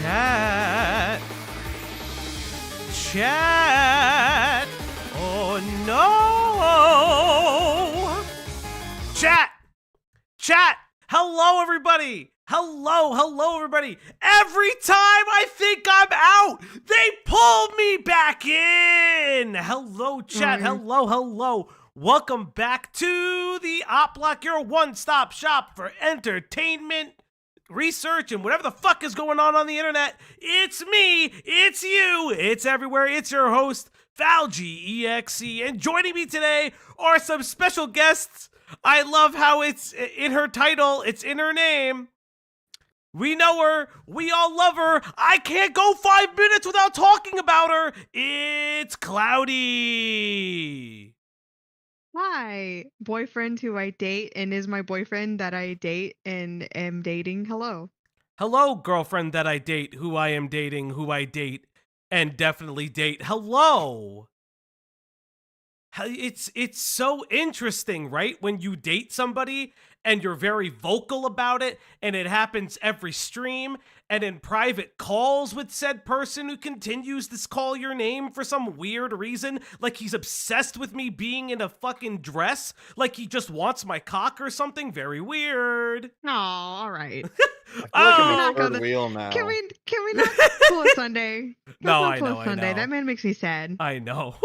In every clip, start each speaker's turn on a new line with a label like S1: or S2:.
S1: Chat. Chat. Oh no. Chat. Chat. Hello, everybody. Hello, everybody. Every time I think I'm out, they pull me back in. Hello, chat. Hello. Welcome back to the Op Block, your one-stop shop for entertainment, research, and whatever the fuck is going on the internet. It's me, it's you, it's everywhere. It's your host, Falgy EXE, and joining me today are some special guests. I love how it's in her title, it's in her name. We know her, we all love her. I can't go 5 minutes without talking about her. It's Cloudy.
S2: Hi, boyfriend who I date and is my boyfriend that I date and am dating. Hello.
S1: Hello, girlfriend that I date, who I am dating, who I date, and definitely date. Hello. It's so interesting, right? When you date somebody and you're very vocal about it, and it happens every stream, and in private calls with said person who continues to call your name for some weird reason, like he's obsessed with me being in a fucking dress, like he just wants my cock or something. Very weird.
S2: Oh, all right.
S3: I feel like I'm
S2: Oh.
S3: a third wheel now.
S2: Can we not pull a Sunday?
S1: No,
S2: Let's
S1: I
S2: not pull
S1: know,
S2: a Sunday.
S1: I know.
S2: That man makes me sad.
S1: I know.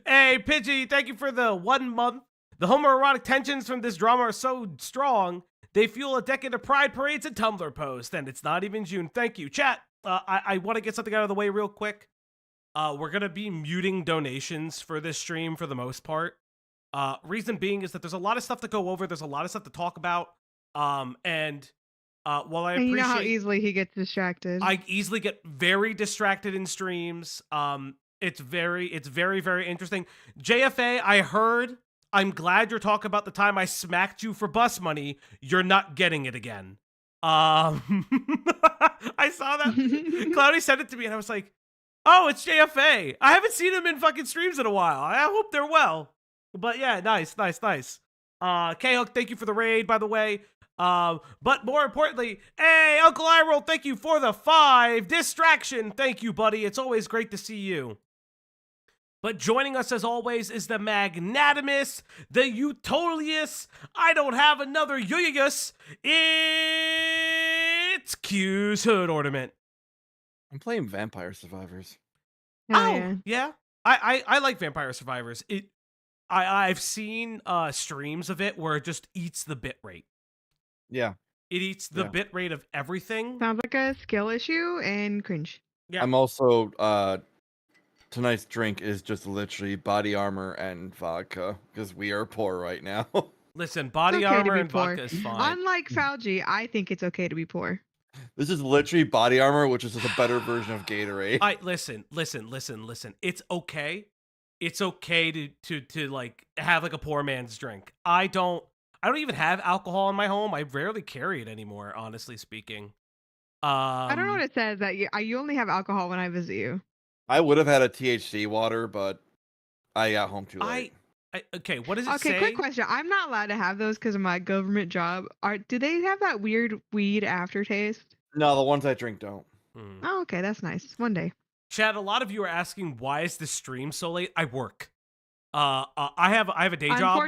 S1: Hey, Pidgey, thank you for the 1 month. The homoerotic tensions from this drama are so strong, they fuel a decade of pride parades and Tumblr posts, and it's not even June. Thank you. Chat, I want to get something out of the way real quick. We're going to be muting donations for this stream for the most part. Reason being is that there's a lot of stuff to go over. There's a lot of stuff to talk about. While I
S2: And
S1: appreciate...
S2: you know how easily he gets distracted.
S1: I easily get very distracted in streams. It's very interesting. JFA, I heard. I'm glad you're talking about the time I smacked you for bus money. You're not getting it again. I saw that. Cloudy sent it to me, and I was like, "Oh, it's JFA. I haven't seen him in fucking streams in a while. I hope they're well." But yeah, nice. K-Hook, thank you for the raid, by the way. But more importantly, hey, Uncle Iroll, thank you for the 5. Distraction, thank you, buddy. It's always great to see you. But joining us as always is the magnanimous, the utolious, I don't have another yuyus. It's Q's Hood Ornament.
S3: I'm playing Vampire Survivors.
S1: Yeah. I like Vampire Survivors. I've seen streams of it where it just eats the bit rate.
S3: Yeah.
S1: It eats the bit rate of everything.
S2: Sounds like a skill issue and cringe.
S1: Yeah.
S3: I'm also tonight's drink is just literally body armor and vodka because we are poor right now.
S1: Listen, body
S2: It's okay to
S1: armor
S2: be
S1: and
S2: poor.
S1: vodka is fine.
S2: Unlike Falgy, I think it's okay to be poor.
S3: This is literally body armor, which is just a better version of Gatorade.
S1: Listen. It's okay. It's okay to like have like a poor man's drink. I don't even have alcohol in my home. I rarely carry it anymore, honestly speaking.
S2: I don't know what it says that you only have alcohol when I visit you.
S3: I would have had a THC water, but I got home too late.
S1: Okay, what does it
S2: Okay,
S1: say?
S2: quick question. I'm not allowed to have those because of my government job. Do they have that weird weed aftertaste?
S3: No, the ones I drink don't.
S2: Oh, okay, that's nice. One day.
S1: Chad, a lot of you are asking why is the stream so late? I work. I have a day job.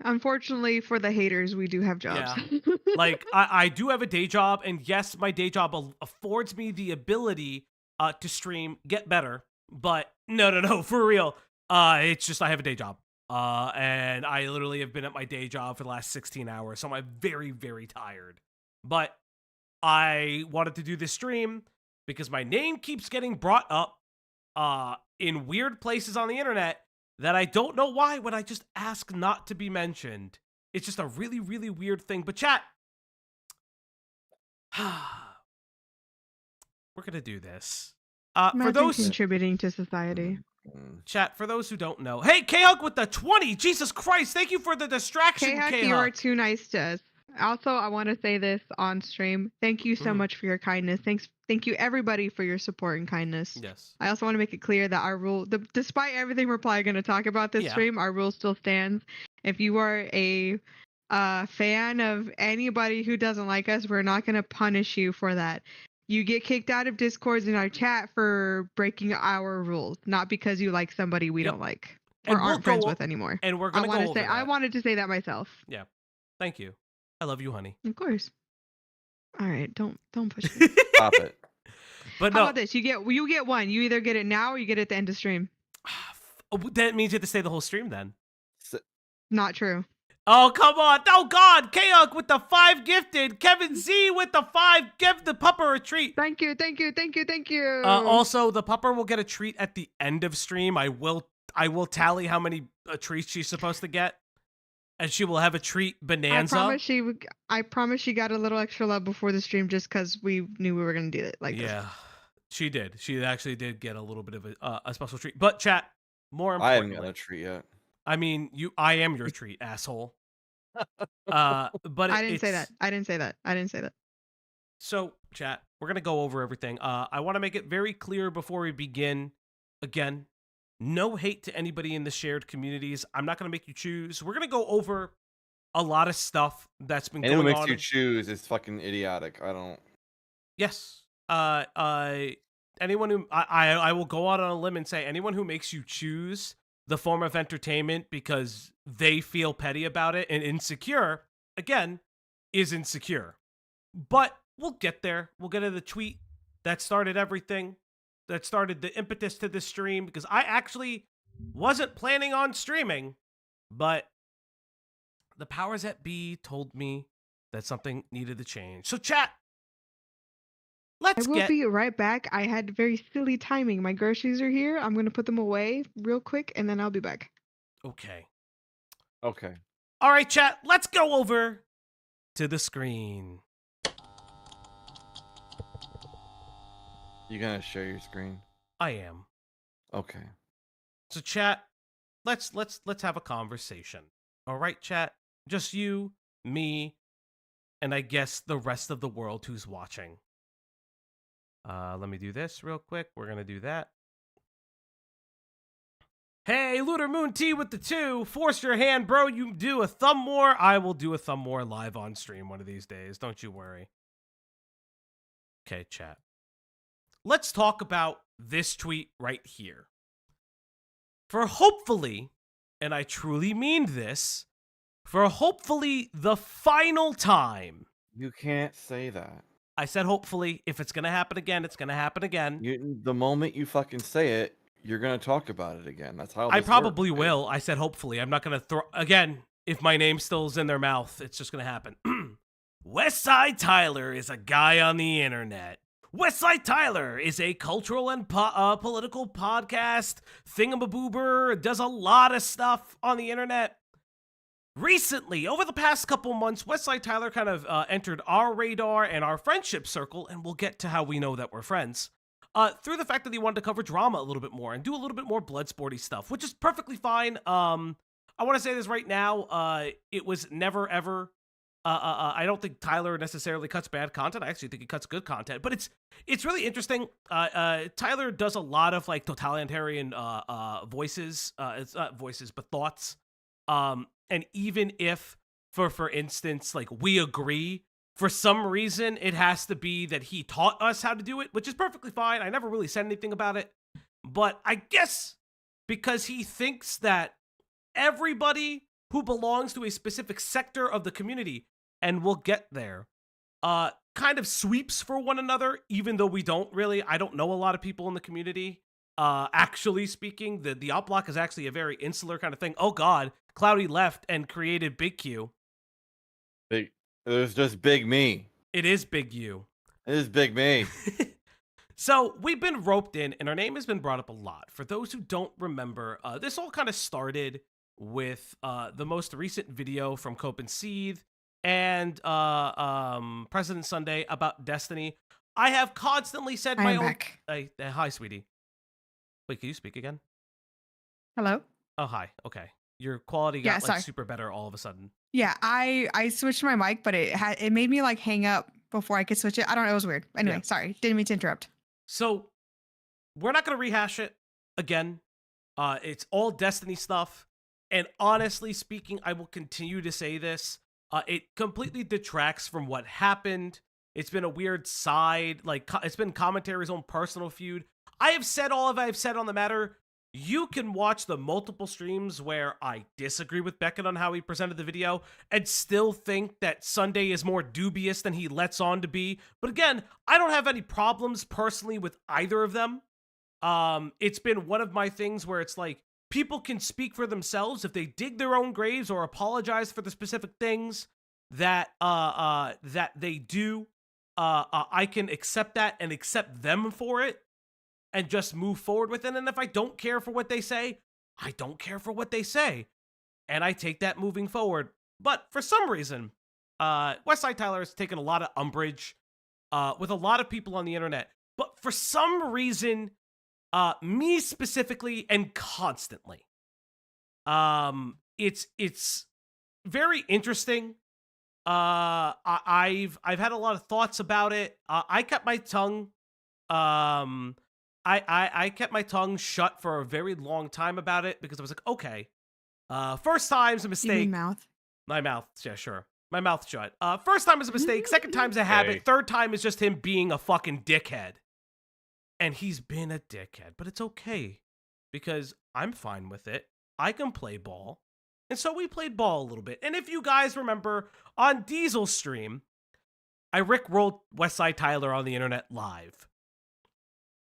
S2: Unfortunately for the haters, we do have jobs.
S1: Yeah. Like I do have a day job, and yes, my day job affords me the ability to stream, get better. But no, for real. It's just I have a day job. And I literally have been at my day job for the last 16 hours, so I'm very, very tired. But I wanted to do this stream because my name keeps getting brought up in weird places on the internet that I don't know why when I just ask not to be mentioned. It's just a really, really weird thing. But chat, we're gonna do this. For those
S2: contributing to society.
S1: Chat, for those who don't know, hey, K-Hug with the 20. Jesus Christ, thank you for the distraction, K-Hug.
S2: You are too nice to us. Also, I want to say this on stream. Thank you so much for your kindness. Thank you everybody for your support and kindness.
S1: Yes.
S2: I also want to make it clear that our rule, despite everything we're probably going to talk about this stream, our rule still stands. If you are a fan of anybody who doesn't like us, we're not going to punish you for that. You get kicked out of Discords in our chat for breaking our rules, not because you like somebody we
S1: Yep.
S2: don't like
S1: And
S2: or
S1: we'll
S2: aren't friends
S1: go-
S2: with anymore.
S1: And we're
S2: I
S1: gonna
S2: want
S1: go
S2: to
S1: over
S2: say
S1: that.
S2: I wanted to say that myself.
S1: Yeah. Thank you. I love you, honey.
S2: Of course. All right, don't push me.
S3: Stop it.
S1: But
S2: How
S1: no,
S2: about this? You get one. You either get it now or you get it at the end of stream.
S1: that means you have to stay the whole stream then.
S2: Not true.
S1: Oh, come on. Oh, God. Kaok with the 5 gifted. Kevin Z with the 5. Give the pupper a treat.
S2: Thank you.
S1: Also, the pupper will get a treat at the end of stream. I will tally how many treats she's supposed to get. And she will have a treat bonanza.
S2: I promise she got a little extra love before the stream just because we knew we were going to do it like this.
S1: Yeah, she did. She actually did get a little bit of a special treat. But chat, more
S3: I
S1: importantly,
S3: haven't got a treat yet.
S1: I mean, I am your treat, asshole. But
S2: I didn't say that.
S1: So, chat, we're gonna go over everything. I want to make it very clear before we begin. Again, no hate to anybody in the shared communities. I'm not gonna make you choose. We're gonna go over a lot of stuff that's been
S3: Anyone
S1: going
S3: makes
S1: on.
S3: you choose is fucking idiotic. I don't.
S1: Yes. Anyone who I will go out on a limb and say anyone who makes you choose the form of entertainment because they feel petty about it and insecure, again, is insecure. But we'll get there. We'll get to the tweet that started everything, that started the impetus to this stream, because I actually wasn't planning on streaming, but the powers that be told me that something needed to change. So chat,
S2: I will be right back. I had very silly timing. My groceries are here. I'm going to put them away real quick, and then I'll be back.
S1: Okay.
S3: Okay.
S1: All right, chat, let's go over to the screen.
S3: You gonna share your screen?
S1: I am.
S3: Okay.
S1: So chat, let's have a conversation. All right, chat? Just you, me, and I guess the rest of the world who's watching. Let me do this real quick. We're gonna do that. Hey, Lunar Moon T with the 2. Force your hand, bro. You do a thumb more. I will do a thumb more live on stream one of these days. Don't you worry. Okay, chat. Let's talk about this tweet right here. For hopefully, and I truly mean this, for hopefully the final time.
S3: You can't say that.
S1: I said hopefully. If it's going to happen again, it's going to happen again.
S3: The moment you fucking say it, you're going to talk about it again. That's how
S1: I
S3: this
S1: probably
S3: works,
S1: will. I said hopefully. I'm not going to throw... Again, if my name still is in their mouth, it's just going to happen. Westside Tyler is a guy on the internet. Westside Tyler is a cultural and political podcast thingamaboober, does a lot of stuff on the internet. Recently, over the past couple months, Westside Tyler kind of entered our radar and our friendship circle, and we'll get to how we know that we're friends, through the fact that he wanted to cover drama a little bit more and do a little bit more Bloodsporty stuff, which is perfectly fine. I want to say this right now, it was never, ever... I don't think Tyler necessarily cuts bad content. I actually think he cuts good content. But it's really interesting. Tyler does a lot of like totalitarian voices. It's not voices, but thoughts. And even if, for instance, like we agree, for some reason it has to be that he taught us how to do it, which is perfectly fine. I never really said anything about it. But I guess because he thinks that everybody who belongs to a specific sector of the community, and we'll get there, kind of sweeps for one another, even though we don't really. I don't know a lot of people in the community. Actually speaking, the op block is actually a very insular kind of thing. Oh God, Cloudy left and created Big Q.
S3: It was just Big Me.
S1: It is Big U.
S3: It is Big Me.
S1: So we've been roped in, and our name has been brought up a lot. For those who don't remember, this all kind of started with the most recent video from Cope and Seethe and President Sunday about Destiny. I have constantly said my own...
S2: Back.
S1: Hi, sweetie. Wait, can you speak again?
S2: Hello?
S1: Oh, hi. Okay. Your quality got like super better all of a sudden.
S4: Yeah, I switched my mic, but it made me like hang up before I could switch it. I don't know. It was weird. Anyway,
S1: Yeah.
S4: Sorry. Didn't mean to interrupt.
S1: So we're not going to rehash it again. It's all Destiny stuff. And honestly speaking, I will continue to say this. It completely detracts from what happened. It's been a weird side, like, it's been commentary's own personal feud. I have said all of I've said on the matter. You can watch the multiple streams where I disagree with Beckett on how he presented the video and still think that Sunday is more dubious than he lets on to be. But again, I don't have any problems personally with either of them. It's been one of my things where it's like, people can speak for themselves if they dig their own graves or apologize for the specific things that that they do. I can accept that and accept them for it and just move forward with it. And if I don't care for what they say, I don't care for what they say. And I take that moving forward. But for some reason, Westside Tyler has taken a lot of umbrage with a lot of people on the internet. But for some reason, me specifically and constantly, it's very interesting. I've had a lot of thoughts about it. I kept my tongue. I kept my tongue shut for a very long time about it because I was like, okay, first time's a mistake.
S4: You mean mouth?
S1: My mouth, yeah, sure. My mouth shut. First time is a mistake. Second time's a habit. Third time is just him being a fucking dickhead. And he's been a dickhead, but it's okay because I'm fine with it. I can play ball. And so we played ball a little bit. And if you guys remember, on Diesel's stream, I rickrolled Westside Tyler on the internet live.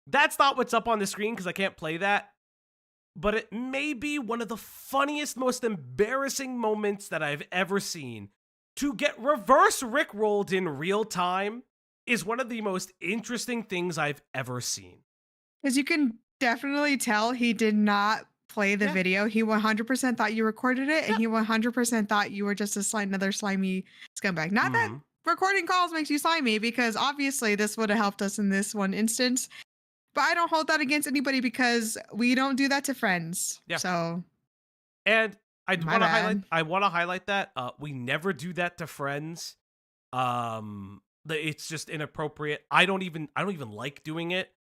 S1: That's not what's up on the screen because I can't play that. But it may be one of the funniest, most embarrassing moments that I've ever seen. To get reverse rickrolled in real time is one of the most interesting things I've ever seen.
S4: Because you can definitely tell he did not play the video. He 100% thought you recorded it, and he 100% thought you were just another slimy scumbag. Not that recording calls makes you slimy, because obviously this would have helped us in this one instance. But I don't hold that against anybody because we don't do that to friends. Yeah. So,
S1: and I want to highlight that we never do that to friends. It's just inappropriate. I don't even like doing it.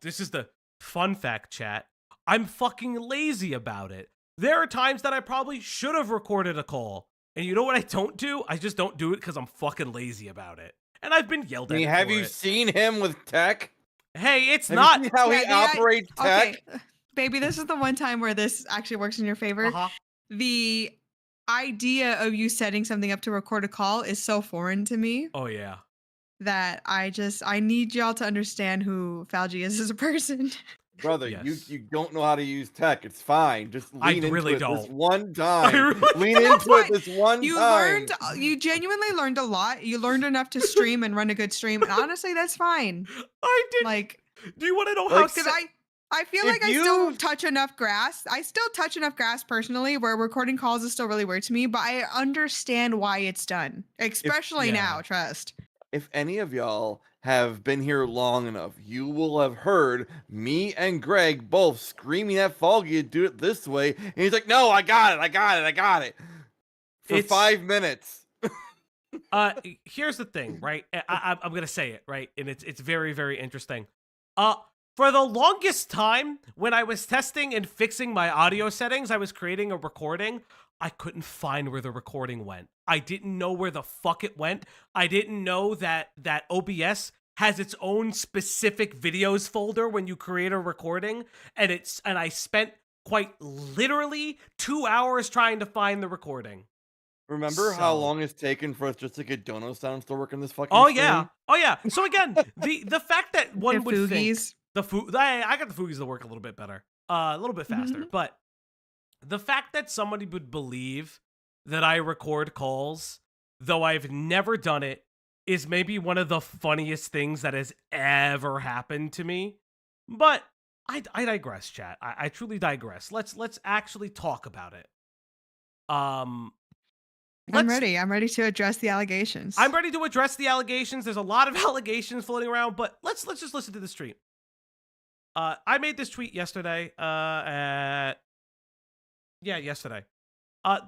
S1: This is the fun fact, chat. I'm fucking lazy about it. There are times that I probably should have recorded a call. And you know what I don't do? I just don't do it because I'm fucking lazy about it. And I've been yelled at.
S3: Have you seen him with tech?
S1: Hey, it's
S3: have
S1: not
S3: you seen how he operates tech.
S4: Okay. Baby, this is the one time where this actually works in your favor. The idea of you setting something up to record a call is so foreign to me.
S1: Oh yeah.
S4: That I need y'all to understand who Falgi is as a person.
S3: Brother, yes. you don't know how to use tech. It's fine. Just lean into it this one time. Lean into it this one time.
S4: You genuinely learned a lot. You learned enough to stream and run a good stream. And honestly, that's fine.
S1: I did.
S4: Like,
S1: do you want to know how?
S4: Because I feel like I still touch enough grass. I still touch enough grass personally, where recording calls is still really weird to me. But I understand why it's done, especially now. Trust.
S3: If any of y'all have been here long enough, you will have heard me and Greg both screaming at Foggy to do it this way. And he's like, no, I got it. For 5 minutes.
S1: Here's the thing, right? I'm going to say it, right? And it's very, very interesting. For the longest time, when I was testing and fixing my audio settings, I was creating a recording. I couldn't find where the recording went. I didn't know where the fuck it went. I didn't know that OBS has its own specific videos folder when you create a recording, and I spent quite literally 2 hours trying to find the recording.
S3: Remember how long it's taken for us just to get dono sounds to work in this fucking stream?
S1: Yeah. So again, the fact that one would
S4: Foogies.
S1: think I got the Foogies to work a little bit better, a little bit faster, but the fact that somebody would believe that I record calls, though I've never done it, is maybe one of the funniest things that has ever happened to me. But I digress, chat. I truly digress. Let's actually talk about it.
S4: I'm ready. I'm ready to address the allegations.
S1: I'm ready to address the allegations. There's a lot of allegations floating around, but let's just listen to this tweet. I made this tweet yesterday. Yesterday.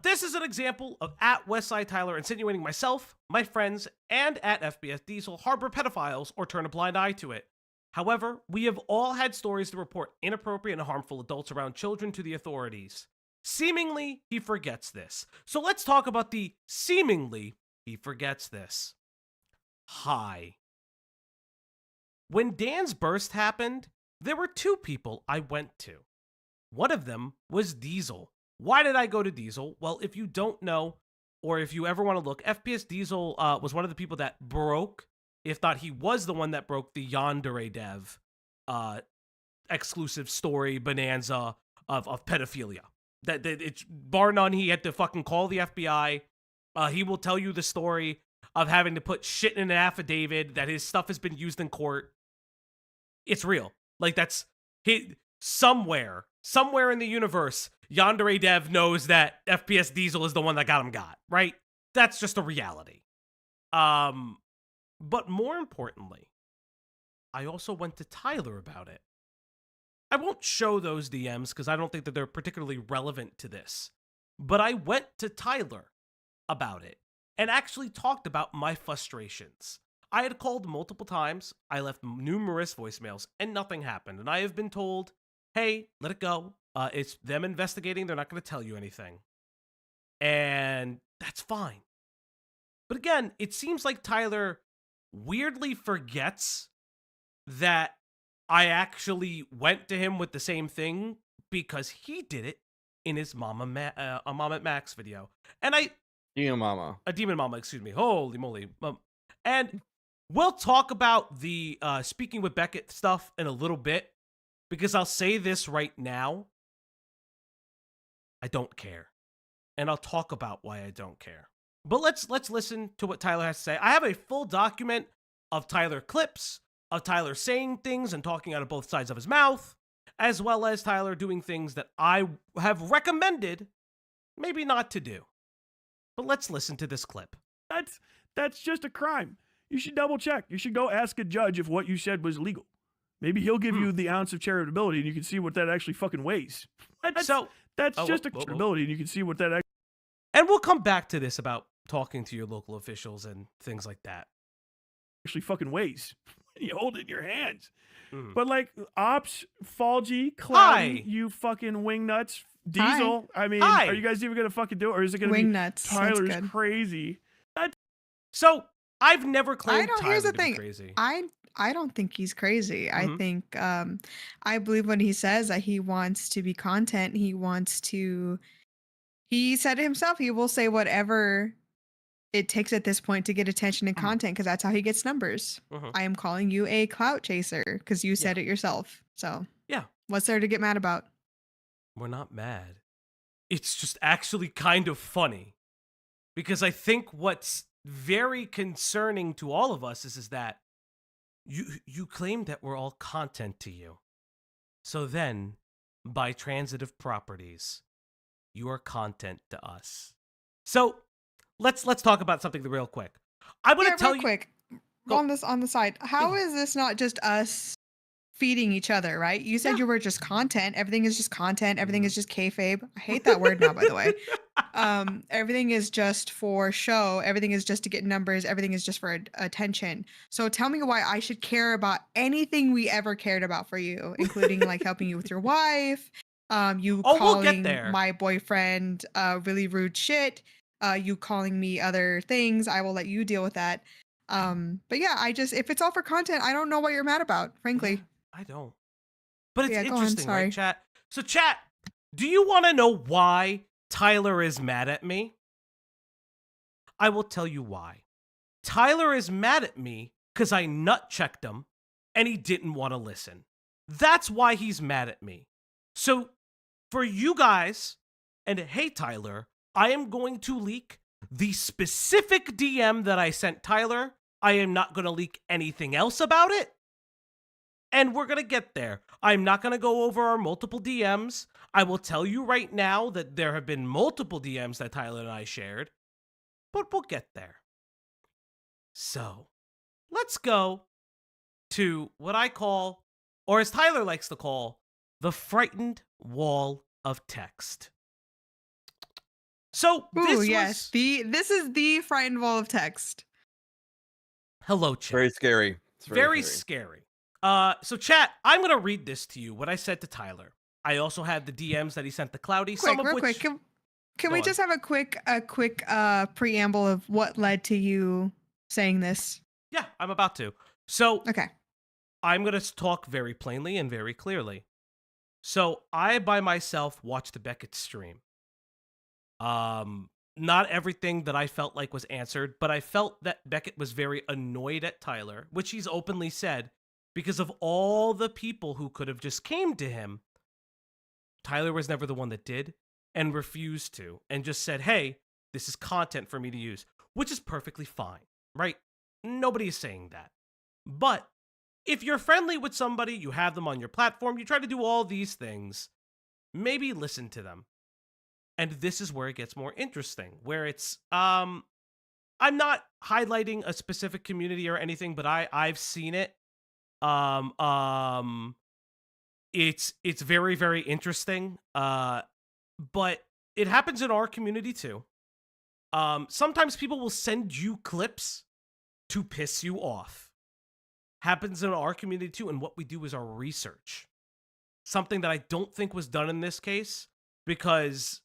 S1: This is an example of at Westside Tyler insinuating myself, my friends, and at FBS Diesel harbor pedophiles or turn a blind eye to it. However, we have all had stories to report inappropriate and harmful adults around children to the authorities. Seemingly, he forgets this. So let's talk about the seemingly he forgets this. Hi. When Dan's burst happened, there were 2 people I went to. One of them was Diesel. Why did I go to Diesel? Well, if you don't know, or if you ever want to look, FPS Diesel was one of the people that broke, if not he was the one that broke the Yandere Dev exclusive story bonanza of pedophilia. That it's bar none, he had to fucking call the FBI. He will tell you the story of having to put shit in an affidavit that his stuff has been used in court. It's real. Like, that's somewhere in the universe, Yandere Dev knows that FPS Diesel is the one that got him got, right? That's just a reality. But more importantly, I also went to Tyler about it. I won't show those DMs because I don't think that they're particularly relevant to this. But I went to Tyler about it and actually talked about my frustrations. I had called multiple times. I left numerous voicemails and nothing happened. And I have been told, hey, let it go. It's them investigating. They're not going to tell you anything. And that's fine. But again, it seems like Tyler weirdly forgets that I actually went to him with the same thing because he did it in his Mom at Max video. And
S3: Demon Mama.
S1: A Demon Mama, excuse me. Holy moly. And we'll talk about the speaking with Beckett stuff in a little bit because I'll say this right now. I don't care. And I'll talk about why I don't care. But let's listen to what Tyler has to say. I have a full document of Tyler clips, of Tyler saying things and talking out of both sides of his mouth, as well as Tyler doing things that I have recommended maybe not to do. But let's listen to this clip.
S5: That's just a crime. You should double check. You should go ask a judge if what you said was legal. Maybe he'll give you the ounce of charitability and you can see what that actually fucking weighs. That's just a charitability and you can see what that actually...
S1: And we'll come back to this about talking to your local officials and things like that.
S5: Actually fucking weighs. You hold it in your hands. But like Ops, Falgy, Cloudy, you fucking wingnuts, Diesel.
S4: Hi.
S5: I mean, are you guys even gonna fucking do it, or is it gonna be
S4: Wingnuts?
S5: Tyler's crazy?
S1: So I've never claimed
S4: Here's
S1: Tyler
S4: the
S1: to
S4: thing.
S1: be crazy.
S4: I don't think he's crazy. I think I believe when he says that he wants to be content. He said it himself. He will say whatever it takes at this point to get attention and content because that's how he gets numbers. I am calling you a clout chaser because you said it yourself. So
S1: yeah,
S4: what's there to get mad about?
S1: We're not mad. It's just actually kind of funny because I think what's very concerning to all of us is that you claim that we're all content to you. So then, by transitive properties, you are content to us. So let's talk about something real quick. I want to tell you
S4: quick on the side. How is this not just us feeding each other, right? You said you were just content. Everything is just content. Everything is just kayfabe. I hate that word now, by the way. Everything is just for show. Everything is just to get numbers. Everything is just for attention. So tell me why I should care about anything we ever cared about for you, including like helping you with your wife, you calling my boyfriend really rude shit, you calling me other things. I will let you deal with that. But yeah, if it's all for content, I don't know what you're mad about, frankly.
S1: Yeah, I don't. But it's interesting, right, chat? So chat, do you want to know why Tyler is mad at me? I will tell you why. Tyler is mad at me because I nut checked him and he didn't want to listen. That's why he's mad at me. So for you guys, and hey Tyler, I am going to leak the specific DM that I sent Tyler. I am not going to leak anything else about it. And we're going to get there. I'm not going to go over our multiple DMs. I will tell you right now that there have been multiple DMs that Tyler and I shared. But we'll get there. So, let's go to what I call, or as Tyler likes to call, the frightened wall of text. So, this
S4: is the frightened wall of text.
S1: Hello, chat.
S3: Very scary. It's
S1: very scary. So chat, I'm going to read this to you, what I said to Tyler. I also had the DMs that he sent to Cloudy.
S4: Quick. Can we just have a quick preamble of what led to you saying this?
S1: Yeah, I'm about to. So
S4: Okay.
S1: I'm going to talk very plainly and very clearly. So I, by myself, watched the Beckett stream. Not everything that I felt like was answered, but I felt that Beckett was very annoyed at Tyler, which he's openly said, because of all the people who could have just came to him. Tyler was never the one that did and refused to and just said, hey, this is content for me to use, which is perfectly fine, right? Nobody is saying that. But if you're friendly with somebody, you have them on your platform, you try to do all these things, maybe listen to them. And this is where it gets more interesting, where it's, I'm not highlighting a specific community or anything, but I've seen it. It's very, very interesting. But it happens in our community too. Sometimes people will send you clips to piss you off. Happens in our community too, and what we do is our research. Something that I don't think was done in this case, because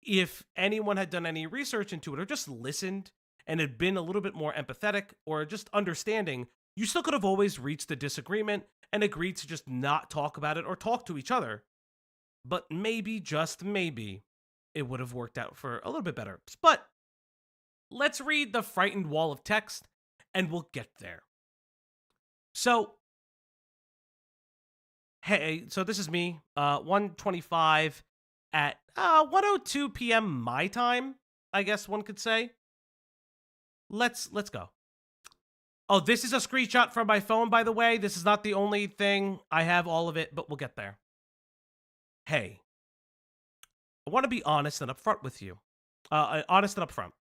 S1: if anyone had done any research into it or just listened and had been a little bit more empathetic or just understanding, you still could have always reached a disagreement and agreed to just not talk about it or talk to each other. But maybe, just maybe, it would have worked out for a little bit better. But let's read the frightened wall of text and we'll get there. So, hey, so this is me, 1:25 at 1:02 p.m. my time, I guess one could say. Let's go. Oh, this is a screenshot from my phone, by the way. This is not the only thing. I have all of it, but we'll get there. Hey, I want to be honest and upfront with you. Honest and upfront.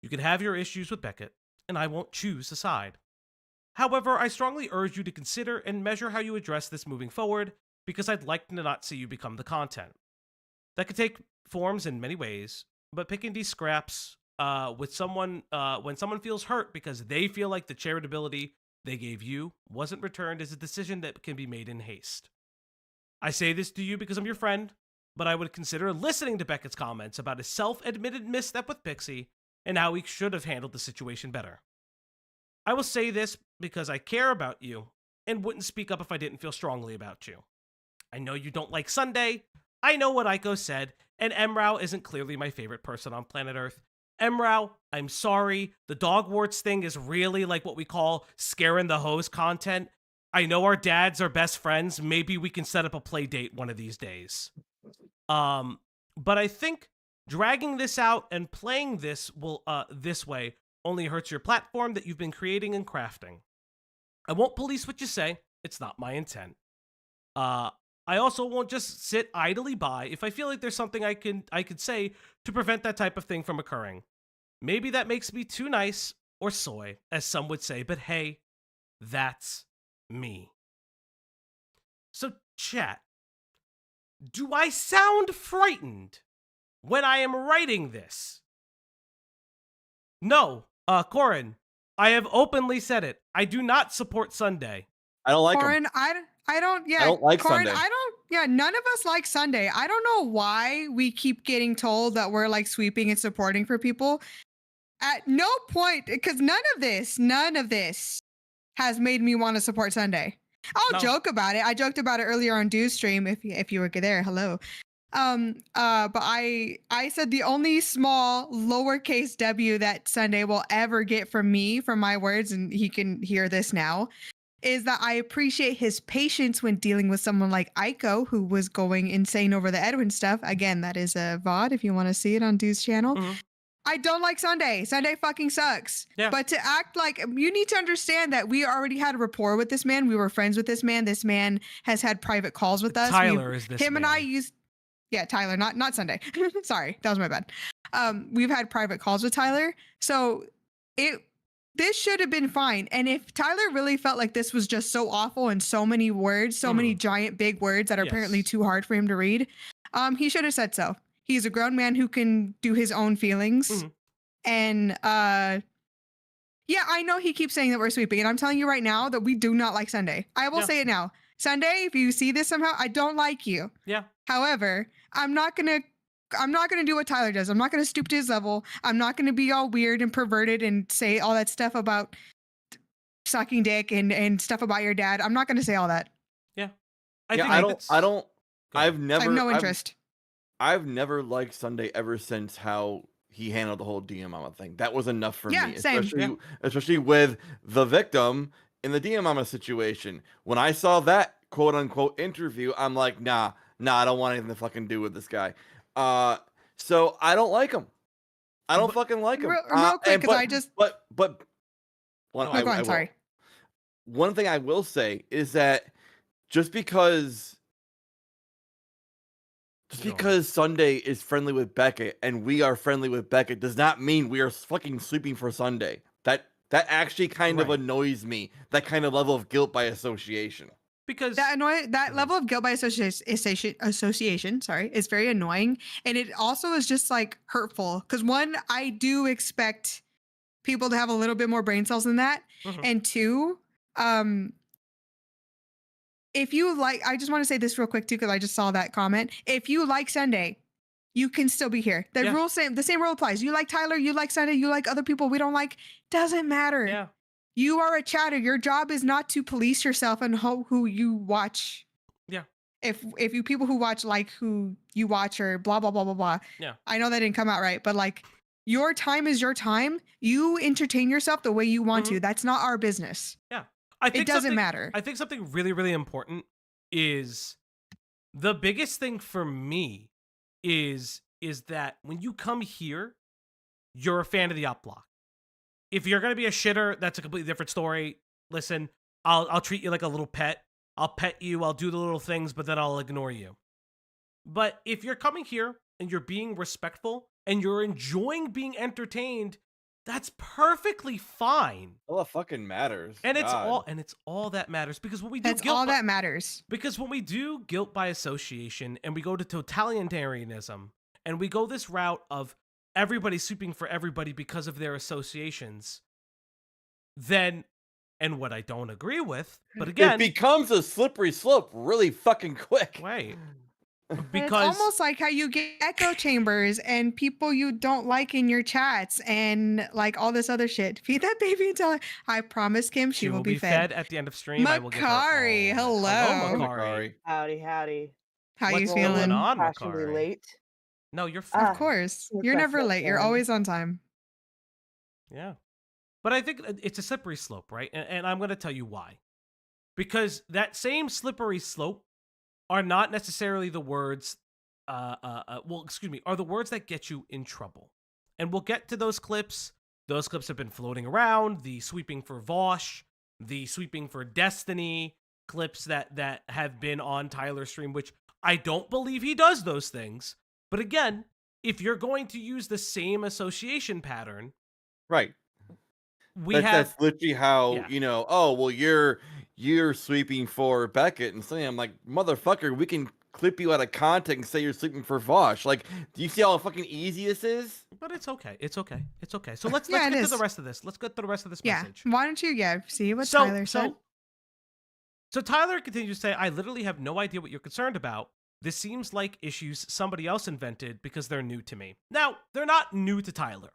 S1: You can have your issues with Beckett, and I won't choose a side. However, I strongly urge you to consider and measure how you address this moving forward, because I'd like to not see you become the content. That could take forms in many ways, but picking these scraps with someone when someone feels hurt because they feel like the charitability they gave you wasn't returned is a decision that can be made in haste. I say this to you because I'm your friend, but I would consider listening to Beckett's comments about his self-admitted misstep with Pixie and how he should have handled the situation better. I will say this because I care about you and wouldn't speak up if I didn't feel strongly about you. I know you don't like Sunday. I know what Aiko said, and Emrao isn't clearly my favorite person on planet Earth. Emrao, I'm sorry. The dog warts thing is really like what we call scaring the hose content. I know our dads are best friends. Maybe we can set up a play date one of these days. But I think dragging this out and playing this this way only hurts your platform that you've been creating and crafting. I won't police what you say. It's not my intent. I also won't just sit idly by if I feel like there's something I could say to prevent that type of thing from occurring. Maybe that makes me too nice or soy, as some would say, but hey, that's me. So chat, do I sound frightened when I am writing this? No, Corin, I have openly said it. I do not support Sunday.
S3: I don't like
S4: Corin,
S3: him.
S4: I don't, yeah.
S3: I don't like
S4: Corin,
S3: Sunday.
S4: None of us like Sunday. I don't know why we keep getting told that we're like sweeping and supporting for people. At no point, because none of this has made me want to support Sunday. I'll joke about it. I joked about it earlier on Dew's stream. If you were there, hello. But I said the only small lowercase W that Sunday will ever get from me, from my words, and he can hear this now, is that I appreciate his patience when dealing with someone like Aiko, who was going insane over the Edwin stuff. Again, that is a VOD if you want to see it on Dew's channel. Mm-hmm. I don't like Sunday. Sunday fucking sucks. Yeah. But to act like, you need to understand that we already had a rapport with this man. We were friends with this man. This man has had private calls with us.
S1: Tyler is this
S4: him
S1: man.
S4: And I used, yeah, Tyler, not Sunday. Sorry, that was my bad. We've had private calls with Tyler. So this should have been fine. And if Tyler really felt like this was just so awful and so many words, so many giant big words that are apparently too hard for him to read, he should have said so. He's a grown man who can do his own feelings. Mm-hmm. And yeah, I know he keeps saying that we're sweeping, and I'm telling you right now that we do not like Sunday. I will say it now. Sunday, if you see this somehow, I don't like you. Yeah. However, I'm not gonna do what Tyler does. I'm not gonna stoop to his level. I'm not gonna be all weird and perverted and say all that stuff about sucking dick and stuff about your dad. I'm not going to say all that.
S3: I have
S4: I have no interest.
S3: I've never liked Sunday ever since how he handled the whole DM mama thing. That was enough for me, especially with the victim in the DM mama situation. When I saw that quote unquote interview, I'm like, nah, I don't want anything to fucking do with this guy. So I don't like him. I don't fucking like him.
S4: Real quick, because sorry.
S3: One thing I will say is that just because Sunday is friendly with Beckett and we are friendly with Beckett does not mean we are fucking sleeping for Sunday. That actually kind of annoys me. That kind of level of guilt by association.
S1: Because
S4: that level of guilt by association, sorry, is very annoying, and it also is just like hurtful. Because one, I do expect people to have a little bit more brain cells than that, and two, if you like, I just want to say this real quick too, because I just saw that comment. If you like Sunday, you can still be here. The same rule applies. You like Tyler, you like Sunday, you like other people we don't like. Doesn't matter.
S1: Yeah.
S4: You are a chatter. Your job is not to police yourself and who you watch.
S1: Yeah.
S4: If you people who watch like who you watch or blah blah blah blah blah.
S1: Yeah.
S4: I know that didn't come out right, but like your time is your time. You entertain yourself the way you want to. That's not our business.
S1: Yeah.
S4: It doesn't matter.
S1: I think something really, really important is the biggest thing for me is that when you come here, you're a fan of the up block. If you're gonna be a shitter, that's a completely different story. Listen, I'll treat you like a little pet. I'll pet you. I'll do the little things, but then I'll ignore you. But if you're coming here and you're being respectful and you're enjoying being entertained, that's perfectly fine.
S3: All that fucking matters.
S1: And it's all that matters, because when we do
S4: that matters.
S1: Because when we do guilt by association and we go to totalitarianism and we go this route of everybody sweeping for everybody because of their associations, then, and what I don't agree with, but again,
S3: it becomes a slippery slope really fucking quick.
S1: Right.
S4: Because it's almost like how you get echo chambers and people you don't like in your chats and like all this other shit. Feed that baby and tell her, I promise Kim she will be fed
S1: at the end of stream.
S4: Makari, hello.
S1: Makari.
S6: Howdy.
S4: How you feeling?
S1: Going on,
S6: Passionately
S1: Makari?
S6: late.
S1: No, you're
S4: of course. You're never late. You're always on time.
S1: Yeah. But I think it's a slippery slope, right? And I'm going to tell you why. Because that same slippery slope are not necessarily the words, are the words that get you in trouble. And we'll get to those clips. Those clips have been floating around. The sweeping for Vosh, the sweeping for Destiny clips that have been on Tyler's stream, which I don't believe he does those things. But again, if you're going to use the same association pattern,
S3: right? That's literally how you're sweeping for Beckett and saying, I'm like, motherfucker, we can clip you out of context and say you're sleeping for Vosh. Like, do you see how fucking easy this is?
S1: But it's okay. So let's get to the rest of this. Let's get to the rest of this message.
S4: Why don't you see what Tyler said?
S1: So Tyler continues to say, I literally have no idea what you're concerned about. This seems like issues somebody else invented because they're new to me. Now, they're not new to Tyler.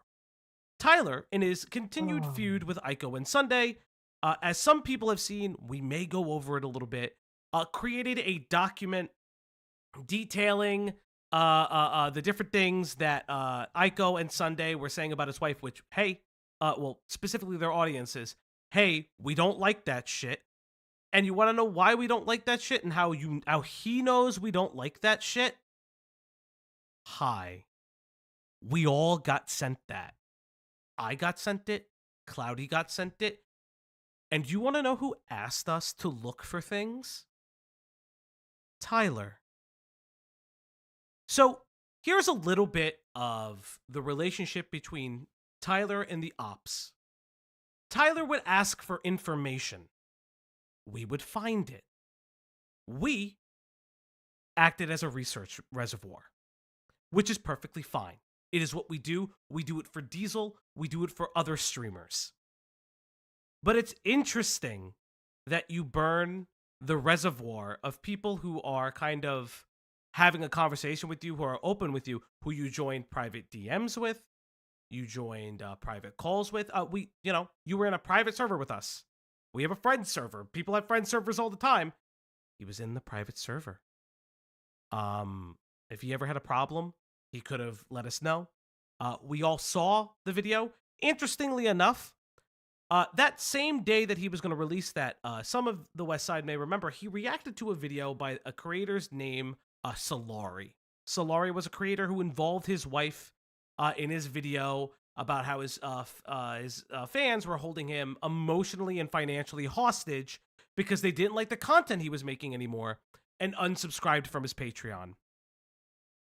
S1: Tyler, in his continued feud with Aiko and Sunday, as some people have seen, we may go over it a little bit, created a document detailing the different things that Aiko and Sunday were saying about his wife, which, hey, specifically their audiences, hey, we don't like that shit. And you want to know why we don't like that shit and how he knows we don't like that shit? Hi. We all got sent that. I got sent it. Cloudy got sent it. And you want to know who asked us to look for things? Tyler. So here's a little bit of the relationship between Tyler and the ops. Tyler would ask for information. We would find it. We acted as a research reservoir, which is perfectly fine. It is what we do. We do it for Diesel. We do it for other streamers. But it's interesting that you burn the reservoir of people who are kind of having a conversation with you, who are open with you, who you joined private DMs with, you joined private calls with. You were in a private server with us. We have a friend server. People have friend servers all the time. He was in the private server. If he ever had a problem, he could have let us know. We all saw the video. Interestingly enough, that same day that he was going to release that, some of the West Side may remember, he reacted to a video by a creator's name, Solari. Solari was a creator who involved his wife in his video about how his fans were holding him emotionally and financially hostage because they didn't like the content he was making anymore and unsubscribed from his Patreon.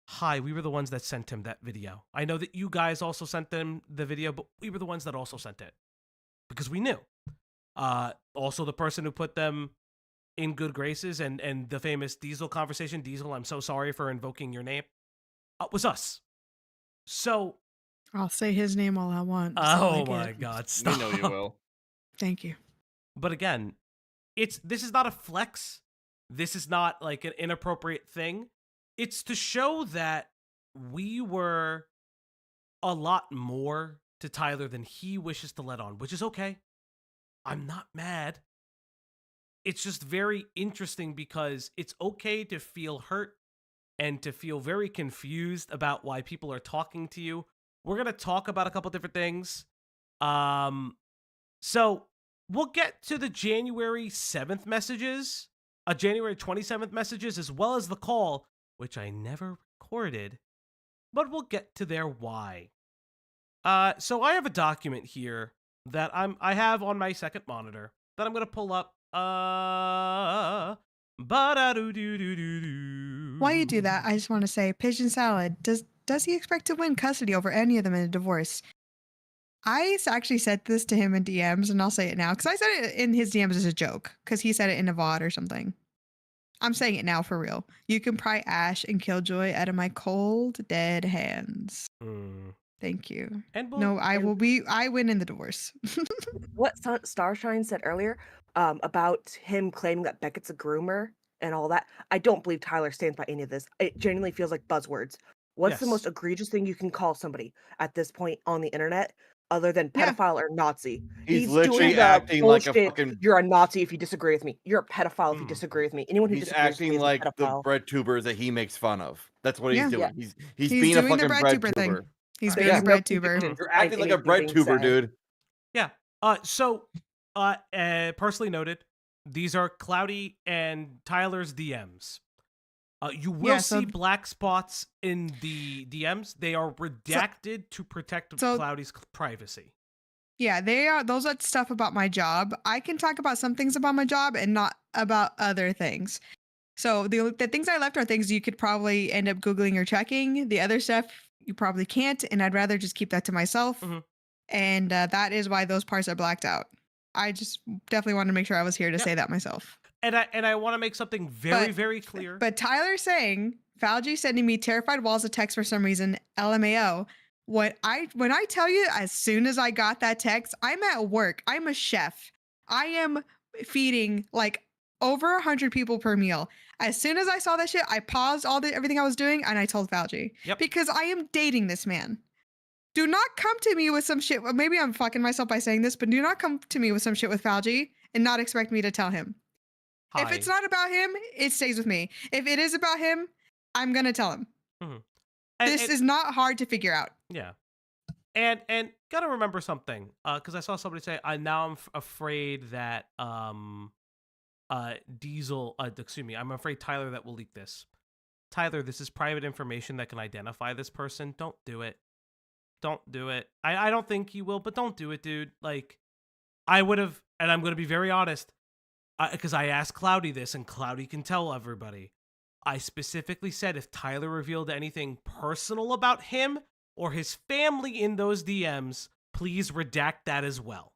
S1: Hi, we were the ones that sent him that video. I know that you guys also sent them the video, but we were the ones that also sent it because we knew. Also, the person who put them in good graces and the famous Diesel conversation, Diesel, I'm so sorry for invoking your name, was us. So
S4: I'll say his name all I want.
S1: Oh my God, stop.
S3: We know you will.
S4: Thank you.
S1: But again, this is not a flex. This is not like an inappropriate thing. It's to show that we were a lot more to Tyler than he wishes to let on, which is okay. I'm not mad. It's just very interesting because it's okay to feel hurt and to feel very confused about why people are talking to you. We're going to talk about a couple different things. So we'll get to the January 7th messages, January 27th messages, as well as the call, which I never recorded, but we'll get to their why. So I have a document here that I have on my second monitor that I'm going to pull up. Why
S4: you do that, I just want to say, Pigeon Salad, does he expect to win custody over any of them in a divorce? I actually said this to him in DMs, and I'll say it now, because I said it in his DMs as a joke, because he said it in a VOD or something. I'm saying it now for real. You can pry Ash and Killjoy out of my cold, dead hands. Thank you.
S1: And
S4: I win in the divorce.
S6: What Starshine said earlier about him claiming that Beckett's a groomer and all that, I don't believe Tyler stands by any of this. It genuinely feels like buzzwords. What's the most egregious thing you can call somebody at this point on the internet other than pedophile or Nazi?
S3: He's literally acting like a fucking...
S6: You're a Nazi if you disagree with me. You're a pedophile if you disagree with me. Anyone who
S3: he's
S6: disagrees
S3: acting
S6: with me
S3: like
S6: is a
S3: the
S6: pedophile.
S3: bread tubers that he makes fun of. That's what he's doing.
S6: Yeah.
S3: He's being a fucking bread tuber.
S4: Thing. He's being
S6: There's
S4: a
S6: no
S4: bread tuber.
S6: conviction
S3: You're acting like a bread
S6: being
S3: tuber,
S6: said.
S3: dude.
S1: Yeah. So, personally noted, these are Cloudy and Tyler's DMs. You will see black spots in the DMs. They are redacted to protect Cloudy's privacy.
S4: Yeah, they are. Those are stuff about my job. I can talk about some things about my job and not about other things. So the things I left are things you could probably end up Googling or checking. The other stuff you probably can't, and I'd rather just keep that to myself. And that is why those parts are blacked out. I just definitely wanted to make sure I was here to say that myself.
S1: And I want to make something very clear.
S4: But Tyler saying, Falgi sending me terrified walls of text for some reason, LMAO. When I tell you, as soon as I got that text, I'm at work. I'm a chef. I am feeding like over 100 people per meal. As soon as I saw that shit, I paused everything I was doing and I told Falgi. Because I am dating this man. Do not come to me with some shit. Maybe I'm fucking myself by saying this, but do not come to me with some shit with Falgi and not expect me to tell him.
S1: Hi.
S4: If it's not about him, it stays with me. If it is about him, I'm going to tell him. This is not hard to figure out.
S1: Yeah. And got to remember something, because I saw somebody say, now I'm afraid that Diesel, I'm afraid Tyler that will leak this. Tyler, this is private information that can identify this person. Don't do it. Don't do it. I don't think he will, but don't do it, dude. Like, I would have, and I'm going to be very honest, because I asked Cloudy this, and Cloudy can tell everybody. I specifically said if Tyler revealed anything personal about him or his family in those DMs, please redact that as well.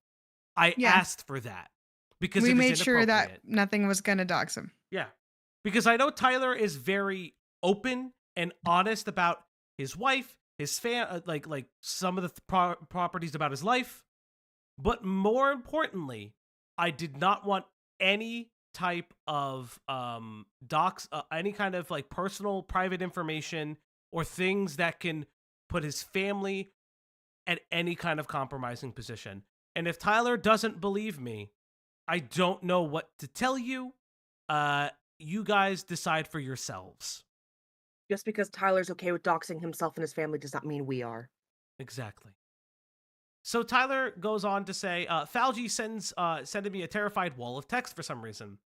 S1: I asked for that. Because
S4: we made sure that nothing was going to dox him.
S1: Yeah. Because I know Tyler is very open and honest about his wife, his like some of the properties about his life. But more importantly, I did not want any type of docs, any kind of like personal private information or things that can put his family at any kind of compromising position. And if Tyler doesn't believe me, I don't know what to tell you. You guys decide for yourselves.
S6: Just because Tyler's okay with doxing himself and his family does not mean we are.
S1: Exactly. So Tyler goes on to say, Falgi sending me a terrified wall of text for some reason.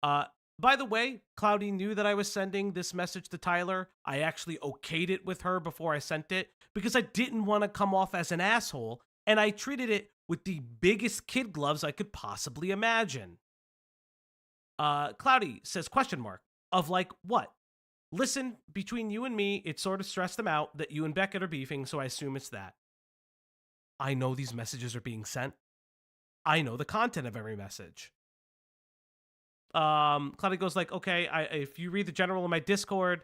S1: By the way, Cloudy knew that I was sending this message to Tyler. I actually okayed it with her before I sent it because I didn't want to come off as an asshole, and I treated it with the biggest kid gloves I could possibly imagine. Cloudy says, question mark, of like what? Listen, between you and me, it sort of stressed them out that you and Beckett are beefing, so I assume it's that. I know these messages are being sent. I know the content of every message. Cloudy goes like, okay, if you read the general in my Discord,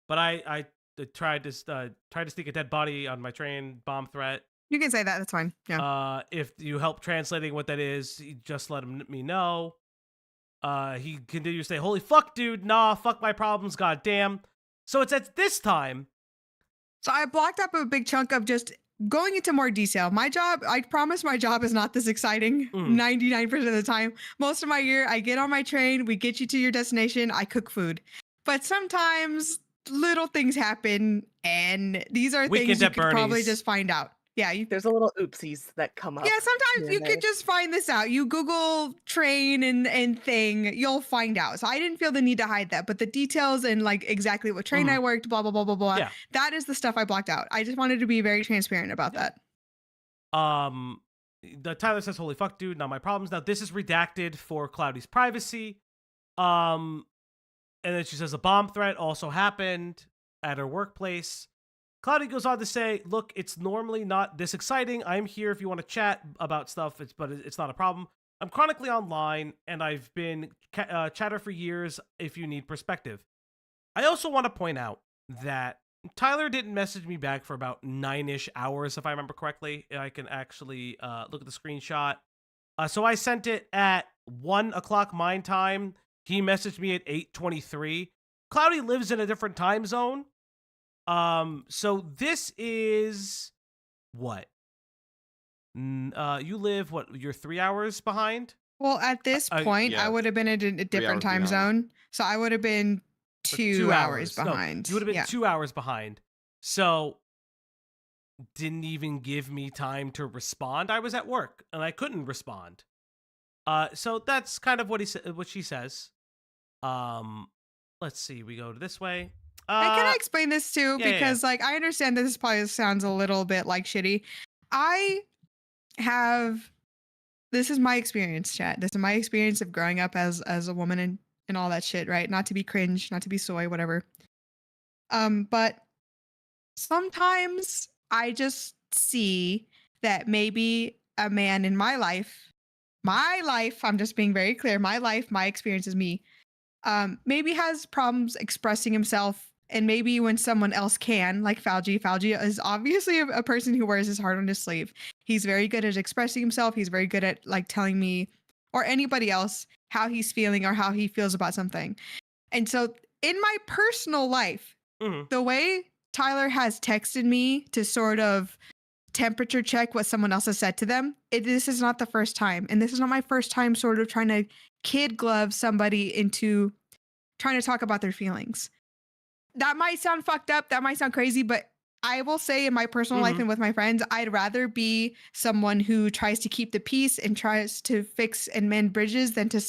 S1: but I tried to sneak a dead body on my train, bomb threat.
S4: You can say that. That's fine. Yeah.
S1: If you help translating what that is, just let me know. He continues to say, holy fuck, dude. Nah, fuck my problems. Goddamn. So it's at this time.
S4: So I blocked up a big chunk of just going into more detail. My job, I promise my job is not this exciting 99% of the time. Most of my year, I get on my train, we get you to your destination, I cook food. But sometimes little things happen, and these are things you could probably just find out. Yeah,
S6: there's a little oopsies that come up.
S4: Yeah, sometimes you could just find this out. You Google train and thing, you'll find out. So I didn't feel the need to hide that, but the details and like exactly what train I worked, blah, blah, blah, blah, blah. Yeah. That is the stuff I blocked out. I just wanted to be very transparent about that.
S1: The Tyler says, holy fuck, dude, not my problems. Now this is redacted for Cloudy's privacy. And then she says a bomb threat also happened at her workplace. Cloudy goes on to say, look, it's normally not this exciting. I'm here if you want to chat about stuff, but it's not a problem. I'm chronically online, and I've been chatter for years if you need perspective. I also want to point out that Tyler didn't message me back for about 9-ish hours, if I remember correctly. I can actually look at the screenshot. So I sent it at 1 o'clock my time. He messaged me at 8:23. Cloudy lives in a different time zone. So this is what? You live what? You're 3 hours behind?
S4: Well, at this point, yeah. I would have been in a different time zone. So I would have been 2 hours behind.
S1: No, you would have been 2 hours behind. So didn't even give me time to respond. I was at work and I couldn't respond. So that's kind of what she says. Let's see. We go to this way.
S4: Can I explain this too? Because like I understand that this probably sounds a little bit like shitty. This is my experience, chat. This is my experience of growing up as a woman and all that shit, right? Not to be cringe, not to be soy, whatever. But sometimes I just see that maybe a man in my life, I'm just being very clear, my life, my experience is me, maybe has problems expressing himself. And maybe when someone else can, like Falgi is obviously a person who wears his heart on his sleeve. He's very good at expressing himself. He's very good at like telling me or anybody else how he's feeling or how he feels about something. And so in my personal life, the way Tyler has texted me to sort of temperature check what someone else has said to them, this is not the first time. And this is not my first time sort of trying to kid glove somebody into trying to talk about their feelings. That might sound fucked up. That might sound crazy, but I will say in my personal life and with my friends, I'd rather be someone who tries to keep the peace and tries to fix and mend bridges than to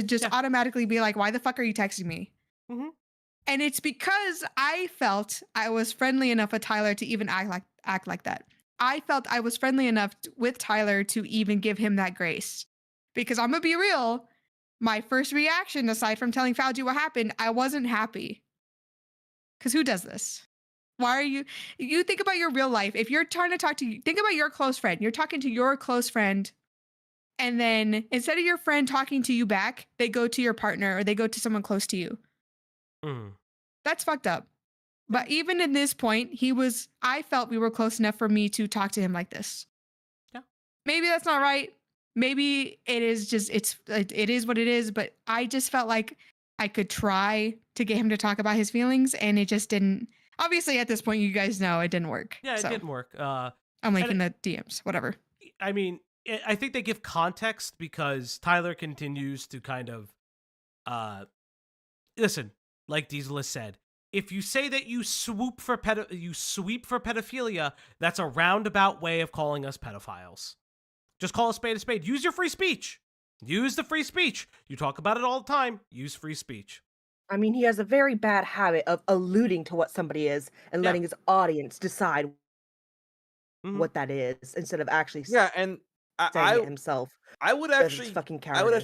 S4: just automatically be like, why the fuck are you texting me? And it's because I felt I was friendly enough with Tyler to even act like that. I felt I was friendly enough with Tyler to even give him that grace. Because I'm gonna be real, my first reaction, aside from telling Falgi what happened, I wasn't happy. Because who does this? Why are you think about your real life. If you're trying to think about your close friend. You're talking to your close friend. And then instead of your friend talking to you back, they go to your partner or they go to someone close to you. That's fucked up. But even in this point, I felt we were close enough for me to talk to him like this. Yeah. Maybe that's not right. Maybe it is just, it is what it is. But I just felt like I could try to get him to talk about his feelings, and it just didn't. Obviously, at this point, you guys know it didn't work.
S1: Yeah, it didn't work.
S4: I'm linking the DMs, whatever.
S1: I mean, I think they give context because Tyler continues to kind of listen, like Diesel has said. If you say that you sweep for pedophilia, that's a roundabout way of calling us pedophiles. Just call a spade a spade. Use your free speech. Use the free speech. You talk about it all the time. Use free speech.
S6: I mean, he has a very bad habit of alluding to what somebody is and letting his audience decide what that is instead of actually
S3: and
S6: saying it himself.
S3: I would actually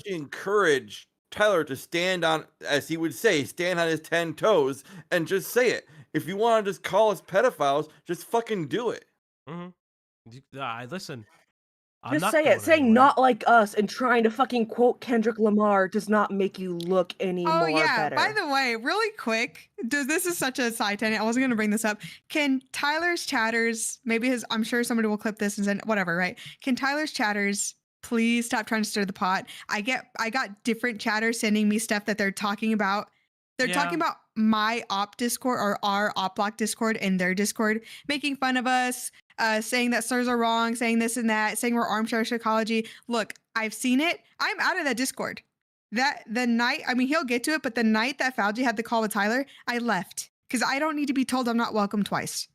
S3: encourage Tyler to stand on, as he would say, stand on his 10 toes and just say it. If you want to just call us pedophiles, just fucking do it.
S1: Listen.
S6: Just say it. Saying not like us and trying to fucking quote Kendrick Lamar does not make you look any more better.
S4: By the way, really quick, this is such a side tangent. I wasn't going to bring this up. Can Tyler's chatters, I'm sure somebody will clip this and send whatever, right? Can Tyler's chatters please stop trying to stir the pot? I got different chatters sending me stuff that they're talking about. They're talking about my op Discord or our op block Discord and their Discord, making fun of us, saying that slurs are wrong, saying this and that, saying we're armchair psychology. Look, I've seen it. I'm out of that Discord. The night, I mean, he'll get to it, but the night that Fauci had the call with Tyler, I left because I don't need to be told I'm not welcome twice.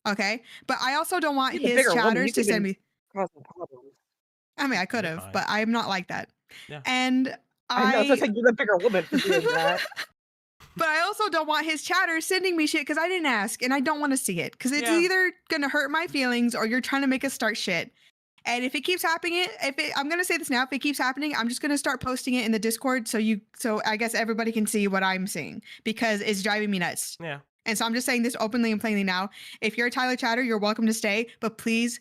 S4: Okay? But I also don't want his chatters to send me. I mean, I could have, but I'm not like that.
S1: Yeah.
S4: And
S6: I know, it's like you're the bigger woman for doing that.
S4: But I also don't want his chatter sending me shit because I didn't ask and I don't want to see it because it's either going to hurt my feelings or you're trying to make us start shit. And if it keeps happening, I'm going to say this now, if it keeps happening, I'm just going to start posting it in the Discord so I guess everybody can see what I'm seeing because it's driving me nuts.
S1: Yeah.
S4: And so I'm just saying this openly and plainly now. If you're a Tyler chatter, you're welcome to stay, but please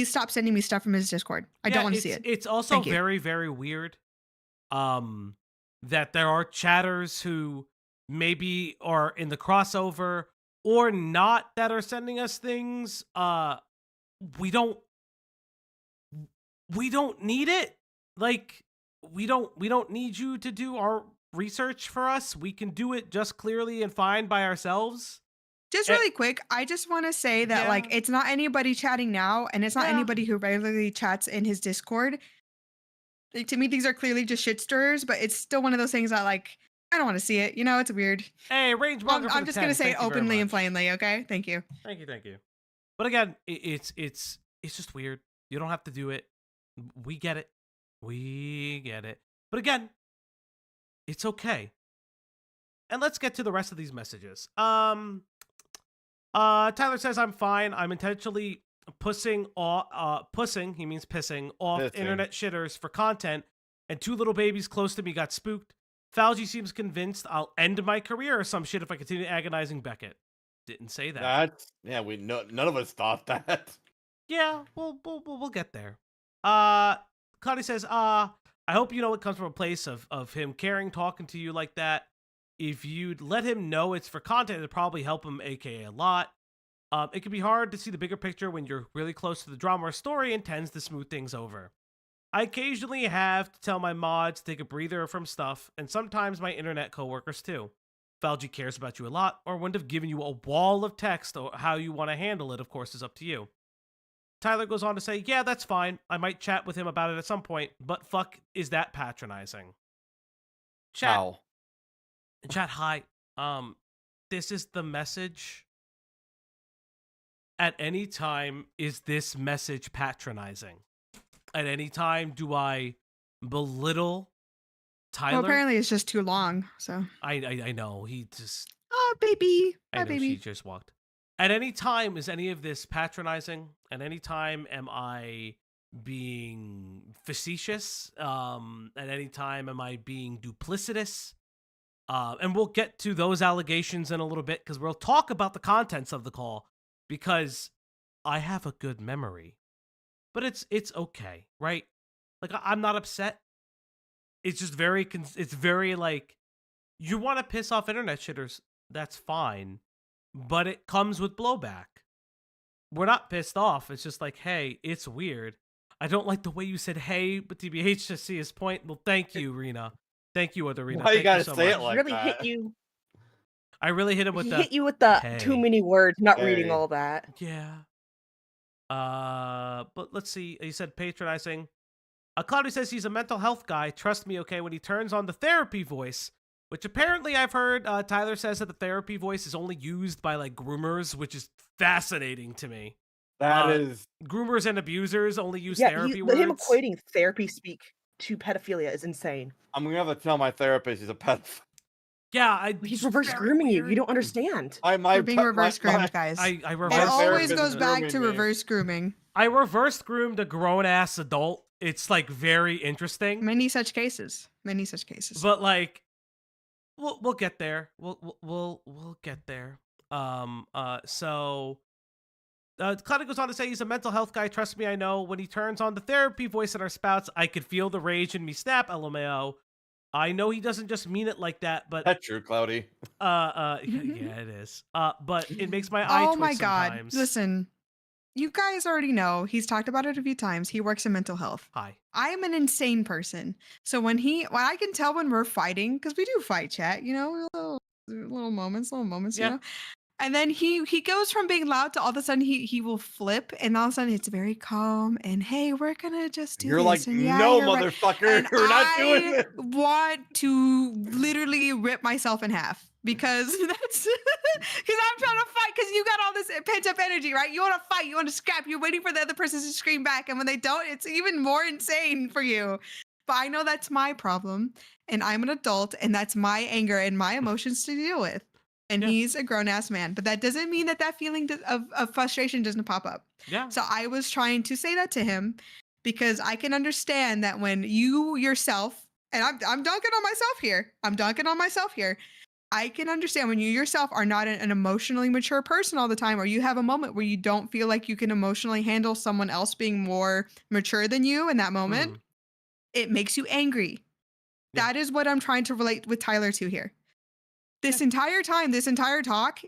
S4: stop sending me stuff from his Discord. I don't want to see it.
S1: It's also very, very weird that there are chatters who maybe are in the crossover or not that are sending us things. We don't need it. Like we don't need you to do our research for us. We can do it just clearly and fine by ourselves.
S4: Just really quick, I just want to say that like it's not anybody chatting now and it's not anybody who regularly chats in his Discord. Like, to me, these are clearly just shit stirrers, but it's still one of those things that like I don't want to see it. You know, it's weird.
S1: Hey, Range,
S4: I'm just going to say it openly and plainly, okay? Thank you.
S1: Thank you. But again, it's just weird. You don't have to do it. We get it. But again, it's okay. And let's get to the rest of these messages. Tyler says, I'm fine. I'm intentionally pussing, he means pissing, off internet shitters for content, and two little babies close to me got spooked. Fauci seems convinced I'll end my career or some shit if I continue agonizing Beckett. Didn't say that.
S3: None of us thought that.
S1: Yeah, we'll get there. Connie says, I hope you know it comes from a place of him caring, talking to you like that. If you'd let him know it's for content, it'd probably help him, aka a lot. It can be hard to see the bigger picture when you're really close to the drama or story and tends to smooth things over. I occasionally have to tell my mods to take a breather from stuff, and sometimes my internet coworkers too. Fauci cares about you a lot, or wouldn't have given you a wall of text, or how you want to handle it, of course, is up to you. Tyler goes on to say, yeah, that's fine. I might chat with him about it at some point, but fuck, is that patronizing? Chat, hi. This is the message. At any time, is this message patronizing? At any time, do I belittle Tyler?
S4: Well, apparently it's just too long, so.
S1: I know, he just...
S4: Oh, baby.
S1: I know,
S4: baby.
S1: she just walked. At any time, is any of this patronizing? At any time, am I being facetious? At any time, am I being duplicitous? And we'll get to those allegations in a little bit, because we'll talk about the contents of the call, because I have a good memory. But it's okay, right? Like, I'm not upset. It's just it's very like, you want to piss off internet shitters, that's fine. But it comes with blowback. We're not pissed off. It's just like, hey, it's weird. I don't like the way you said hey, but TBH to see his point. Well, thank you, Rena. Thank you, other Rena.
S3: Why you gotta
S1: so
S3: say
S1: much.
S3: it like
S6: really
S3: that?
S6: hit you.
S1: I really hit him with
S6: He
S1: the...
S6: hit you with the
S1: hey.
S6: too many words, not
S3: Hey.
S6: reading all that.
S1: Yeah. But let's see. He said patronizing. Cloudy says he's a mental health guy. Trust me, okay, when he turns on the therapy voice, which apparently I've heard Tyler says that the therapy voice is only used by like groomers, which is fascinating to me.
S3: That is
S1: groomers and abusers only use therapy words.
S6: Him equating therapy speak to pedophilia is insane.
S3: I'm gonna have to tell my therapist he's a pedophile.
S1: Yeah,
S6: he's reverse grooming you. You don't understand.
S4: We're being reverse groomed, guys.
S1: I
S4: it always goes back to reverse grooming.
S1: I reverse groomed a grown ass adult. It's like very interesting.
S4: Many such cases.
S1: But like, we'll get there. We'll get there. So Cloudy goes on to say he's a mental health guy. Trust me, I know. When he turns on the therapy voice in our spouts, I could feel the rage in me snap. LMAO. I know he doesn't just mean it like that, but
S3: that's true, Cloudy.
S1: Yeah, it is. But it makes my eye twitch
S4: my God.
S1: sometimes.
S4: Listen, you guys already know. He's talked about it a few times. He works in mental health.
S1: Hi.
S4: I'm an insane person. So when I can tell when we're fighting, because we do fight, chat, you know, little moments,
S1: yeah.
S4: you know. And then he goes from being loud to all of a sudden he will flip, and all of a sudden it's very calm and hey, we're gonna just do
S3: you're
S4: this.
S3: Like,
S4: and yeah,
S3: no,
S4: you're
S3: motherfucker,
S4: right.
S3: we're not doing this.
S4: Want to literally rip myself in half because that's because I'm trying to fight because you got all this pent up energy, right? You want to fight, you want to scrap, you're waiting for the other person to scream back, and when they don't, it's even more insane for you. But I know that's my problem, and I'm an adult, and that's my anger and my emotions to deal with. And he's a grown-ass man. But that doesn't mean that feeling of frustration doesn't pop up.
S1: Yeah.
S4: So I was trying to say that to him because I can understand that when you yourself, and I'm dunking on myself here. I can understand when you yourself are not an emotionally mature person all the time, or you have a moment where you don't feel like you can emotionally handle someone else being more mature than you in that moment. It makes you angry. Yeah. That is what I'm trying to relate with Tyler to here. This entire talk,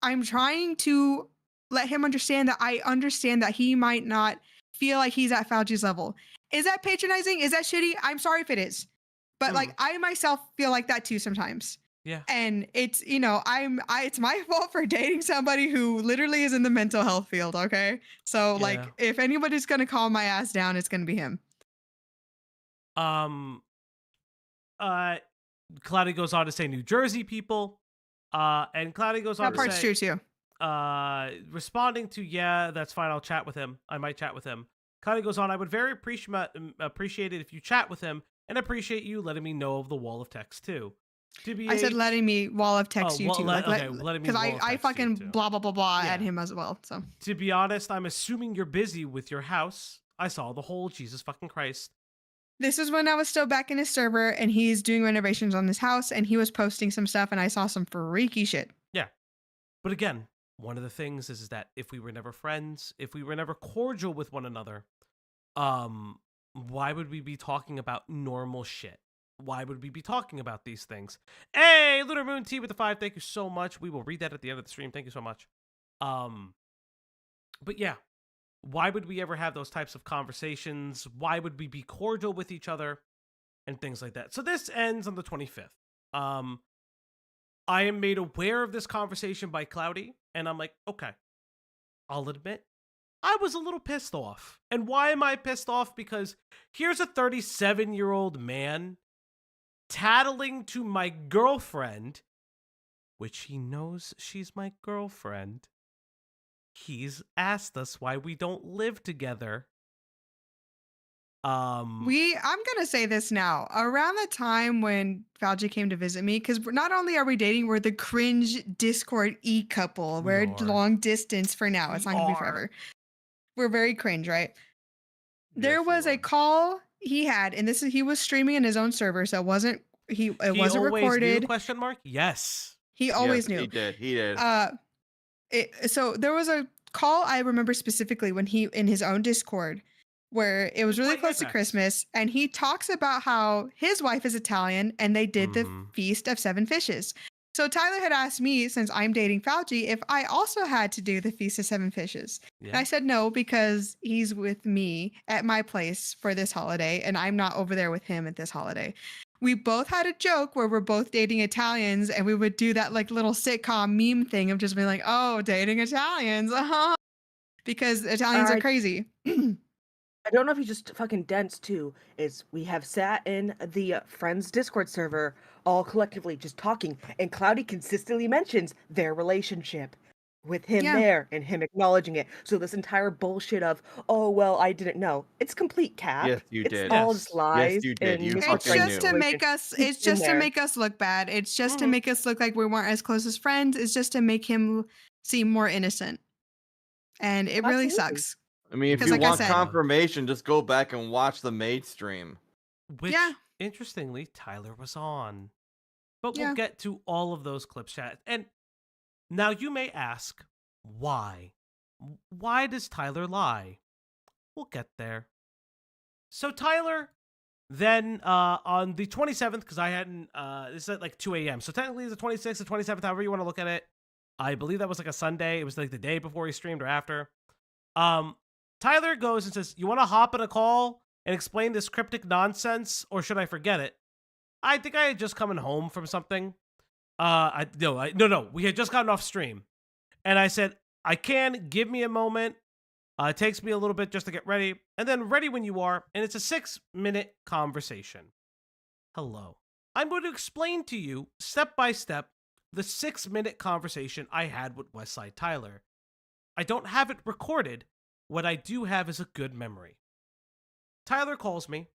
S4: I'm trying to let him understand that I understand that he might not feel like he's at Fauci's level. Is that patronizing? Is that shitty? I'm sorry if it is. But like I myself feel like that too sometimes.
S1: Yeah.
S4: And it's, you know, it's my fault for dating somebody who literally is in the mental health field, okay? So like if anybody's going to calm my ass down, it's going to be him.
S1: Cloudy goes on to say New Jersey people. And Cloudy goes on to say...
S4: That part's true too.
S1: Responding to, yeah, that's fine, I'll chat with him. I might chat with him. Cloudy goes on, I would very appreciate it if you chat with him, and appreciate you letting me know of the wall of text too.
S4: I said letting me wall of text you too.
S1: Because
S4: I fucking blah, blah, blah, blah at him as well. So
S1: to be honest, I'm assuming you're busy with your house. I saw the whole Jesus fucking Christ.
S4: This is when I was still back in his server and he's doing renovations on his house and he was posting some stuff and I saw some freaky shit.
S1: Yeah. But again, one of the things is that if we were never friends, if we were never cordial with one another, why would we be talking about normal shit? Why would we be talking about these things? Hey, Lunar Moon T with the 5, thank you so much. We will read that at the end of the stream. Thank you so much. But yeah. Why would we ever have those types of conversations? Why would we be cordial with each other? And things like that. So this ends on the 25th. I am made aware of this conversation by Cloudy. And I'm like, okay, I'll admit, I was a little pissed off. And why am I pissed off? Because here's a 37-year-old man tattling to my girlfriend, which he knows she's my girlfriend. He's asked us why we don't live together.
S4: I'm gonna say this now. Around the time when Fauci came to visit me, because not only are we dating, we're the cringe Discord couple. We're long distance for now. It's not gonna be forever. We're very cringe, right? There was a call he had, and he was streaming in his own server, so it wasn't recorded.
S1: Knew, question mark? Yes.
S4: He always knew.
S3: He did.
S4: So there was a call I remember specifically when he in his own Discord where it was really close to Christmas and he talks about how his wife is Italian and they did the Feast of Seven Fishes. So Tyler had asked me, since I'm dating Fauci, if I also had to do the Feast of Seven Fishes. Yeah. And I said no, because he's with me at my place for this holiday and I'm not over there with him at this holiday. We both had a joke where we're both dating Italians and we would do that like little sitcom meme thing of just being like, oh, dating Italians. because Italians are crazy.
S6: I don't know if he's just fucking dense too. We have sat in the Friends Discord server all collectively just talking, and Cloudy consistently mentions their relationship with him there and him acknowledging it. So this entire bullshit of, oh well, I didn't know. It's complete cap.
S3: Yes, you
S6: It's
S3: did.
S6: all just lies.
S3: Yes, you did. You
S4: It's
S3: fucking
S4: just
S3: knew.
S4: to make us. It's just to make us look bad. It's just to make us look like we weren't as close as friends. It's just to make him seem more innocent, and it really sucks.
S3: I mean, if you want confirmation, just go back and watch the maid stream.
S1: Which, interestingly, Tyler was on. But we'll get to all of those clips, chat. And now you may ask, why? Why does Tyler lie? We'll get there. So Tyler, then on the 27th, because I hadn't, this is at like 2 a.m. So technically it's the 26th, the 27th, however you want to look at it. I believe that was like a Sunday. It was like the day before he streamed or after. Tyler goes and says, you want to hop in a call and explain this cryptic nonsense, or should I forget it? I think I had just coming home from something. No, we had just gotten off stream. And I said, I can, give me a moment. It takes me a little bit just to get ready. And then ready when you are. And it's a 6-minute conversation. Hello. I'm going to explain to you, step by step, the 6-minute conversation I had with Westside Tyler. I don't have it recorded. What I do have is a good memory. Tyler calls me,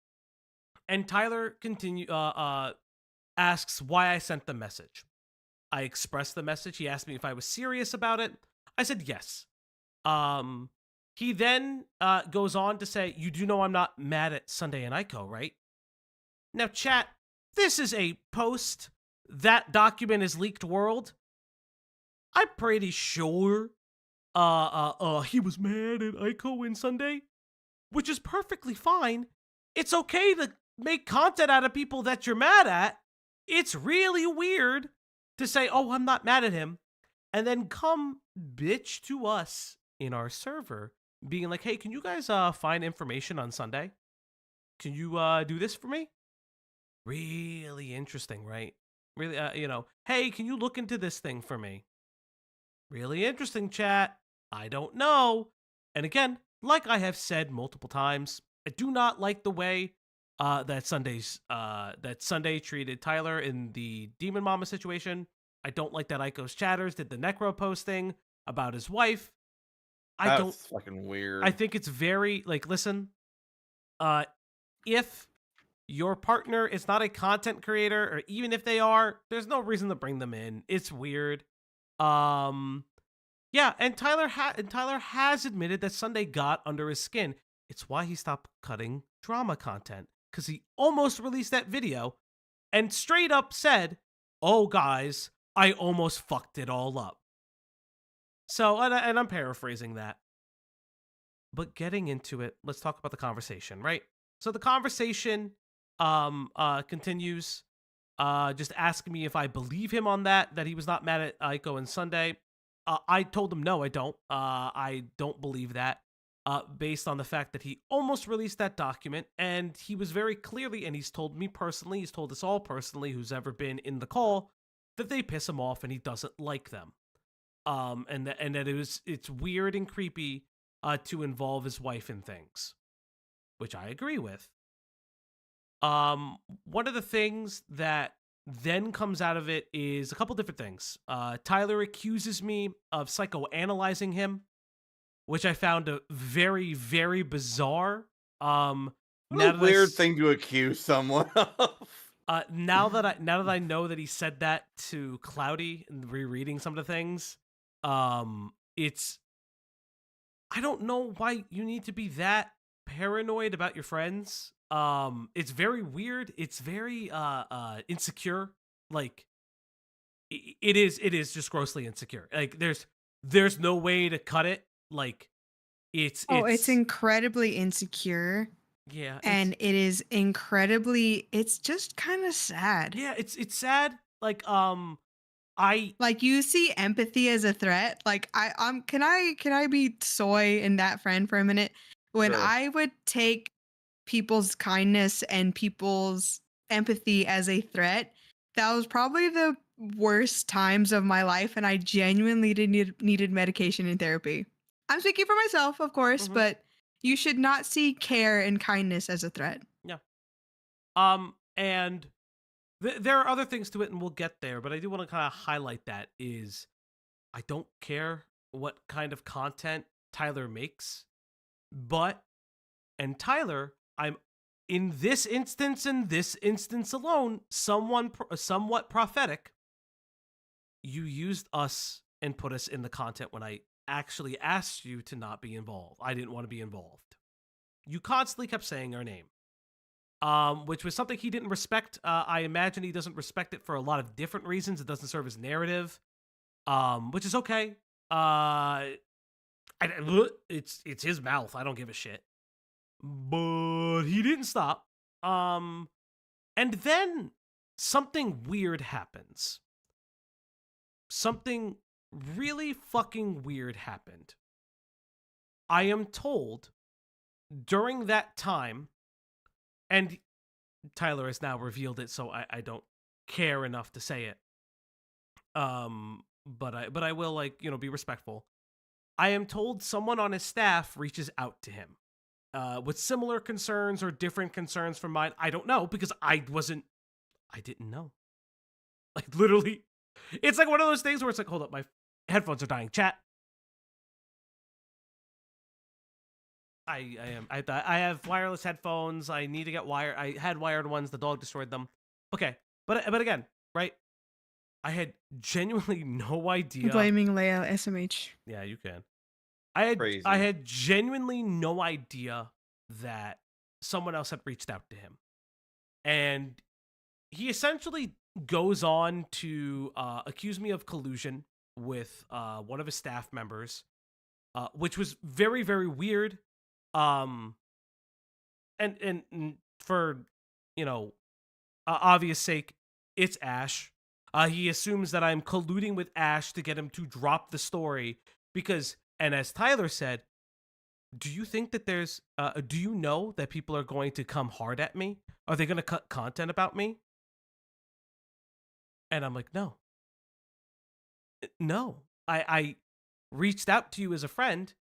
S1: and Tyler asks why I sent the message. I expressed the message. He asked me if I was serious about it. I said yes. He then goes on to say, you do know I'm not mad at Sunday and Aiko, right? Now, chat, this is a post. That document is leaked world. I'm pretty sure he was mad at Aiko and Sunday, which is perfectly fine. It's okay to make content out of people that you're mad at. It's really weird to say, oh, I'm not mad at him, and then come bitch to us in our server being like, hey, can you guys find information on Sunday? Can you do this for me? Really interesting, right? Really, hey, can you look into this thing for me? Really interesting, chat. I don't know. And again, like I have said multiple times, I do not like the way that Sunday treated Tyler in the Demon Mama situation. I don't like that Aiko's chatters did the Necro posting about his wife.
S3: That's fucking weird.
S1: I think it's very, listen, if your partner is not a content creator, or even if they are, there's no reason to bring them in. It's weird. Yeah, and Tyler has admitted that Sunday got under his skin. It's why he stopped cutting drama content, because he almost released that video and straight up said, oh, guys, I almost fucked it all up. So, and I'm paraphrasing that. But getting into it, let's talk about the conversation, right? So the conversation continues, just asking me if I believe him on that he was not mad at Aiko and Sunday. I told him, no, I don't. I don't believe that, based on the fact that he almost released that document, and he was very clearly, and he's told me personally, he's told us all personally, who's ever been in the call, that they piss him off and he doesn't like them. And that it's weird and creepy to involve his wife in things, which I agree with. One of the things that then comes out of it is a couple different things. Tyler accuses me of psychoanalyzing him, which I found a very, very bizarre.
S3: What a weird thing to accuse someone of.
S1: Now that I know that he said that to Cloudy and rereading some of the things, it's, I don't know why you need to be that paranoid about your friends. It's very weird. It's very insecure. Like it is just grossly insecure. Like there's no way to cut it. Like it's
S4: incredibly insecure.
S1: Yeah.
S4: And it is incredibly, it's just kind of sad.
S1: Yeah, it's sad. Like
S4: you see empathy as a threat. Like can I be soy in that friend for a minute? When
S3: Sure.
S4: I would take people's kindness and people's empathy as a threat, that was probably the worst times of my life, and I genuinely needed medication and therapy. I'm speaking for myself, of course, but you should not see care and kindness as a threat.
S1: Yeah. And there are other things to it, and we'll get there, but I do want to kind of highlight that is I don't care what kind of content Tyler makes, and Tyler, I'm in this instance alone, somewhat prophetic. You used us and put us in the content when I actually asked you to not be involved. I didn't want to be involved. You constantly kept saying our name, which was something he didn't respect. I imagine he doesn't respect it for a lot of different reasons. It doesn't serve his narrative, which is okay. It's his mouth. I don't give a shit. But he didn't stop. And then something weird happens. Something really fucking weird happened. I am told during that time, and Tyler has now revealed it, so I don't care enough to say it. But I will, like, be respectful. I am told someone on his staff reaches out to him with similar concerns or different concerns from mine. I don't know, because I didn't know. Like, literally, it's like one of those things where it's like, hold up, my headphones are dying. Chat. I have wireless headphones. I need to get wired. I had wired ones. The dog destroyed them. Okay, but again, right? I had genuinely no idea.
S4: Blaming Leia SMH.
S1: Yeah, you can. I had genuinely no idea that someone else had reached out to him, and he essentially goes on to accuse me of collusion with one of his staff members, which was very, very weird. And for obvious sake, it's Ash. He assumes that I'm colluding with Ash to get him to drop the story because, and as Tyler said, do you think that do you know that people are going to come hard at me? Are they going to cut content about me? And I'm like, no. I reached out to you as a friend.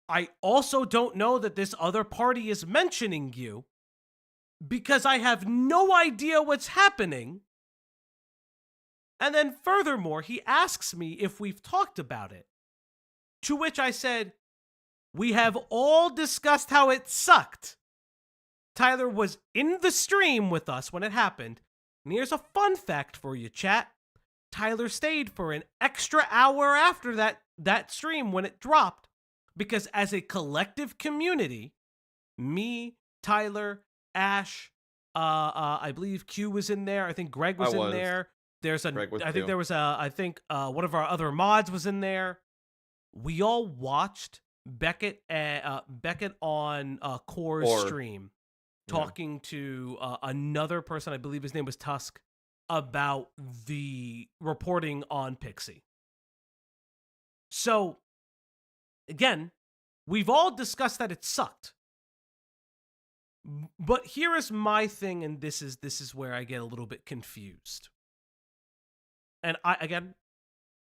S1: I also don't know that this other party is mentioning you because I have no idea what's happening. And then furthermore, he asks me if we've talked about it. To which I said, we have all discussed how it sucked. Tyler was in the stream with us when it happened. And here's a fun fact for you, chat. Tyler stayed for an extra hour after that stream when it dropped. Because as a collective community, me, Tyler, Ash, I believe Q was in there. I think Greg was in there. I think one of our other mods was in there. We all watched Beckett on Core's stream talking to another person, I believe his name was Tusk, about the reporting on Pixie. So, again, we've all discussed that it sucked. But here is my thing, and this is where I get a little bit confused. And I, again,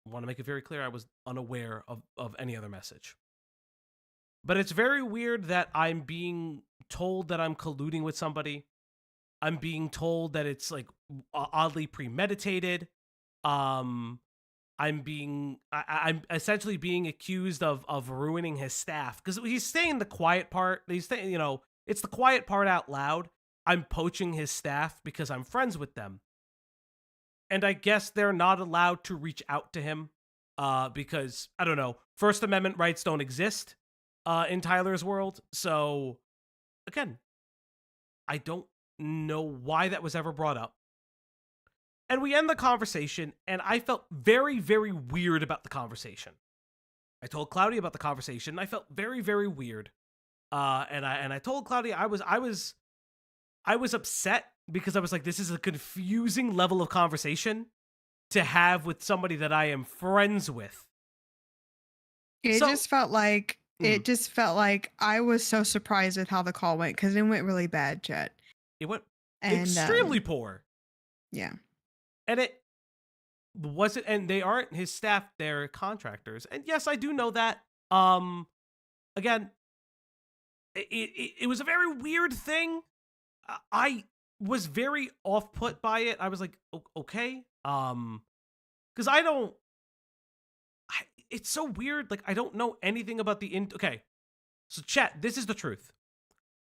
S1: want to make it very clear, I was unaware of any other message. But it's very weird that I'm being told that I'm colluding with somebody. I'm being told that it's like oddly premeditated. I'm essentially being accused of ruining his staff because he's saying the quiet part. He's saying, it's the quiet part out loud. I'm poaching his staff because I'm friends with them. And I guess they're not allowed to reach out to him because, I don't know, First Amendment rights don't exist in Tyler's world. So, again, I don't know why that was ever brought up. And we end the conversation, and I felt very, very weird about the conversation. I told Cloudy about the conversation, and I felt very, very weird. And I told Cloudy I was upset because I was like, this is a confusing level of conversation to have with somebody that I am friends with.
S4: It just felt like I was so surprised with how the call went because it went really bad, Chet.
S1: It went extremely poor.
S4: Yeah.
S1: And it wasn't, and they aren't his staff, they're contractors. And yes, I do know that. again, it was a very weird thing. I was very off put by it. I was like, okay, because it's so weird. Like, I don't know anything about okay. So chat, this is the truth.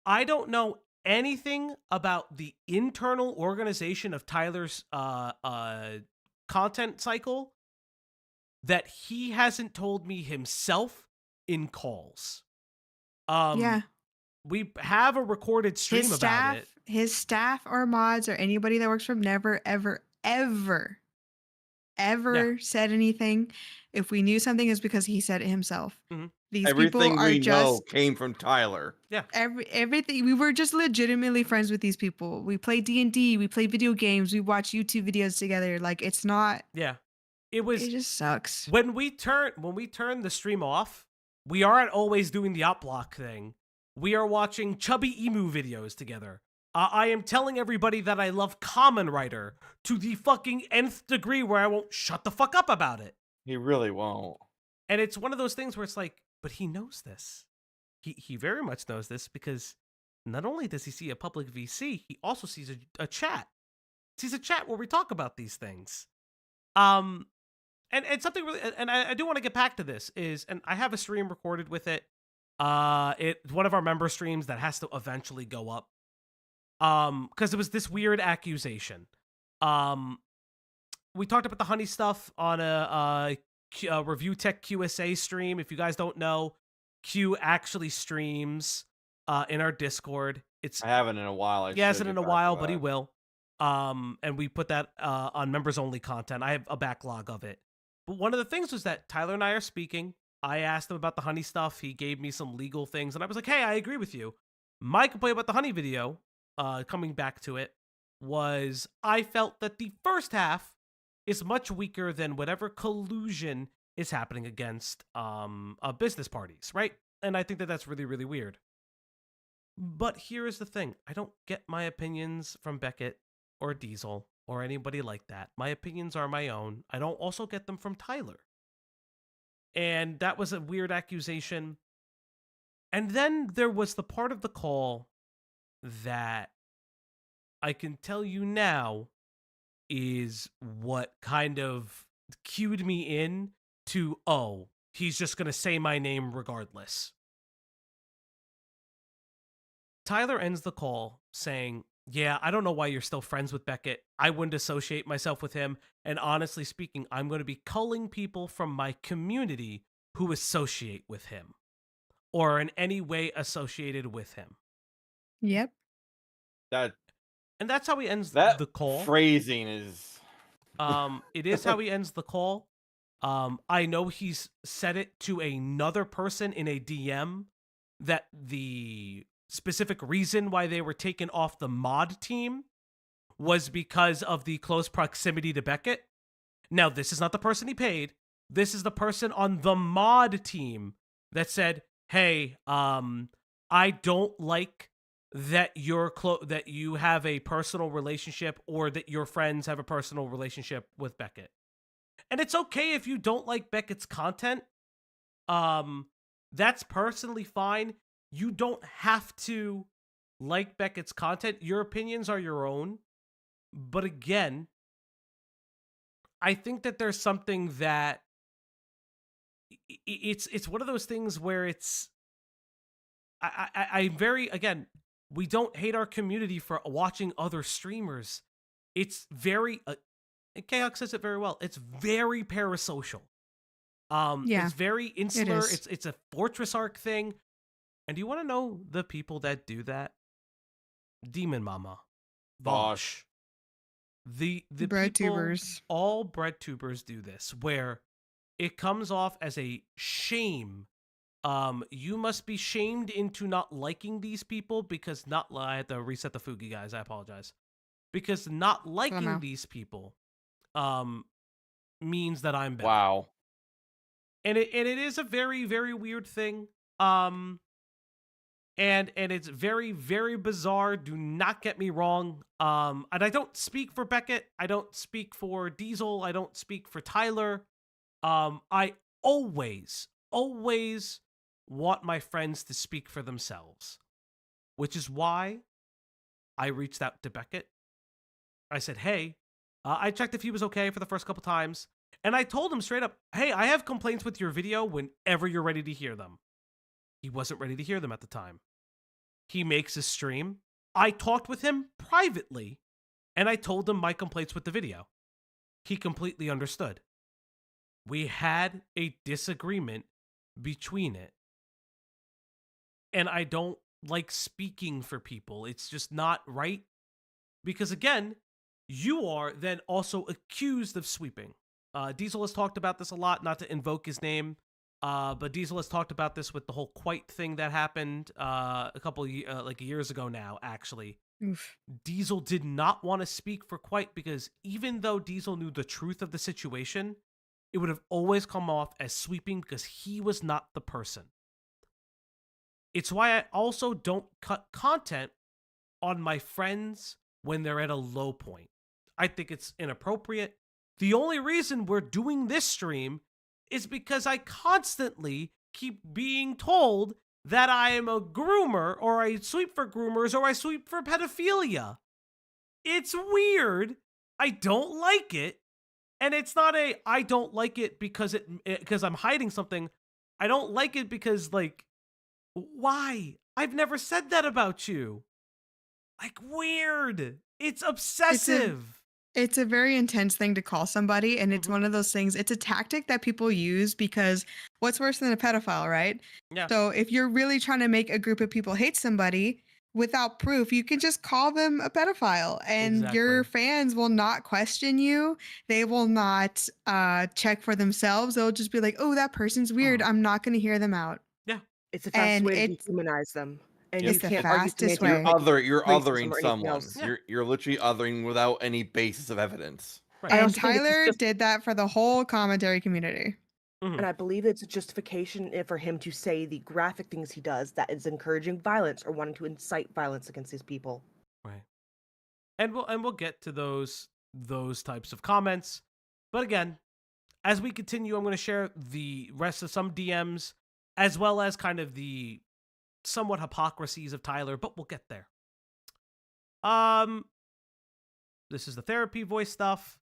S1: I don't know anything about the internal organization of Tyler's content cycle that he hasn't told me himself in calls.
S4: Yeah.
S1: We have a recorded stream about it.
S4: His staff or mods or anybody that works for him never, ever, ever said anything. If we knew something, it's because he said it himself.
S1: Mm-hmm.
S4: These
S3: Everything
S4: people are
S3: we
S4: just
S3: know came from Tyler.
S1: Yeah.
S4: Everything. We were just legitimately friends with these people. We play D&D. We play video games. We watch YouTube videos together. Like, it's not.
S1: Yeah.
S4: It just sucks.
S1: When we turn the stream off, we aren't always doing the op block thing. We are watching Chubby Emu videos together. I am telling everybody that I love Common Writer to the fucking nth degree where I won't shut the fuck up about it.
S3: He really won't.
S1: And it's one of those things where it's like, but he knows this. He very much knows this because not only does he see a public VC, he also sees a chat. He sees a chat where we talk about these things. And something really, and I do want to get back to this and I have a stream recorded with it. It's one of our member streams that has to eventually go up. Because it was this weird accusation. We talked about the honey stuff on a Review Tech QSA stream. If you guys don't know, Q actually streams in our Discord. I
S3: haven't in a while.
S1: He hasn't in a while, but he will. And we put that on members only content. I have a backlog of it. But one of the things was that Tyler and I are speaking. I asked him about the honey stuff. He gave me some legal things, and I was like, "Hey, I agree with you." My complaint about the honey video, coming back to it, was I felt that the first half is much weaker than whatever collusion is happening against business parties, right? And I think that that's really, really weird. But here is the thing. I don't get my opinions from Beckett or Diesel or anybody like that. My opinions are my own. I don't also get them from Tyler. And that was a weird accusation. And then there was the part of the call that I can tell you now is what kind of cued me in to, oh, he's just going to say my name regardless. Tyler ends the call saying, yeah, I don't know why you're still friends with Beckett. I wouldn't associate myself with him. And honestly speaking, I'm going to be culling people from my community who associate with him or in any way associated with him.
S4: Yep.
S1: And that's how he ends the call.
S3: Phrasing is...
S1: it is how he ends the call. I know he's said it to another person in a DM that the specific reason why they were taken off the mod team was because of the close proximity to Beckett. Now, this is not the person he paid. This is the person on the mod team that said, hey, I don't like that that you have a personal relationship or that your friends have a personal relationship with Beckett. And it's okay if you don't like Beckett's content. That's personally fine. You don't have to like Beckett's content. Your opinions are your own. But again, I think that there's something that it's one of those things where it's I very, again, we don't hate our community for watching other streamers. It's very Chaos says it very well. It's very parasocial. It's very insular. It's a Fortress arc thing. And do you want to know the people that do that? Demon Mama, Vosh, the
S4: bread
S1: people,
S4: tubers.
S1: All bread tubers do this, where it comes off as a shame. You must be shamed into not liking these people because I had to reset the Fugi, guys. I apologize. Because not liking these people, means that I'm better.
S3: Wow.
S1: And it is a very, very weird thing. And it's very, very bizarre. Do not get me wrong. And I don't speak for Beckett. I don't speak for Diesel. I don't speak for Tyler. I always want my friends to speak for themselves, which is why I reached out to Beckett. I said, hey, I checked if he was okay for the first couple times. And I told him straight up, hey, I have complaints with your video whenever you're ready to hear them. He wasn't ready to hear them at the time. He makes a stream. I talked with him privately, and I told him my complaints with the video. He completely understood. We had a disagreement between it. And I don't like speaking for people. It's just not right. Because again, you are then also accused of sweeping. Diesel has talked about this a lot, not to invoke his name, but Diesel has talked about this with the whole Quite thing that happened a couple of years ago now, actually.
S4: Oof.
S1: Diesel did not want to speak for Quite because even though Diesel knew the truth of the situation, it would have always come off as sweeping because he was not the person. It's why I also don't cut content on my friends when they're at a low point. I think it's inappropriate. The only reason we're doing this stream is because I constantly keep being told that I am a groomer, or I sweep for groomers, or I sweep for pedophilia. It's weird. I don't like it. And it's not I don't like it because I'm hiding something. I don't like it because, like, why? I've never said that about you. Like, weird. It's obsessive.
S4: It's a very intense thing to call somebody, and it's one of those things, it's a tactic that people use because what's worse than a pedophile, right?
S1: Yeah.
S4: So if you're really trying to make a group of people hate somebody without proof, you can just call them a pedophile, and your fans will not question you. They will not check for themselves. They'll just be like, oh, that person's weird. I'm not going to hear them out.
S1: Yeah.
S6: It's a fast way to dehumanize them. And
S4: It's
S6: you
S4: the
S6: can't argue
S4: fastest
S6: semantic
S4: way.
S3: You're
S6: racism
S3: othering
S6: or anything
S3: someone.
S6: else.
S1: Yeah.
S3: You're literally othering without any basis of evidence.
S1: Right.
S6: I
S4: And
S6: also think it's
S4: Tyler
S6: just-
S4: did that for the whole commentary community.
S6: And I believe it's a justification for him to say the graphic things he does that is encouraging violence or wanting to incite violence against these people.
S1: Right. And we'll get to those types of comments. But again, as we continue, I'm going to share the rest of some DMs as well as kind of the somewhat hypocrisies of Tyler, but we'll get there. This is the therapy voice stuff.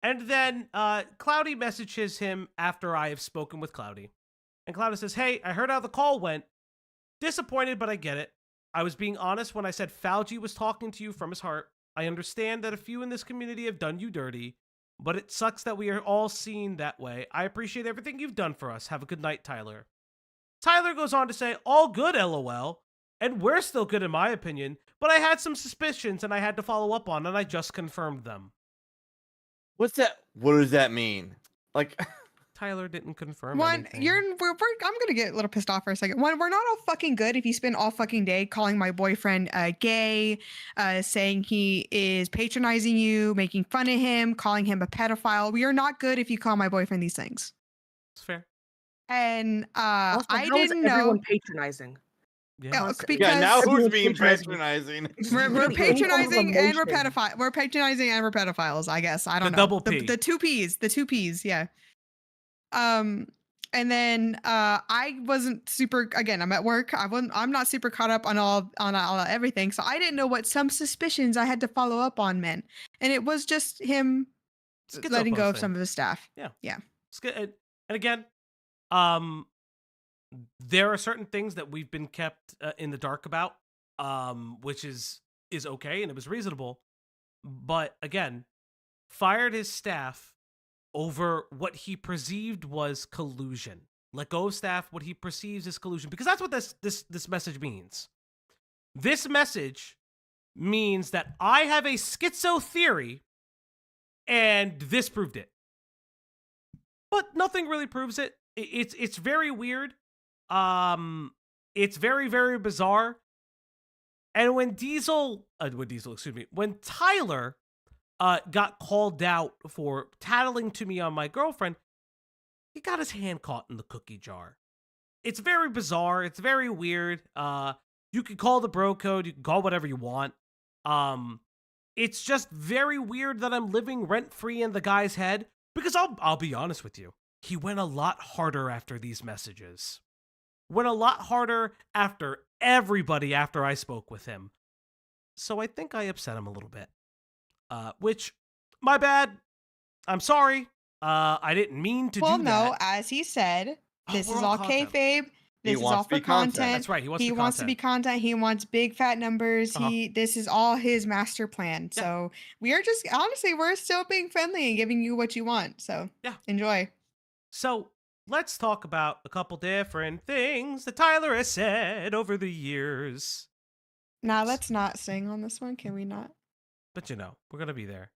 S1: And then Cloudy messages him after I have spoken with Cloudy. And Cloudy says, hey, I heard how the call went. Disappointed, but I get it. I was being honest when I said Fauci was talking to you from his heart. I understand that a few in this community have done you dirty, but it sucks that we are all seen that way. I appreciate everything you've done for us. Have a good night, Tyler. Tyler goes on to say, all good, LOL. And we're still good in my opinion, but I had some suspicions and I had to follow up on, and I just confirmed them.
S3: What's that? What does that mean? Like,
S1: Tyler didn't confirm
S4: One,
S1: anything.
S4: I'm gonna get a little pissed off for a second. One, we're not all fucking good if you spend all fucking day calling my boyfriend gay, saying he is patronizing you, making fun of him, calling him a pedophile. We are not good if you call my boyfriend these things.
S1: It's fair.
S4: And
S6: Also,
S4: I
S6: how is
S4: didn't know.
S6: everyone patronizing?
S1: Yeah.
S4: Because
S3: yeah, now who's
S6: everyone's
S3: being
S6: patronizing.
S3: patronizing?
S4: we're
S6: Really, any form of
S4: patronizing and we're
S6: emotion.
S4: pedophile. We're patronizing and we're pedophiles. I guess I don't know.
S1: double P.
S4: The two P's. The two P's. Yeah. And then I wasn't super. Again, I'm at work. I'm not super caught up on all everything. So I didn't know what some suspicions I had to follow up on meant, and it was just him letting go of some of his staff.
S1: Yeah. And again, there are certain things that we've been kept in the dark about, which is okay and it was reasonable. But again, fired his staff over what he perceived was collusion. Let go of staff, what he perceives is collusion, because that's what this message means. This message means that I have a schizo theory, and this proved it. But nothing really proves it. It's very weird. It's very, very bizarre. And when Tyler got called out for tattling to me on my girlfriend, he got his hand caught in the cookie jar. It's very bizarre. It's very weird. You can call the bro code. You can call whatever you want. It's just very weird that I'm living rent-free in the guy's head, because I'll be honest with you. He went a lot harder after these messages. went a lot harder after everybody after I spoke with him. So I think I upset him a little bit. Which, my bad. I'm sorry. I didn't mean to do that.
S4: Well, no, as he said, this is all kayfabe. This is all for content.
S1: That's right. He wants
S4: to be content. He wants big fat numbers. This is all his master plan. Yeah. So we are just honestly, we're still being friendly and giving you what you want. So yeah, enjoy.
S1: So let's talk about a couple different things that Tyler has said over the years.
S4: Now let's not sing on this one. Can we not?
S1: But we're gonna be there.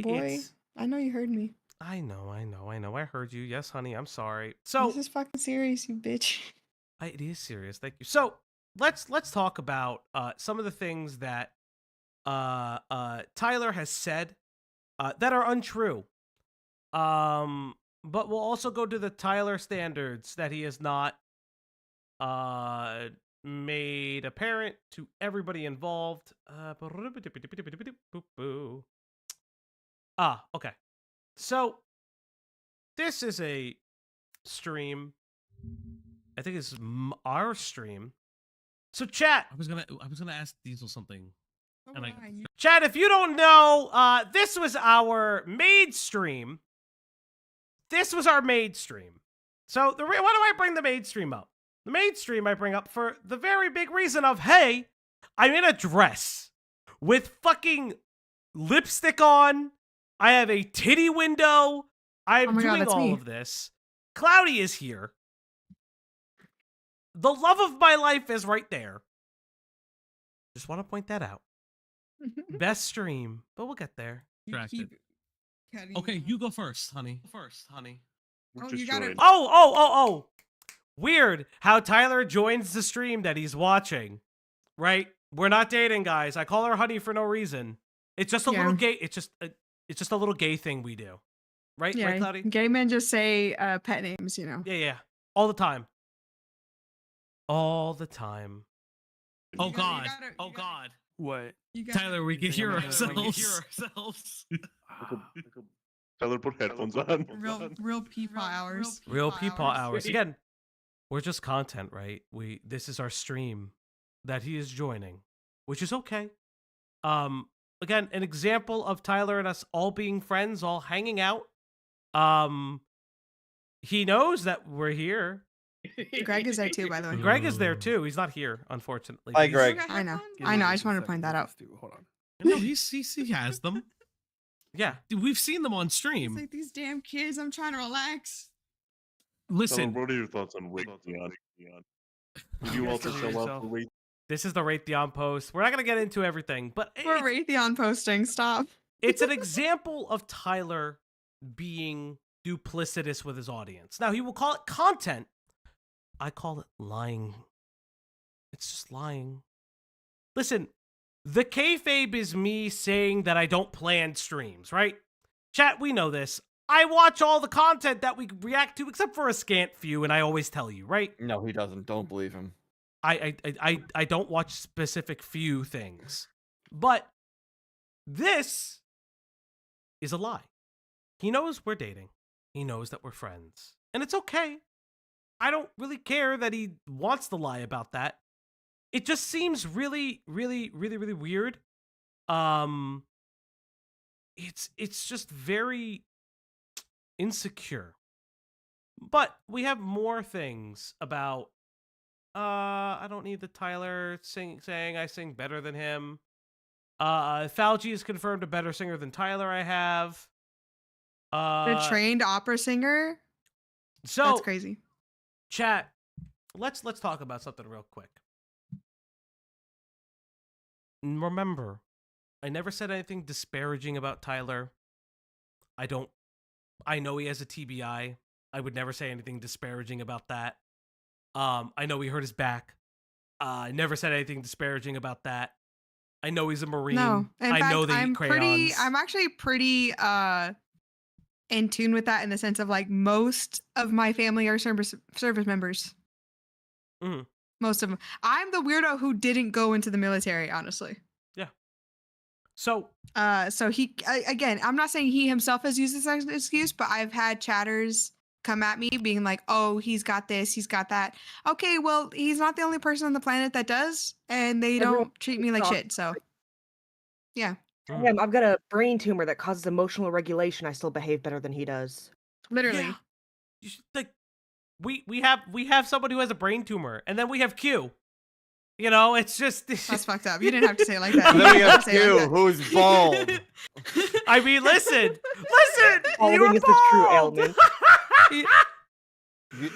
S4: Boy, I know you heard me.
S1: I know. I heard you. Yes, honey. I'm sorry. So
S4: this is fucking serious, you bitch.
S1: It is serious. Thank you. So let's talk about some of the things that Tyler has said that are untrue. But we'll also go to the Tyler standards that he has not made apparent to everybody involved. Okay. So this is a stream. I think it's our stream. So chat.
S7: I was gonna ask Diesel something.
S1: Chat, if you don't know, this was our maid stream. This was our maid stream. So why do I bring the maid stream up? The maid stream I bring up for the very big reason of, hey, I'm in a dress with fucking lipstick on. I have a titty window. I'm doing all of this. Cloudy is here. The love of my life is right there. Just want to point that out. Best stream, but we'll get there.
S7: Okay, you go first, honey.
S4: Oh, you got it.
S1: Oh. Weird how Tyler joins the stream that he's watching. Right? We're not dating, guys. I call her honey for no reason. It's just a little gay. It's just a little gay thing we do. Right?
S4: Yeah,
S1: right, Cloudy?
S4: Gay men just say pet names,
S1: Yeah. All the time. All the time.
S7: Oh God. What?
S5: Tyler,
S7: we can hear ourselves.
S8: Tyler, put headphones on.
S4: Real peepaw hours.
S1: Real peepaw hours. Again, we're just content, right? This is our stream that he is joining, which is okay. Again, an example of Tyler and us all being friends, all hanging out. He knows that we're here.
S4: Greg is there too, by the way.
S1: Greg is there too. He's not here, unfortunately.
S3: Hi, Greg.
S4: I know. I just wanted to point that out.
S7: Hold on. No, he has them.
S1: Yeah.
S7: Dude, we've seen them on stream.
S4: It's like these damn kids. I'm trying to relax.
S7: Listen.
S8: What are your thoughts on Raytheon? Did you also show up for Raytheon?
S1: This is the Raytheon post. We're not going to get into everything, but
S4: we're Raytheon posting. Stop.
S1: It's an example of Tyler being duplicitous with his audience. Now, he will call it content. I call it lying. It's just lying. Listen, the kayfabe is me saying that I don't plan streams, right? Chat, we know this. I watch all the content that we react to, except for a scant few, and I always tell you, right?
S3: No, he doesn't. Don't believe him.
S1: I don't watch specific few things. But this is a lie. He knows we're dating. He knows that we're friends. And it's okay. I don't really care that he wants to lie about that. It just seems really, really, really, really weird. It's just very insecure. But we have more things about I don't need the Tyler saying I sing better than him. Fauci has confirmed a better singer than Tyler I have.
S4: The trained opera singer?
S1: So
S4: that's crazy.
S1: Chat, let's talk about something real quick. Remember, I never said anything disparaging about Tyler. I know he has a TBI. I would never say anything disparaging about that. I know he hurt his back. I never said anything disparaging about that. I know he's a Marine.
S4: No,
S1: I know they eat crayons.
S4: I'm actually pretty in tune with that in the sense of like most of my family are service members.
S1: Mm-hmm.
S4: Most of them. I'm the weirdo who didn't go into the military, honestly.
S1: Yeah. So
S4: he again, I'm not saying he himself has used this as an excuse, but I've had chatters come at me being like, oh, he's got this, he's got that. Okay, well, he's not the only person on the planet that does, and they
S6: Everyone
S4: don't treat me like
S6: talks
S4: shit. So, yeah,
S6: Damn, I've got a brain tumor that causes emotional regulation. I still behave better than he does.
S4: literally.
S1: Yeah. You should, like, we have someone who has a brain tumor, and then we have Q. You know, it's just
S4: That's fucked up. You didn't have to say it like that.
S3: And
S4: You
S3: then we
S4: didn't
S3: have
S4: to say it like
S3: Q,
S4: that.
S3: who's bald.
S1: I mean, listen,
S6: Balding is the true ailment.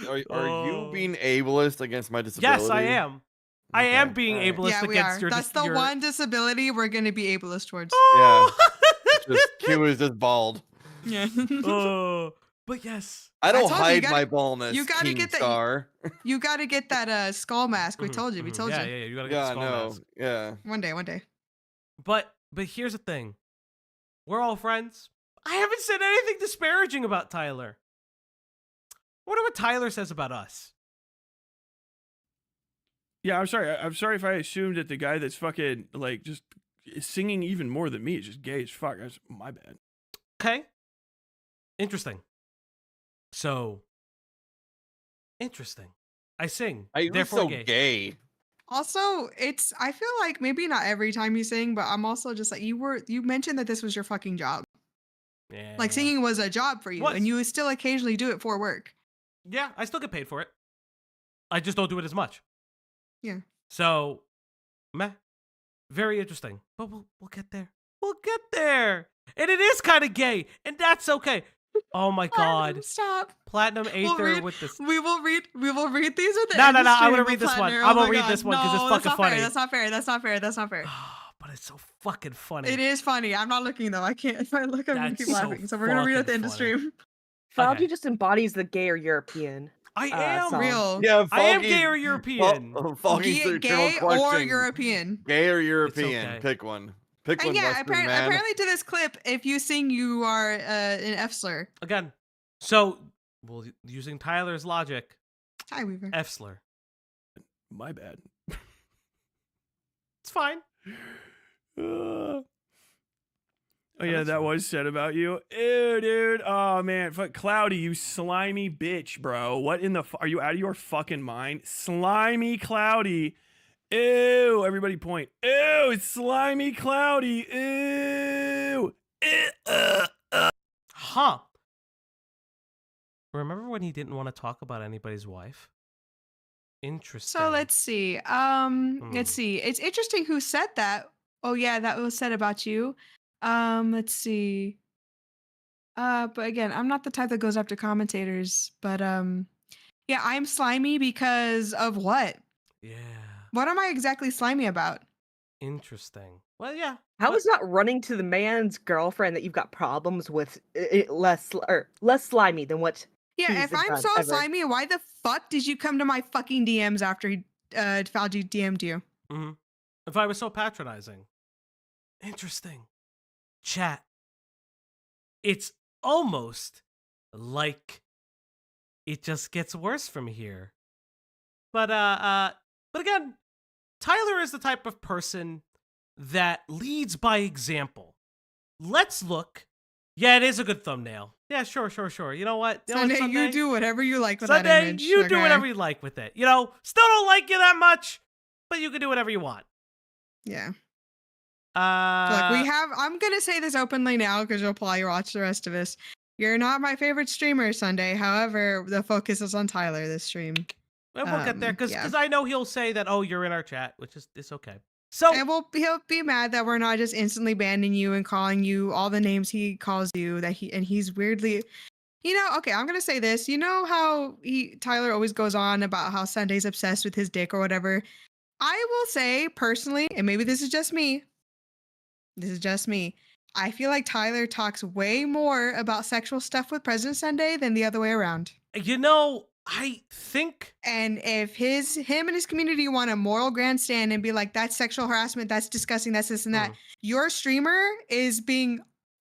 S3: Are you
S1: Oh.
S3: being ableist against my disability?
S1: Yes, I am. I am
S3: Okay,
S1: being
S3: alright.
S1: ableist
S4: Yeah, we
S1: against
S4: are.
S1: your.
S4: That's the
S1: your...
S4: one disability we're going to be ableist towards.
S1: Oh.
S3: Just Q is just bald.
S4: Yeah.
S1: Oh, but yes.
S3: I don't
S4: told you,
S3: hide
S4: you
S3: my
S4: gotta-
S3: baldness,
S4: you gotta
S3: King
S4: get that-
S3: Star.
S4: You got to get that skull mask. We told you. We told
S1: yeah,
S4: you.
S1: Yeah, you gotta get the
S3: Yeah,
S1: skull
S3: no,
S1: mask.
S3: yeah.
S4: One day.
S1: But here's the thing. We're all friends. I haven't said anything disparaging about Tyler. I wonder what Tyler says about us.
S5: Yeah, I'm sorry. I'm sorry if I assumed that the guy that's fucking like just is singing even more than me is just gay as fuck. That's my bad.
S1: Okay. Interesting. So, interesting. I sing.
S3: You're
S1: Therefore
S3: so
S1: gay.
S3: gay.
S4: Also, I feel like maybe not every time you sing, but I'm also just like you mentioned that this was your fucking job.
S1: Yeah.
S4: Like singing was a job for you,
S1: Was.
S4: and you still occasionally do it for work.
S1: Yeah, I still get paid for it. I just don't do it as much.
S4: Yeah.
S1: So, meh. Very interesting. But we'll get there. We'll get there. And it is kind of gay, and that's okay. Oh my god.
S4: Stop.
S1: Platinum Aether
S4: read-
S1: with this.
S4: We will read these at the
S1: No,
S4: end
S1: no,
S4: of
S1: no, I'm
S4: stream
S1: gonna
S4: with
S1: read this one.
S4: Platinum.
S1: I'm
S4: Oh
S1: gonna
S4: my
S1: read
S4: God.
S1: this one 'cause it's
S4: No,
S1: fucking
S4: that's not
S1: funny.
S4: Fair. That's not fair.
S1: But it's so fucking funny.
S4: It is funny. I'm not looking though. I can't. If I look, I'm gonna
S1: That's
S4: keep
S1: so
S4: laughing. So we're gonna read at the end of
S1: fucking
S4: stream.
S6: Falgi
S1: Okay.
S6: just embodies the gay or European.
S1: I am
S6: song.
S4: Real.
S3: Yeah,
S1: I am
S3: Foggy's-
S1: gay or European.
S3: Foggy's the eternal
S4: Gay or
S3: question.
S4: European.
S3: Gay or European?
S1: okay.
S3: Pick one. Pick
S4: And
S3: one,
S4: yeah,
S3: Western man.
S4: apparently to this clip, if you sing, you are an F slur.
S1: Again. So, well, using Tyler's logic,
S4: Hi, Weaver.
S1: F slur.
S5: My bad.
S1: It's fine.
S5: Oh yeah,
S1: that's
S5: that
S1: fine.
S5: was said about you. Ew, dude. Oh man, fuck, Cloudy, you slimy bitch, bro. What in the? Are you out of your fucking mind? Slimy Cloudy. Ew. Everybody point. Ew. It's slimy Cloudy. Ew.
S1: Huh. Remember when he didn't want to talk about anybody's wife? Interesting.
S4: So let's see. Let's see. It's interesting who said that. Oh yeah, that was said about you. Let's see. But again, I'm not the type that goes after commentators. But yeah, I'm slimy because of what?
S1: Yeah.
S4: What am I exactly slimy about?
S1: Interesting. Well, yeah.
S6: How is not running to the man's girlfriend that you've got problems with less slimy than what?
S4: Yeah,
S6: he's
S4: if I'm
S6: done
S4: so
S6: ever.
S4: slimy, why the fuck did you come to my fucking DMs after he Falgi DM'd you?
S1: Mm-hmm. If I was so patronizing. Interesting. Chat. It's almost like it just gets worse from here. But again, Tyler is the type of person that leads by example. Let's look. Yeah, it is a good thumbnail. Yeah, sure. You know what? You know what,
S4: Sunday, you do whatever you like with
S1: Sunday,
S4: that image.
S1: you do
S4: okay?
S1: whatever you like with it. You know, still don't like you that much, but you can do whatever you want.
S4: Yeah. Look, I'm gonna say this openly now because you'll probably watch the rest of this. You're not my favorite streamer, Sunday. However, the focus is on Tyler this stream.
S1: And we'll get there because
S4: yeah.
S1: I know he'll say that, oh, you're in our chat, which is it's okay. So
S4: And he'll be mad that we're not just instantly banning you and calling you all the names he calls you he's weirdly, okay, I'm gonna say this. You know how Tyler always goes on about how Sunday's obsessed with his dick or whatever. I will say personally, and maybe this is just me. I feel like Tyler talks way more about sexual stuff with President Sunday than the other way around.
S1: I think,
S4: and if him and his community want a moral grandstand and be like, that's sexual harassment, that's disgusting, that's this and that, your streamer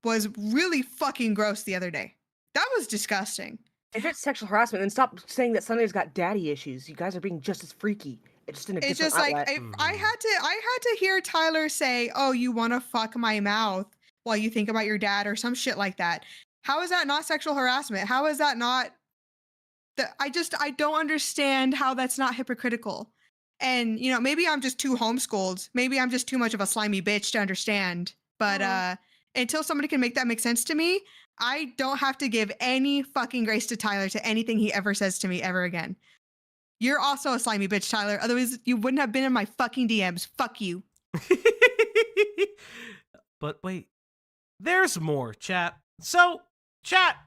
S4: was really fucking gross the other day. That was disgusting.
S6: If it's sexual harassment, then stop saying that Sunday's got daddy issues. You guys are being just as freaky. It's just in a
S4: It's
S6: different
S4: just
S6: outlet.
S4: like if I had to hear Tyler say, "Oh, you want to fuck my mouth while you think about your dad" or some shit like that. How is that not sexual harassment? How is that not I don't understand how that's not hypocritical. And, you know, maybe I'm just too homeschooled. Maybe I'm just too much of a slimy bitch to understand. But until somebody can make that make sense to me, I don't have to give any fucking grace to Tyler to anything he ever says to me ever again. You're also a slimy bitch, Tyler. Otherwise, you wouldn't have been in my fucking DMs. Fuck you.
S1: But wait, there's more, chat. So, chat,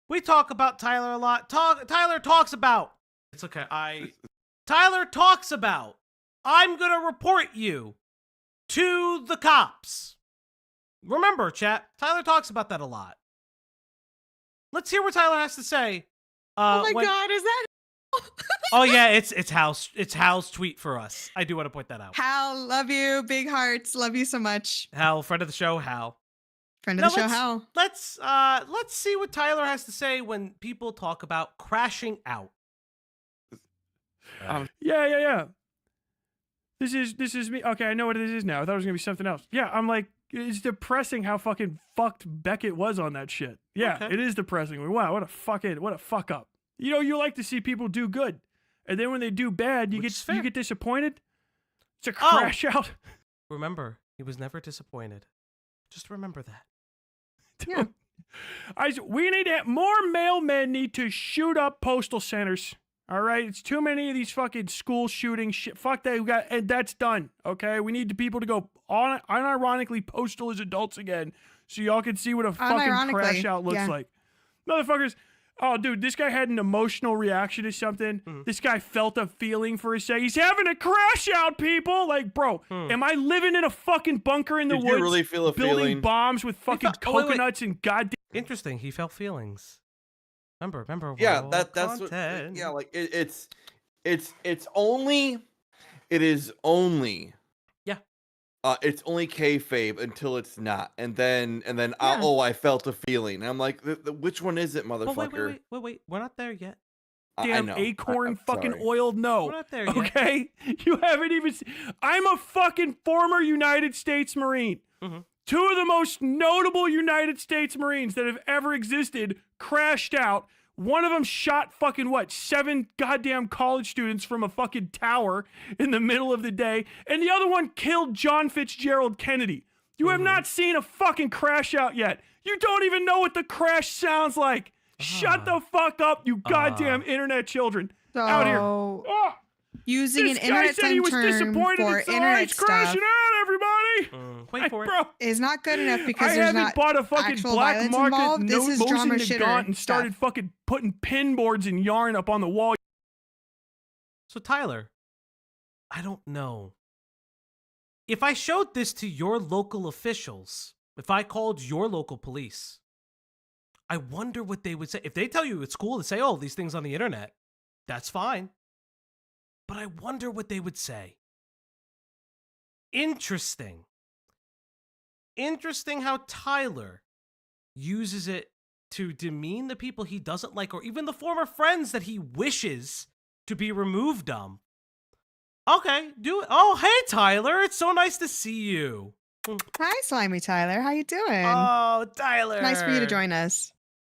S1: we talk about Tyler a lot. Tyler talks about. It's okay. Tyler talks about. I'm gonna report you to the cops. Remember, chat. Tyler talks about that a lot. Let's hear what Tyler has to say.
S4: Oh my God, is that?
S1: Oh yeah, it's Hal's tweet for us. I do want to point that out.
S4: Hal, love you, big hearts, love you so much.
S1: Hal, friend of the show, Hal.
S4: Friend of the show, Hal.
S1: Let's see what Tyler has to say when people talk about crashing out.
S5: Yeah. This is me. Okay, I know what this is now. I thought it was gonna be something else. Yeah, I'm like, it's depressing how fucking fucked Beckett was on that shit. Yeah, okay. It is depressing. Wow, what a fuck up. You know, you like to see people do good, and then when they do bad, you get disappointed. It's a crash out.
S1: Remember, he was never disappointed. Just remember that.
S4: Yeah.
S5: We need more mailmen need to shoot up postal centers. All right, it's too many of these fucking school shooting shit. Fuck that, and that's done. Okay, we need the people to go unironically postal as adults again, so y'all can see what a fucking crash out looks like. Motherfuckers. Oh, dude, this guy had an emotional reaction to something. This guy felt a feeling for a second. He's having a crash out, people. Like, bro, am I living in a fucking bunker in the woods?
S3: Did you really feel a
S5: building
S3: feeling?
S5: Bombs with fucking coconuts and goddamn.
S1: Interesting. He felt feelings. Remember.
S3: Yeah, that's what. Yeah, like it is only. Yeah. It's only kayfabe until it's not, and then I felt a feeling. And I'm like, which one is it, motherfucker?
S1: Wait. We're not there yet.
S5: Damn acorn fucking oiled no.
S1: We're not there yet.
S5: Okay, you haven't even. I'm a fucking former United States Marine. Two of the most notable United States Marines that have ever existed crashed out. One of them shot fucking 7 goddamn college students from a fucking tower in the middle of the day. And the other one killed John Fitzgerald Kennedy. You have not seen a fucking crash out yet. You don't even know what the crash sounds like. Shut the fuck up, you goddamn internet children. Out here.
S4: Using an internet term for internet stuff.
S5: Crashing out, everybody.
S1: Wait for it.
S4: Bro, is not good enough because
S5: I
S4: there's
S5: haven't
S4: not
S5: bought a fucking
S4: actual
S5: black
S4: violence
S5: market
S4: involved. This is drama shitter
S5: and started fucking putting pin boards and yarn up on the wall.
S1: So Tyler, I don't know. If I showed this to your local officials, if I called your local police, I wonder what they would say. If they tell you it's cool to say, oh, these things on the internet, that's fine. But I wonder what they would say. Interesting how Tyler uses it to demean the people he doesn't like, or even the former friends that he wishes to be removed of. Okay, do it. Oh, hey, Tyler. It's so nice to see you.
S4: Hi, Slimy Tyler. How you doing?
S1: Oh, Tyler.
S4: Nice for you to join us.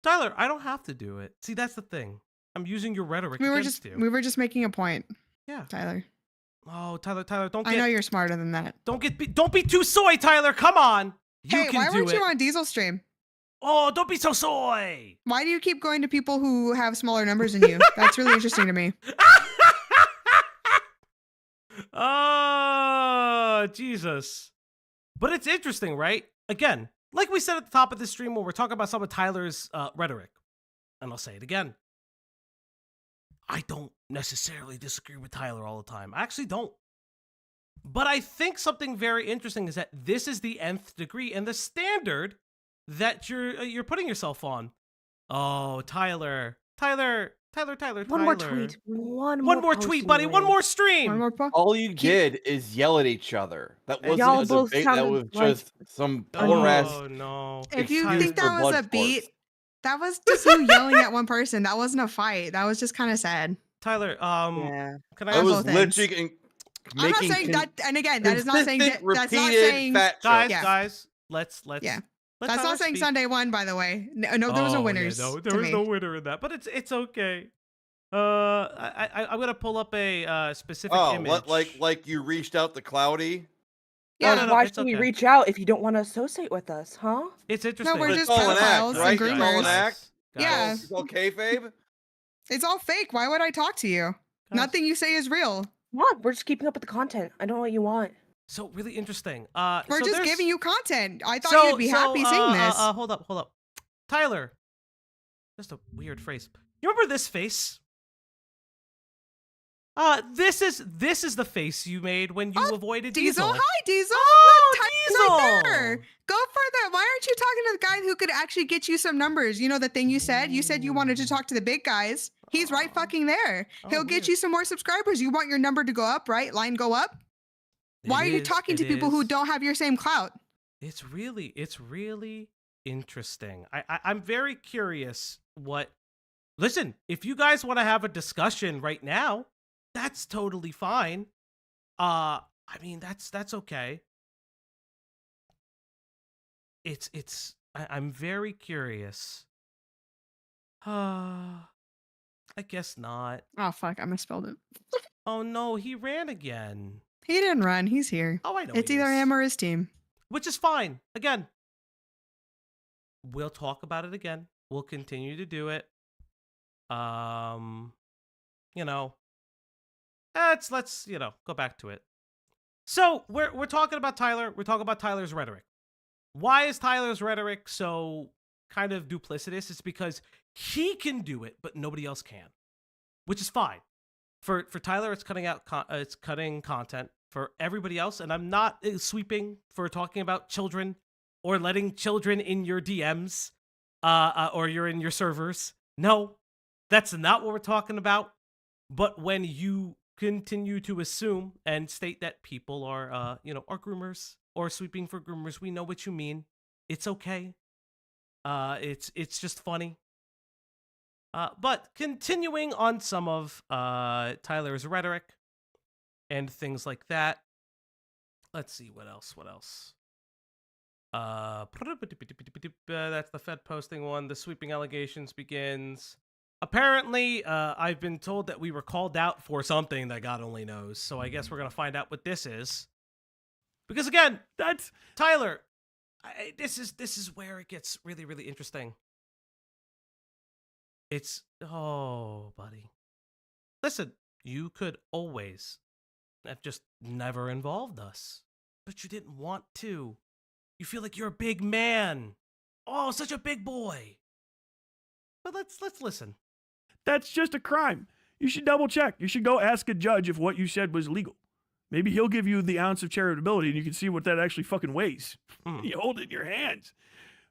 S1: Tyler, I don't have to do it. See, that's the thing. I'm using your rhetoric against you.
S4: We were just making a point.
S1: Yeah.
S4: Tyler.
S1: Oh, Tyler, don't get...
S4: I know you're smarter than that.
S1: Don't be too soy, Tyler. Come on.
S4: Why weren't you on Diesel Stream?
S1: Oh, don't be so soy.
S4: Why do you keep going to people who have smaller numbers than you? That's really interesting to me.
S1: Oh, Jesus. But it's interesting, right? Again, like we said at the top of this stream when we're talking about some of Tyler's rhetoric, and I'll say it again. I don't necessarily disagree with Tyler all the time. I actually don't. But I think something very interesting is that this is the nth degree and the standard that you're putting yourself on. Oh, Tyler.
S6: One more tweet. One
S1: more tweet, buddy. One more stream.
S4: One more
S3: All you did is yell at each other. That wasn't
S6: Y'all
S3: a
S6: both
S3: debate. That was
S6: sounded
S3: just some poor ass.
S1: Oh, no.
S4: If you
S3: excuse
S4: think that
S3: for
S4: was a
S3: blood
S4: beat,
S3: sports.
S4: that was just you yelling at one person. That wasn't a fight. That was just kind of sad.
S1: Tyler,
S6: Yeah.
S1: can
S3: I
S1: I
S3: was
S4: both ends.
S3: literally
S4: I'm not saying that, and again, that is not saying that. That's not saying.
S3: fat
S1: guys,
S3: jokes.
S1: guys, let's
S4: Yeah.
S1: Let
S4: That's
S1: Tyler
S4: not saying
S1: speak.
S4: Sunday won, by the way. No, there was no winners.
S1: Yeah, no,
S4: to
S1: there was
S4: me.
S1: no winner in that, but it's okay. I'm gonna pull up a specific image.
S3: like you reached out to Cloudy.
S4: Yeah.
S1: No,
S6: Why
S1: it's
S6: should we
S1: okay.
S6: reach out if you don't want to associate with us, huh?
S1: It's interesting.
S4: we're
S3: But
S4: just
S3: it's all an act,
S4: pedophiles
S3: right?
S4: and
S3: It's all an
S4: groomers.
S3: act.
S4: Yeah.
S3: It's all kayfabe.
S4: It's all fake. Why would I talk to you? Nothing you say is real.
S6: Come on, we're just keeping up with the content. I don't know what you want.
S1: So really interesting.
S4: We're
S1: so
S4: just
S1: there's-
S4: giving you content. I thought you'd be happy seeing this.
S1: Hold up. Tyler. Just a weird phrase. You remember this face? This is the face you made when you avoided Diesel.
S4: Hi, Diesel.
S1: Oh,
S4: Tyler's right
S1: Diesel!
S4: there. Go for that. Why aren't you talking to the guy who could actually get you some numbers? You know the thing you said? You said you wanted to talk to the big guys. He's right fucking there. He'll get you some more subscribers. You want your number to go up, right? Line go up? Why are you talking to people who don't have your same clout?
S1: It's really interesting. I'm very curious what. Listen, if you guys want to have a discussion right now, that's totally fine. I mean, that's okay. I'm very curious. I guess not.
S4: Oh, fuck. I misspelled it.
S1: Oh, no, he ran again.
S4: He didn't run. He's here.
S1: Oh, I know.
S4: It's
S1: he
S4: either
S1: is.
S4: him or his team.
S1: Which is fine. Again, we'll talk about it again. We'll continue to do it. You know, let's go back to it. So we're talking about Tyler. We're talking about Tyler's rhetoric. Why is Tyler's rhetoric so kind of duplicitous? It's because he can do it, but nobody else can, which is fine. For Tyler, it's cutting content. For everybody else, and I'm not sweeping for talking about children or letting children in your DMs, or you're in your servers. No, that's not what we're talking about. But when you continue to assume and state that people are, are groomers or sweeping for groomers, we know what you mean. It's okay. It's just funny. But continuing on some of Tyler's rhetoric and things like that. Let's see what else. That's the Fed posting one. The sweeping allegations begins. Apparently, I've been told that we were called out for something that God only knows. So I guess we're gonna find out what this is. Because again, that's Tyler. This is where it gets really, really interesting. Oh, buddy. Listen, you could always have just never involved us, but you didn't want to. You feel like you're a big man. Oh, such a big boy. But let's listen.
S5: That's just a crime. You should double check. You should go ask a judge if what you said was legal. Maybe he'll give you the ounce of charitability and you can see what that actually fucking weighs. You hold it in your hands.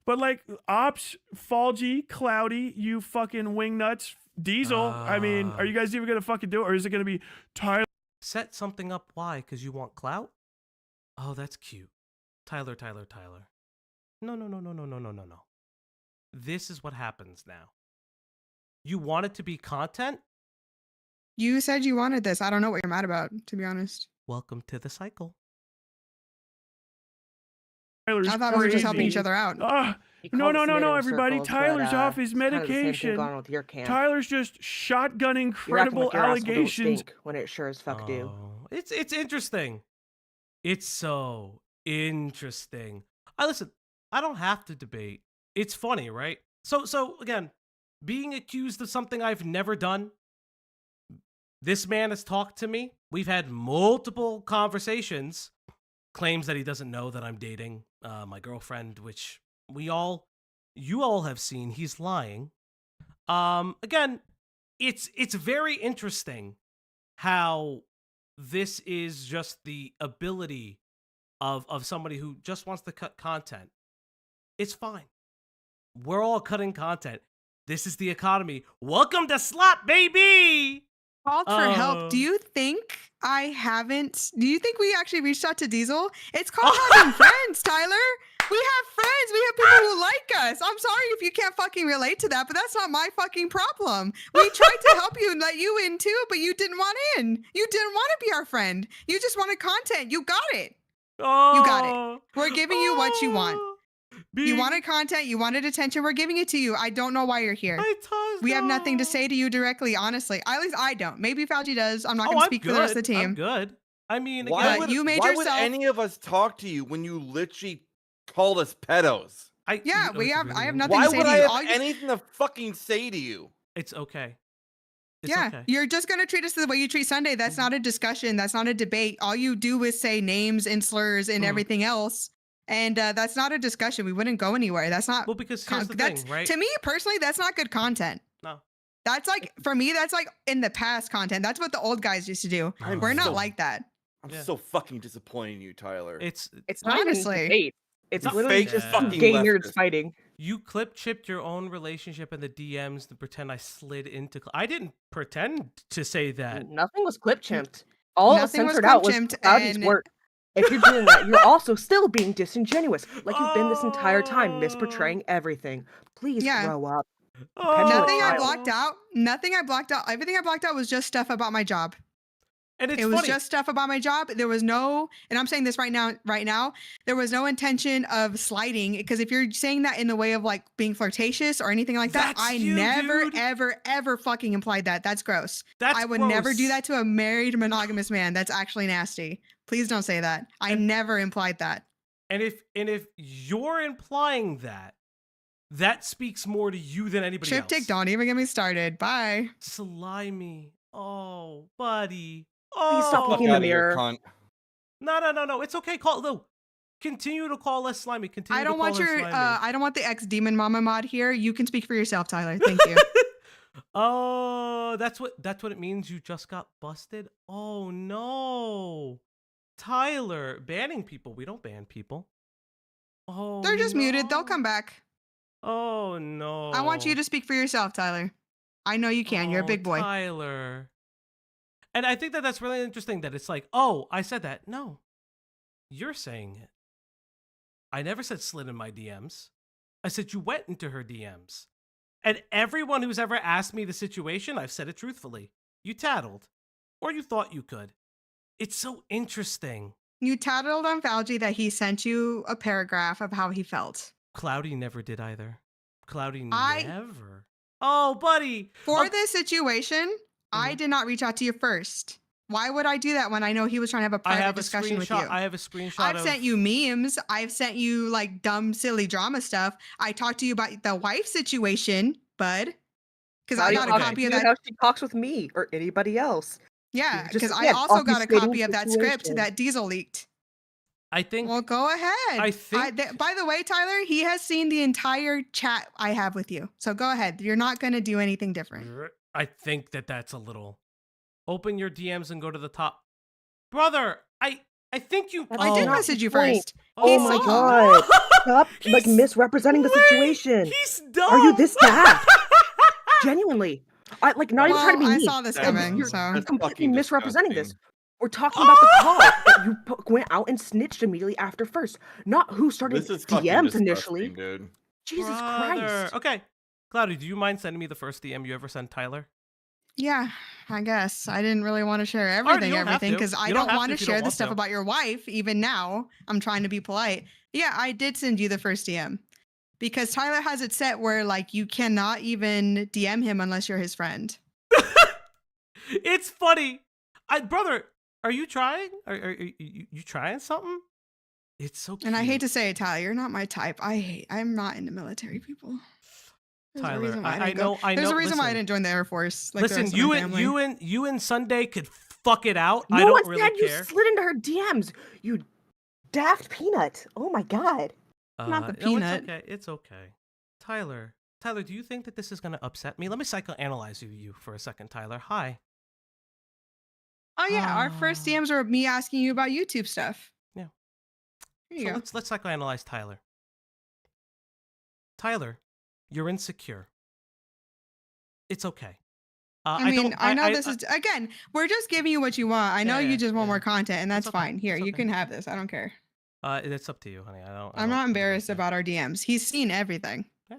S5: But like Ops, Falgy, Cloudy, you fucking wingnuts, Diesel. I mean, are you guys even gonna fucking do it, or is it gonna be Tyler?
S1: Set something up. Why? Because you want clout? Oh, that's cute. Tyler. No. This is what happens now. You want it to be content?
S4: You said you wanted this. I don't know what you're mad about, to be honest.
S1: Welcome to the cycle.
S5: Tyler's
S4: I thought we were just helping
S5: crazy.
S4: each other out.
S5: No, everybody. Tyler's off his medication. Tyler's just shotgunning credible allegations.
S6: When it sure as fuck do.
S1: It's interesting. It's so interesting. Listen, I don't have to debate. It's funny, right? So again, being accused of something I've never done. This man has talked to me. We've had multiple conversations. Claims that he doesn't know that I'm dating my girlfriend, which you all have seen. He's lying. Again, it's very interesting how this is just the ability of somebody who just wants to cut content. It's fine. We're all cutting content. This is the economy. Welcome to slot, baby!
S4: Called for help. Do you think we actually reached out to Diesel? It's called having friends, Tyler. We have friends. We have people who like us. I'm sorry if you can't fucking relate to that, but that's not my fucking problem. We tried to help you and let you in too, but you didn't want in. You didn't want to be our friend. You just wanted content. You got it. You got it. We're giving you what you want. You wanted content. You wanted attention. We're giving it to you. I don't know why you're here. We have nothing to say to you directly, honestly. At least I don't. Maybe Fauci does. I'm not going to speak for the rest of the team.
S1: I'm good. I mean,
S3: why
S1: again,
S3: would any of us talk to you when you literally called us pedos?
S4: I have nothing
S3: Why
S4: to say
S3: would
S4: to
S3: I
S4: you.
S3: have anything to fucking say to you?
S1: It's okay.
S4: You're just going to treat us the way you treat Sunday. That's not a discussion. That's not a debate. All you do is say names and slurs and everything else. And that's not a discussion. We wouldn't go anywhere. That's not.
S1: Well, because here's the thing, right?
S4: To me, personally, that's not good content.
S1: No.
S4: That's like, for me, that's like in the past content. That's what the old guys used to do. We're not like that.
S3: I'm so fucking disappointed in you, Tyler.
S1: It's
S6: not
S4: honestly.
S6: even debate. It's
S3: Not
S6: literally
S3: fake,
S6: just
S3: fucking
S6: gay
S3: leftist.
S6: nerds fighting.
S1: You clip-chipped your own relationship in the DMs to pretend I slid into... I didn't pretend to say that.
S6: Nothing was clip-chipped. All it was
S4: Nothing was
S6: censored out was
S4: clip-chipped
S6: Cloudy's
S4: and-
S6: work. If you're doing that, you're also still being disingenuous. Like you've been this entire time, misportraying everything. Please grow up.
S4: Nothing I blocked out. Nothing I blocked out. Everything I blocked out was just stuff about my job.
S1: And
S4: it was just stuff about my job. There was no, and I'm saying this right now, there was no intention of sliding, because if you're saying that in the way of like being flirtatious or anything like that, I never, ever fucking implied that. That's gross. I would never do that to a married monogamous man. That's actually nasty. Please don't say that. I never implied that.
S1: And if you're implying that, that speaks more to you than anybody else.
S4: Triptych, don't even get me started. Bye.
S1: Slimy. Oh, buddy.
S6: Please stop looking in the mirror.
S1: No. It's okay. Continue to call us slimy. Continue.
S4: I don't want your. I don't want the ex demon mama mod here. You can speak for yourself, Tyler. Thank you.
S1: Oh, that's what it means. You just got busted. Oh no, Tyler, banning people. We don't ban people. Oh,
S4: they're just muted. They'll come back.
S1: Oh no.
S4: I want you to speak for yourself, Tyler. I know you can. You're a big boy.
S1: Tyler. And I think that's really interesting that it's like, oh, I said that. No, you're saying it. I never said slid in my DMs. I said you went into her DMs. And everyone who's ever asked me the situation, I've said it truthfully. You tattled. Or you thought you could. It's so interesting.
S4: You tattled on Fauci that he sent you a paragraph of how he felt.
S1: Cloudy never did either. Cloudy never. Oh, buddy.
S4: For this situation, I did not reach out to you first. Why would I do that when I know he was trying to have a private discussion with you?
S1: I have a screenshot.
S4: I've sent you memes. I've sent you like dumb, silly drama stuff. I talked to you about the wife situation, bud. Because I got a copy of that.
S6: How she talks with me or anybody else.
S4: Yeah, because I also got a copy of that script that Diesel leaked.
S1: I think.
S4: Well, go ahead.
S1: I think.
S4: By the way, Tyler, he has seen the entire chat I have with you. So go ahead. You're not going to do anything different.
S1: I think that's a little. Open your DMs and go to the top. Brother, I think you.
S4: I did message you first.
S6: Oh my god. Stop like misrepresenting the situation.
S1: He's dumb.
S6: Are you this daft? Genuinely. Not even trying to be mean.
S4: I saw this coming.
S6: You're completely misrepresenting this. We're talking about the call that you went out and snitched immediately after first. Not who started DMs initially.
S3: Dude.
S6: Jesus Christ.
S1: Okay. Cloudy, do you mind sending me the first DM you ever sent Tyler?
S4: Yeah, I guess. I didn't really want to share everything because I don't want to share the stuff about your wife. Even now, I'm trying to be polite. Yeah, I did send you the first DM because Tyler has it set where like you cannot even DM him unless you're his friend.
S1: It's funny. Brother, are you trying? Are you trying something? It's so cute.
S4: And I hate to say it, Tyler, you're not my type. I'm not into military people.
S1: Tyler, I know.
S4: There's a reason why I didn't join the Air Force. Like
S1: listen, you and Sunday could fuck it out.
S6: No
S1: I don't
S6: one
S1: really
S6: said
S1: care.
S6: You slid into her DMs. You daft peanut. Oh my god.
S4: Not the peanut.
S1: No, it's okay. Tyler, do you think that this is gonna upset me? Let me psychoanalyze you for a second, Tyler. Hi.
S4: Oh yeah, our first DMs were me asking you about YouTube stuff.
S1: Yeah.
S4: Here you go.
S1: Let's psychoanalyze Tyler. Tyler, you're insecure. It's okay.
S4: I know this is again. We're just giving you what you want. I know you just want more content, and that's fine. Here, you can have this. I don't care.
S1: It's up to you, honey.
S4: I'm not embarrassed about our DMs. He's seen everything.
S1: Yeah.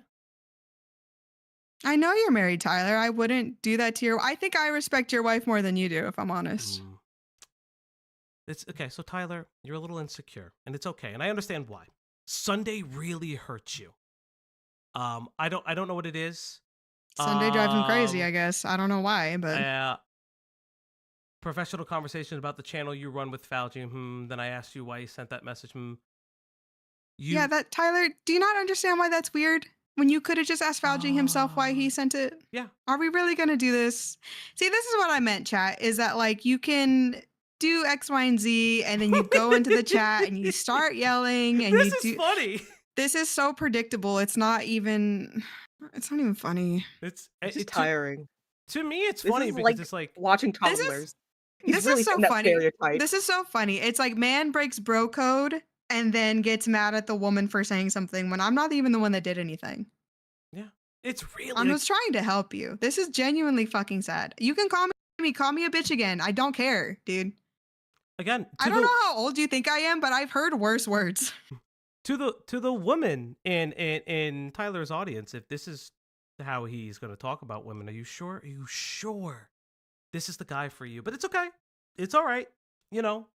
S4: I know you're married, Tyler. I wouldn't do that to your. I think I respect your wife more than you do, if I'm honest.
S1: It's okay. So Tyler, you're a little insecure, and it's okay, and I understand why. Sunday really hurts you. I don't know what it is.
S4: Sunday drives him crazy, I guess. I don't know why, but
S1: professional conversation about the channel you run with Fauci. Then I asked you why you sent that message.
S4: Yeah, that Tyler, do you not understand why that's weird? When you could have just asked Fauci himself why he sent it?
S1: Yeah.
S4: Are we really going to do this? See, this is what I meant, chat, is that like you can do X, Y, and Z, and then you go into the chat and you start yelling and
S1: This is funny.
S4: This is so predictable. It's not even funny.
S6: It's tiring.
S1: To me, it's funny because it's like
S6: watching toddlers.
S4: This is so funny. This is so funny. It's like man breaks bro code and then gets mad at the woman for saying something when I'm not even the one that did anything.
S1: Yeah. It's really
S4: I'm just trying to help you. This is genuinely fucking sad. You can call me a bitch again. I don't care, dude.
S1: Again,
S4: I don't know how old you think I am, but I've heard worse words.
S1: To the woman in Tyler's audience, if this is how he's going to talk about women, are you sure? Are you sure this is the guy for you? But it's okay. It's all right. You know.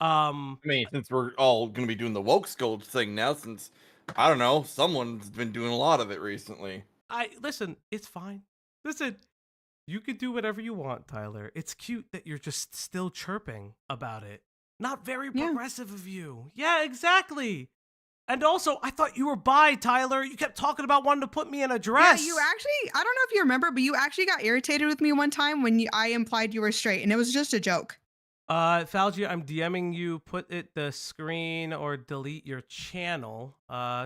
S3: I mean, since we're all going to be doing the woke scold thing now, since I don't know, someone's been doing a lot of it recently.
S1: Listen, it's fine. Listen, you can do whatever you want, Tyler. It's cute that you're just still chirping about it. Not very progressive of you. Yeah, exactly. And also, I thought you were bi, Tyler. You kept talking about wanting to put me in a dress.
S4: Yeah, you actually, I don't know if you remember, but you actually got irritated with me one time when I implied you were straight, and it was just a joke.
S1: Falgi, I'm DMing you. Put the screen or delete your channel.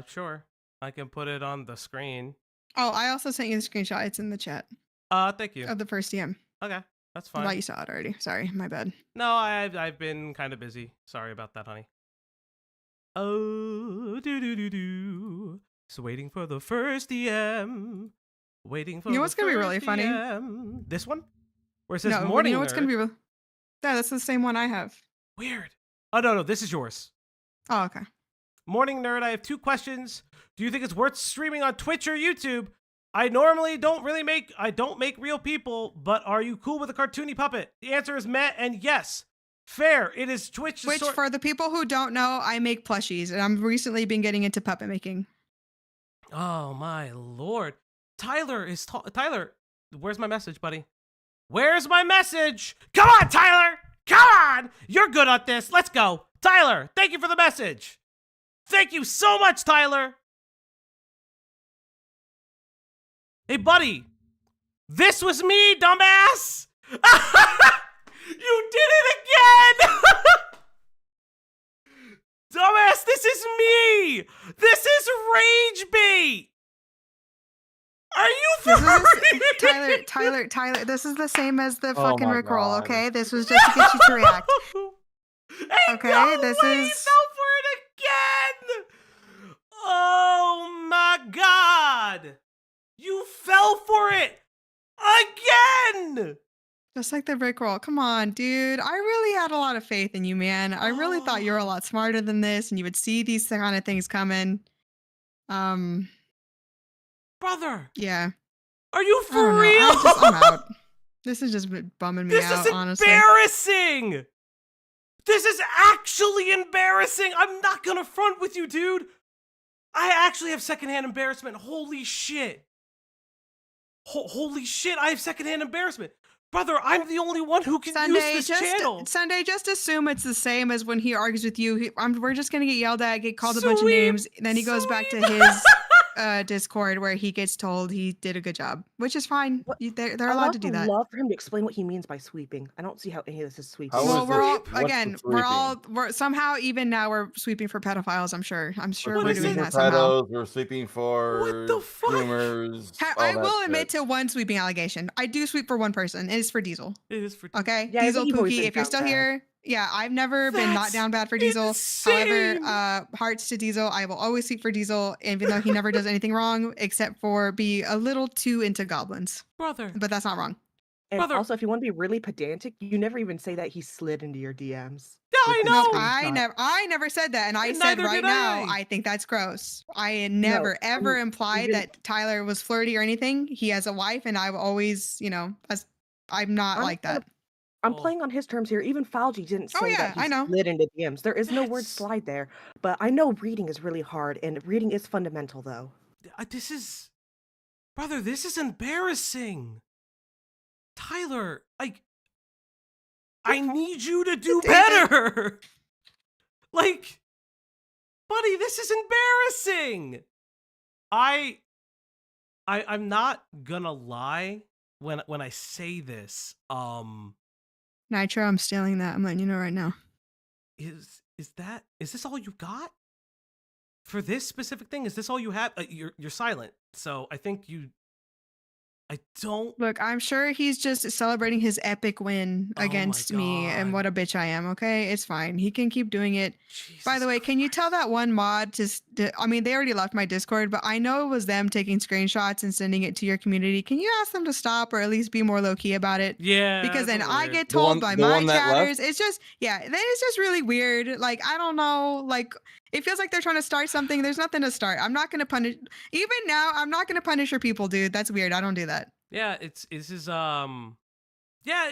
S1: Sure. I can put it on the screen.
S4: Oh, I also sent you the screenshot. It's in the chat.
S1: Thank you.
S4: Of the first DM.
S1: Okay, that's fine.
S4: I thought you saw it already. Sorry, my bad.
S1: No, I've been kind of busy. Sorry about that, honey. Oh, do. Just waiting for the first DM. Waiting for.
S4: You know what's gonna be really funny?
S1: This one, where it says
S4: no,
S1: morning.
S4: You know what's gonna be real? Yeah, that's the same one I have.
S1: Weird. Oh no, this is yours.
S4: Oh, okay.
S1: Morning nerd, I have 2 questions. Do you think it's worth streaming on Twitch or YouTube? I normally don't make real people, but are you cool with a cartoony puppet? The answer is meh and yes. Fair. It is Twitch.
S4: Which, for the people who don't know, I make plushies, and I'm recently been getting into puppet making.
S1: Oh my lord. Tyler, where's my message, buddy? Where's my message? Come on, Tyler! Come on! You're good at this. Let's go. Tyler, thank you for the message. Thank you so much, Tyler. Hey, buddy. This was me, dumbass. You did it again! Dumbass, this is me! This is rage bait! Are you for real?
S4: Tyler, this is the same as the fucking Rickroll, okay? This was just to get you to react.
S1: Okay, no this way is... you fell for it again! Oh my god! You fell for it! Again!
S4: Just like the Rickroll. Come on, dude. I really had a lot of faith in you, man. I really thought you were a lot smarter than this and you would see these kind of things coming.
S1: Brother.
S4: Yeah.
S1: Are you for real?
S4: I'm out. This is just bumming me out, honestly.
S1: This is embarrassing! This is actually embarrassing! I'm not gonna front with you, dude! I actually have secondhand embarrassment. Holy shit. Holy shit, I have secondhand embarrassment. Brother, I'm the only one who can use this channel.
S4: Sunday, just assume it's the same as when he argues with you. We're just gonna get yelled at, get called a bunch of names, and then he goes back to his Discord where he gets told he did a good job, which is fine. They're allowed to do that.
S6: I'd love for him to explain what he means by sweeping. I don't see how any of this is sweeping.
S4: Well, we're somehow even now we're sweeping for pedophiles. I'm sure we're doing that somehow.
S3: We're sweeping for
S1: what the fuck?
S3: Groomers.
S4: I will admit to one sweeping allegation. I do sweep for one person. It is for Diesel.
S1: It is for
S4: okay. Yeah, Diesel Pookie. If you're still here. Yeah, I've never been not down bad for Diesel.
S1: Insane.
S4: However, hearts to Diesel, I will always sweep for Diesel, even though he never does anything wrong except for be a little too into goblins.
S1: Brother.
S4: But that's not wrong.
S6: And also, if you want to be really pedantic, you never even say that he slid into your DMs.
S1: Yeah, I know.
S4: No, I never said that, and I said right now, I think that's gross. I never ever implied that Tyler was flirty or anything. He has a wife, and I will always, I'm not like that.
S6: I'm playing on his terms here. Even Fauci didn't say that
S4: I
S6: he
S4: know.
S6: slid into DMs. There is no word
S1: That's-
S6: slide there. But I know reading is really hard, and reading is fundamental, though.
S1: This is, brother, this is embarrassing. Tyler, I need you to do better. Like, buddy, this is embarrassing. I'm not gonna lie when I say this.
S4: Nitro, I'm stealing that. I'm letting you know right now.
S1: Is this all you got for this specific thing? Is this all you have? You're silent, so I think I don't.
S4: Look, I'm sure he's just celebrating his epic win against me and what a bitch I am, okay? It's fine. He can keep doing it. By the way, can you tell that one mod I mean, they already left my Discord, but I know it was them taking screenshots and sending it to your community. Can you ask them to stop or at least be more low-key about it?
S1: Yeah.
S4: Because then I get
S3: The
S4: told
S3: one-
S4: by
S3: the
S4: my
S3: one that
S4: chatters,
S3: left?
S4: it's just, it's just really weird. Like, I don't know, like, it feels like they're trying to start something. There's nothing to start. I'm not going to punish, even now, I'm not going to punish your people, dude. That's weird. I don't do that.
S1: Yeah, this is
S3: The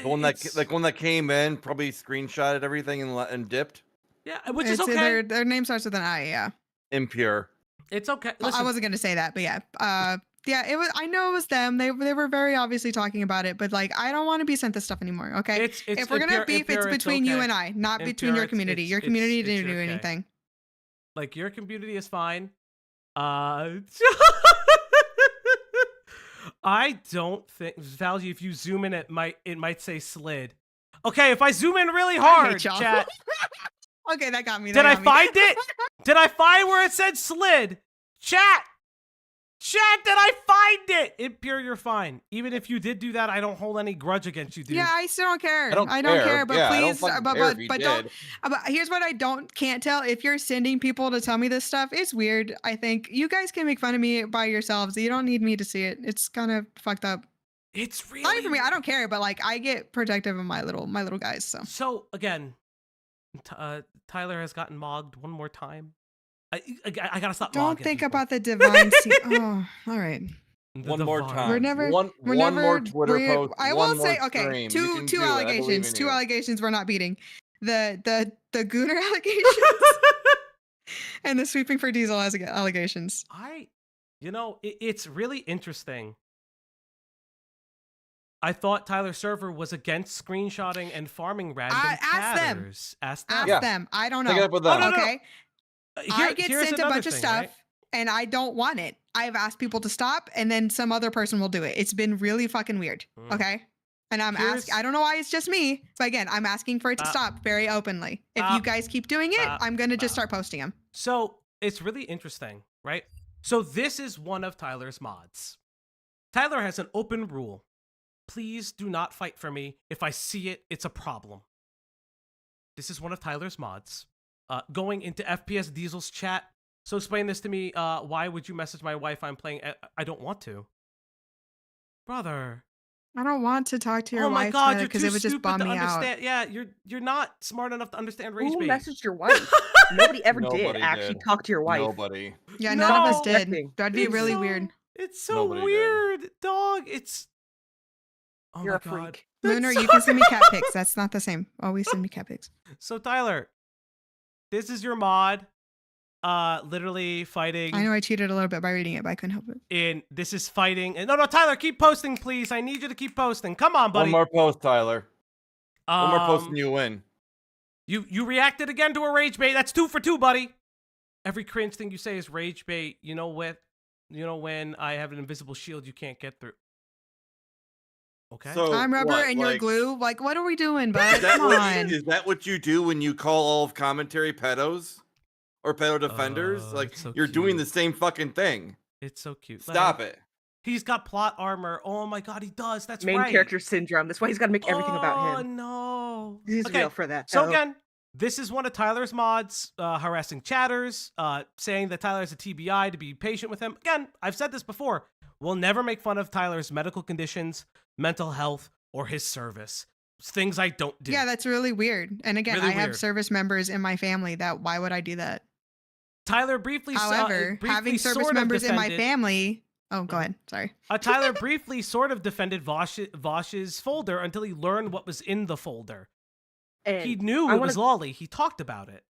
S3: one that came in probably screenshotted everything and dipped.
S1: Yeah, which is okay.
S4: Their name starts with an I, yeah.
S3: Impure.
S1: It's okay.
S4: Listen, I wasn't gonna say that, but yeah. It was. I know it was them. They were very obviously talking about it, but like, I don't want to be sent this stuff anymore. Okay. If we're gonna beef, it's between you and I, not between your community. Your community didn't do anything.
S1: Like, your community is fine. I don't think, Valji, if you zoom in, it might say slid. Okay, if I zoom in really hard, chat.
S4: Okay, that got me.
S1: Did I find it? Did I find where it said slid? Chat, did I find it? Impure, you're fine. Even if you did do that, I don't hold any grudge against you, dude.
S4: Yeah, I still don't care.
S3: I don't care.
S4: But
S3: Yeah,
S4: please,
S3: but
S4: don't. But here's what I can't tell. If you're sending people to tell me this stuff, it's weird. I think you guys can make fun of me by yourselves. You don't need me to see it. It's kind of fucked up.
S1: It's really
S4: not even me. I don't care, but like, I get protective of my little guys.
S1: So again, Tyler has gotten mogged one more time. I gotta stop.
S4: Don't think about the divine. Oh, all right.
S3: One more time.
S4: We're never.
S3: One more Twitter post.
S4: I will say, okay, two allegations. Two allegations we're not beating. The Gooner allegations and the sweeping for diesel allegations.
S1: It's really interesting. I thought Tyler's server was against screenshotting and farming random chatters. Ask
S4: them. I don't know.
S3: Take it up with them.
S4: Okay. I get sent a bunch of stuff, right? And I don't want it. I've asked people to stop, and then some other person will do it. It's been really fucking weird. Okay. And I'm asking, I don't know why it's just me. But again, I'm asking for it to stop very openly. If you guys keep doing it, I'm going to just start posting them.
S1: So it's really interesting, right? So this is one of Tyler's mods. Tyler has an open rule. Please do not fight for me. If I see it, it's a problem. This is one of Tyler's mods. Going into FPS Diesel's chat. So explain this to me. Why would you message my wife? I'm playing. I don't want to. Brother.
S4: I don't want to talk to your wife.
S1: Oh my God, you're
S4: because
S1: too
S4: it would just
S1: stupid
S4: bum
S1: to
S4: me
S1: understand.
S4: out.
S1: Yeah, you're not smart enough to understand rage bait.
S6: Who messaged your wife? Nobody ever did actually talk to your wife.
S3: Nobody.
S4: Yeah, none of us did. That'd be really weird.
S1: It's so weird, dog. It's. Oh
S6: You're
S1: my
S6: a
S1: God.
S6: freak.
S4: Lunar, you can send me cat pics. That's not the same. Always send me cat pics.
S1: So Tyler, this is your mod. Literally fighting.
S4: I know I cheated a little bit by reading it, but I couldn't help it.
S1: This is fighting. No, Tyler, keep posting, please. I need you to keep posting. Come on, buddy.
S3: One more post, Tyler. One more post and you win.
S1: You reacted again to a rage bait. That's 2 for 2, buddy. Every cringe thing you say is rage bait. You know when I have an invisible shield you can't get through. Okay.
S3: So
S4: I'm rubber and you're glue. Like, what are we doing, bud? Come on.
S3: Is that what you do when you call all of commentary pedos? Or pedo defenders? Like,
S1: so
S3: you're doing
S1: cute.
S3: the same fucking thing.
S1: It's so cute.
S3: Stop it.
S1: He's got plot armor. Oh my God, he does. That's
S6: Main character syndrome. That's why he's got to make everything about him.
S1: Oh no.
S6: He's real for that.
S1: So again, this is one of Tyler's mods, harassing chatters, saying that Tyler has a TBI, to be patient with him. Again, I've said this before. We'll never make fun of Tyler's medical conditions, mental health, or his service. Things I don't do.
S4: Yeah, that's really weird. And again,
S1: Really
S4: I have
S1: weird.
S4: service members in my family why would I do that?
S1: Tyler briefly
S4: However, having service members in my family, Oh, go ahead. Sorry.
S1: Tyler briefly sort of defended Vosh's folder until he learned what was in the folder.
S6: And
S1: he knew it was Lolly. He talked about it.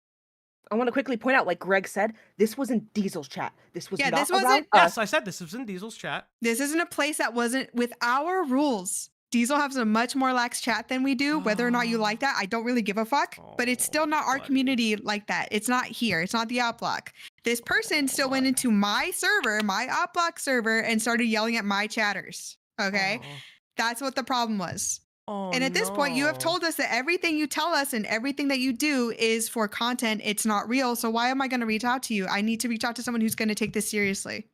S6: I want to quickly point out, like Greg said, this was in Diesel's chat. This was not
S4: this wasn't.
S1: Yes, I said this was in Diesel's chat.
S4: This isn't a place that wasn't with our rules. Diesel has a much more lax chat than we do. Whether or not you like that, I don't really give a fuck. But it's still not our community like that. It's not here. It's not the op block. This person still went into my server, my op block server, and started yelling at my chatters. Okay, that's what the problem was. And at this point, you have told us that everything you tell us and everything that you do is for content. It's not real. So why am I going to reach out to you? I need to reach out to someone who's going to take this seriously.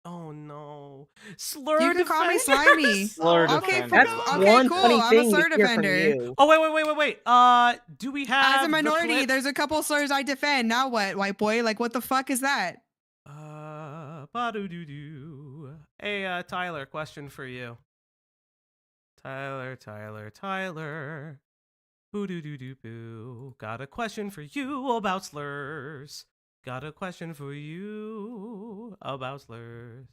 S1: Oh no. Slur
S4: You can call me slimy.
S3: Slur
S4: Okay,
S3: defender.
S6: That's
S4: okay,
S6: one
S4: cool.
S6: funny
S4: I'm
S6: thing
S4: a slur
S6: to hear from
S4: defender.
S6: you.
S1: Oh, wait. Do we have
S4: As a minority,
S1: the clip?
S4: there's a couple slurs I defend. Now what, white boy? Like, what the fuck is that?
S1: Ba-do-do-do. Hey, Tyler, question for you. Tyler. Boo-do-do-do-boo. Got a question for you about slurs. Got a question for you about slurs.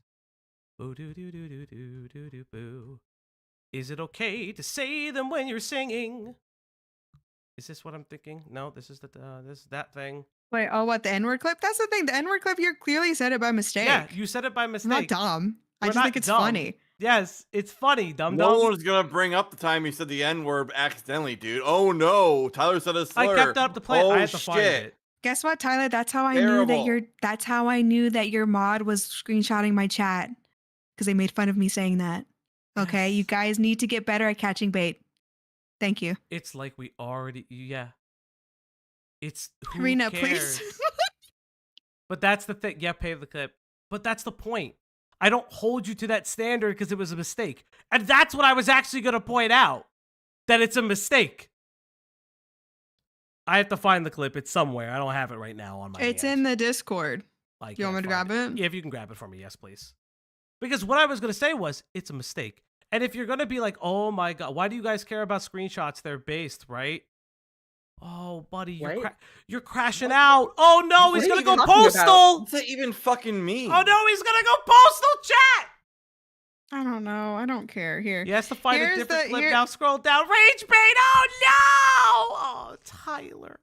S1: Boo-do-do-do-do-do-do-boo. Is it okay to say them when you're singing? Is this what I'm thinking? No, this is that thing.
S4: Wait, oh, what, the N-word clip? That's the thing. The N-word clip, you clearly said it by mistake.
S1: Yeah, you said it by mistake.
S4: I'm not dumb. I
S1: We're
S4: just
S1: not
S4: think it's
S1: dumb.
S4: funny.
S1: Yes, it's funny, dumb.
S3: No one's gonna bring up the time you said the N-word accidentally, dude. Oh no, Tyler said a slur.
S1: I kept up to play.
S3: Oh
S1: I had to find
S3: shit.
S1: it.
S4: Guess what, Tyler? That's how I knew that your mod was screenshotting my chat. Because they made fun of me saying that. Okay,
S1: Yes.
S4: you guys need to get better at catching bait. Thank you.
S1: It's like we already, It's who
S4: Karina,
S1: cares?
S4: please.
S1: But that's the thing. Yeah, pay the clip. But that's the point. I don't hold you to that standard because it was a mistake. And that's what I was actually going to point out. That it's a mistake. I have to find the clip. It's somewhere. I don't have it right now on my
S4: It's
S1: hand.
S4: in the Discord.
S1: Like,
S4: You want me to grab it?
S1: Yeah, if you can grab it for me, yes, please. Because what I was going to say was, it's a mistake. And if you're going to be like, oh my God, why do you guys care about screenshots? They're based, right? Oh, buddy, you're crashing out. Oh no,
S6: What
S1: he's
S6: are
S1: going to
S6: you
S1: go
S6: talking about?
S1: postal.
S3: What's that even fucking mean?
S1: Oh no, he's going to go postal, chat.
S4: I don't know. I don't care. Here.
S1: He has to find a
S4: Here's
S1: different
S4: the-
S1: clip
S4: here-
S1: now. Scroll down. Rage bait. Oh no. Oh, Tyler.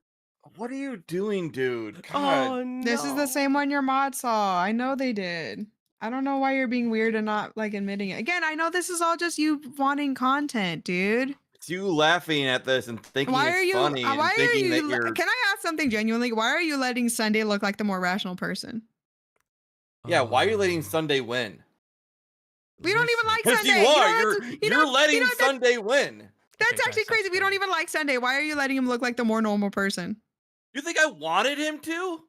S3: What are you doing, dude? God.
S1: Oh no.
S4: This is the same one your mod saw. I know they did. I don't know why you're being weird and not like admitting it. Again, I know this is all just you wanting content, dude.
S3: It's you laughing at this and thinking
S4: Why
S3: it's
S4: are you?
S3: funny and
S4: Why are
S3: thinking that
S4: you?
S3: you're.
S4: Can I ask something genuinely? Why are you letting Sunday look like the more rational person?
S3: Yeah, why are you letting Sunday win?
S4: We don't even like
S3: Because
S4: Sunday.
S3: you are.
S4: don't
S3: You're,
S4: have to-
S3: you're letting
S4: that-
S3: Sunday win.
S4: That's
S1: Okay,
S4: actually
S1: guys,
S4: crazy.
S1: that's
S4: We don't
S1: crazy.
S4: even like Sunday. Why are you letting him look like the more normal person?
S3: You think I wanted him to?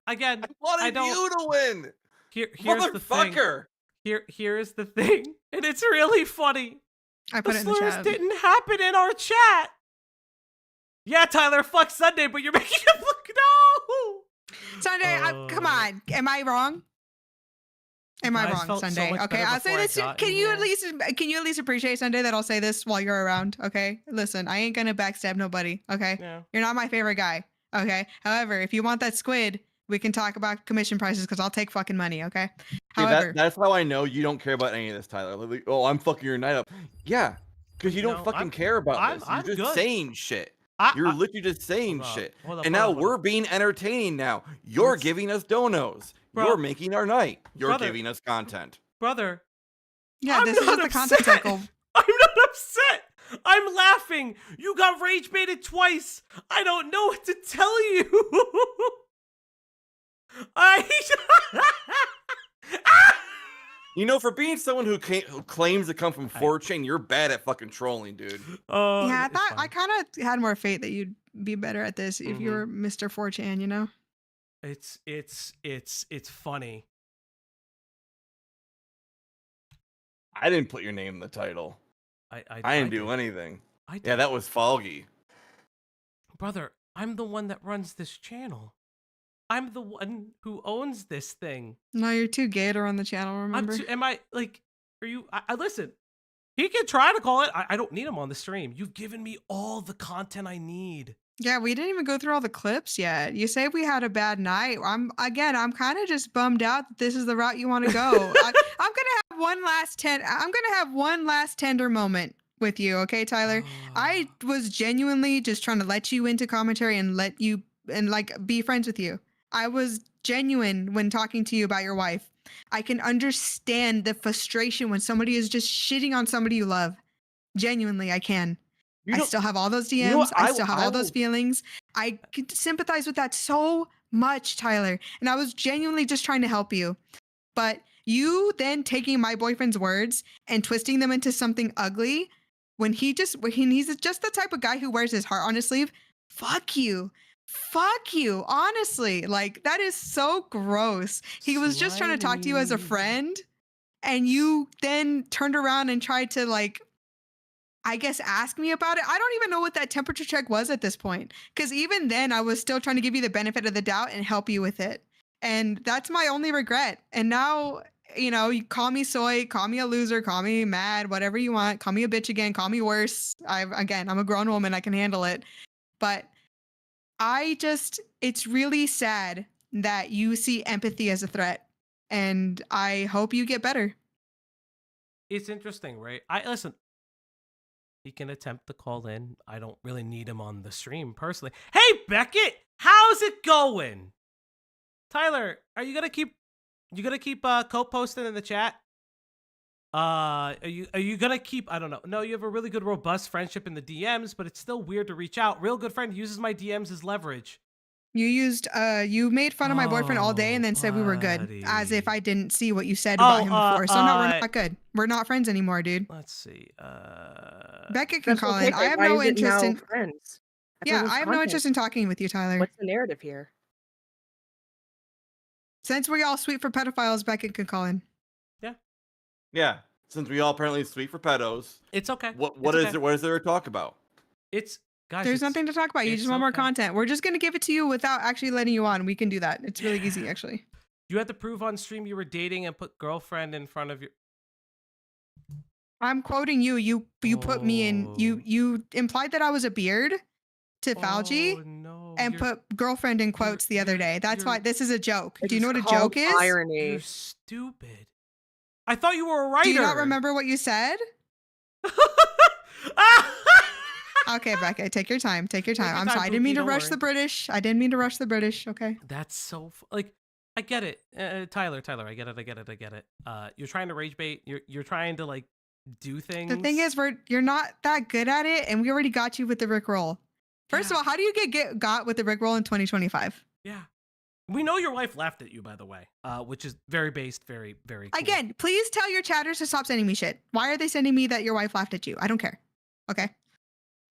S1: Again,
S3: I wanted
S1: I don't.
S3: you to win.
S1: Here's the thing.
S3: Motherfucker.
S1: Here's the thing, and it's really funny.
S4: I put
S1: The
S4: it in the
S1: slurs
S4: chat.
S1: didn't happen in our chat. Yeah, Tyler, fuck Sunday, but you're making it look
S4: Sunday, come on. Am I wrong? Am I
S1: guys
S4: wrong,
S1: felt so
S4: Sunday?
S1: much
S4: Okay,
S1: better
S4: I'll say
S1: before I
S4: this.
S1: got
S4: Can
S1: in
S4: you
S1: here.
S4: at least appreciate Sunday that I'll say this while you're around? Okay, listen, I ain't gonna backstab nobody. Okay,
S1: Yeah.
S4: you're not my favorite guy. Okay, however, if you want that squid, we can talk about commission prices because I'll take fucking money. Okay.
S3: See,
S4: However,
S3: that's how I know you don't care about any of this, Tyler. Like, oh, I'm fucking your night up. Yeah, because you don't
S1: No,
S3: fucking
S1: I'm-
S3: care about
S1: I'm-
S3: this. You're
S1: I'm
S3: just
S1: good.
S3: saying shit. You're literally just saying
S1: Hold up,
S3: shit.
S1: hold up,
S3: And
S1: hold
S3: now
S1: up, hold
S3: we're
S1: up.
S3: being entertaining now. You're
S1: Let's-
S3: giving us donos.
S1: Bro.
S3: You're making our night. You're
S1: Brother.
S3: giving us content.
S1: Brother,
S4: yeah,
S1: I'm
S4: this is
S1: not
S4: just the content
S1: upset.
S4: cycle.
S1: I'm not upset. I'm laughing. You got rage baited twice. I don't know what to tell you.
S3: You know, for being someone who claims to come from 4chan, you're bad at fucking trolling, dude.
S4: Yeah, I
S1: it's
S4: thought I
S1: fine.
S4: kind of had more faith that you'd be better at this if you were Mr. 4chan, you know?
S1: It's funny.
S3: I didn't put your name in the title.
S1: I
S3: didn't do
S1: did.
S3: anything.
S1: I did.
S3: Yeah, that was Foggy.
S1: Brother, I'm the one that runs this channel. I'm the one who owns this thing.
S4: No, you're too gay to run the channel, remember?
S1: Am I like? Are you? I listen. He can try to call it. I don't need him on the stream. You've given me all the content I need.
S4: Yeah, we didn't even go through all the clips yet. You say we had a bad night. I'm kind of just bummed out that this is the route you want to go. I'm gonna have one last tender moment with you, okay, Tyler? I was genuinely just trying to let you into commentary and let you and like be friends with you. I was genuine when talking to you about your wife. I can understand the frustration when somebody is just shitting on somebody you love. Genuinely, I can. I still have all those DMs.
S3: what?
S4: I still have all those feelings. I could sympathize with that so much, Tyler. And I was genuinely just trying to help you. But you then taking my boyfriend's words and twisting them into something ugly when he's just the type of guy who wears his heart on his sleeve. Fuck you. Fuck you. Honestly, like that is so gross. He was just trying to talk to you as a friend. And you then turned around and tried to like, I guess, ask me about it. I don't even know what that temperature check was at this point. Because even then, I was still trying to give you the benefit of the doubt and help you with it. And that's my only regret. And now, you know, you call me soy, call me a loser, call me mad, whatever you want. Call me a bitch again, call me worse. I'm a grown woman. I can handle it. But it's really sad that you see empathy as a threat. And I hope you get better.
S1: It's interesting, right? Listen. He can attempt to call in. I don't really need him on the stream personally. Hey, Beckett, how's it going? Tyler, are you gonna keep co-posting in the chat? Are you gonna keep? I don't know. No, you have a really good robust friendship in the DMs, but it's still weird to reach out. Real good friend uses my DMs as leverage.
S4: You made fun of my boyfriend all day and then said we were good, as if I didn't see what you said about him before. So no, we're not good. We're not friends anymore, dude.
S1: Let's see.
S4: Becca can call in. I have no interest in
S6: friends.
S4: Yeah, I have no interest in talking with you, Tyler.
S6: What's the narrative here?
S4: Since we all sweet for pedophiles, Becca can call in.
S3: Yeah. Since we all apparently sweet for pedos.
S1: It's okay.
S3: What is there to talk about?
S1: Guys,
S4: there's nothing to talk about. You just want more content. We're just going to give it to you without actually letting you on. We can do that. It's really easy, actually.
S1: You had to prove on stream you were dating and put girlfriend in front of your...
S4: I'm quoting you. You put me in... You implied that I was a beard to Fauci and put girlfriend in quotes the other day. That's why this is a joke. Do you know what a joke is?
S6: Irony.
S1: You're stupid. I thought you were a writer.
S4: Do you not remember what you said? Okay, Becca, take your time. Take your time. I'm sorry. I didn't mean to rush the British. Okay.
S1: That's so like, I get it, Tyler. I get it. You're trying to rage bait. You're trying to like do things.
S4: The thing is, you're not that good at it, and we already got you with the Rickroll. First of all, how do you got with the Rickroll in 2025?
S1: Yeah. We know your wife laughed at you, by the way, which is very based, very, very cool.
S4: Again, please tell your chatters to stop sending me shit. Why are they sending me that your wife laughed at you? I don't care. Okay.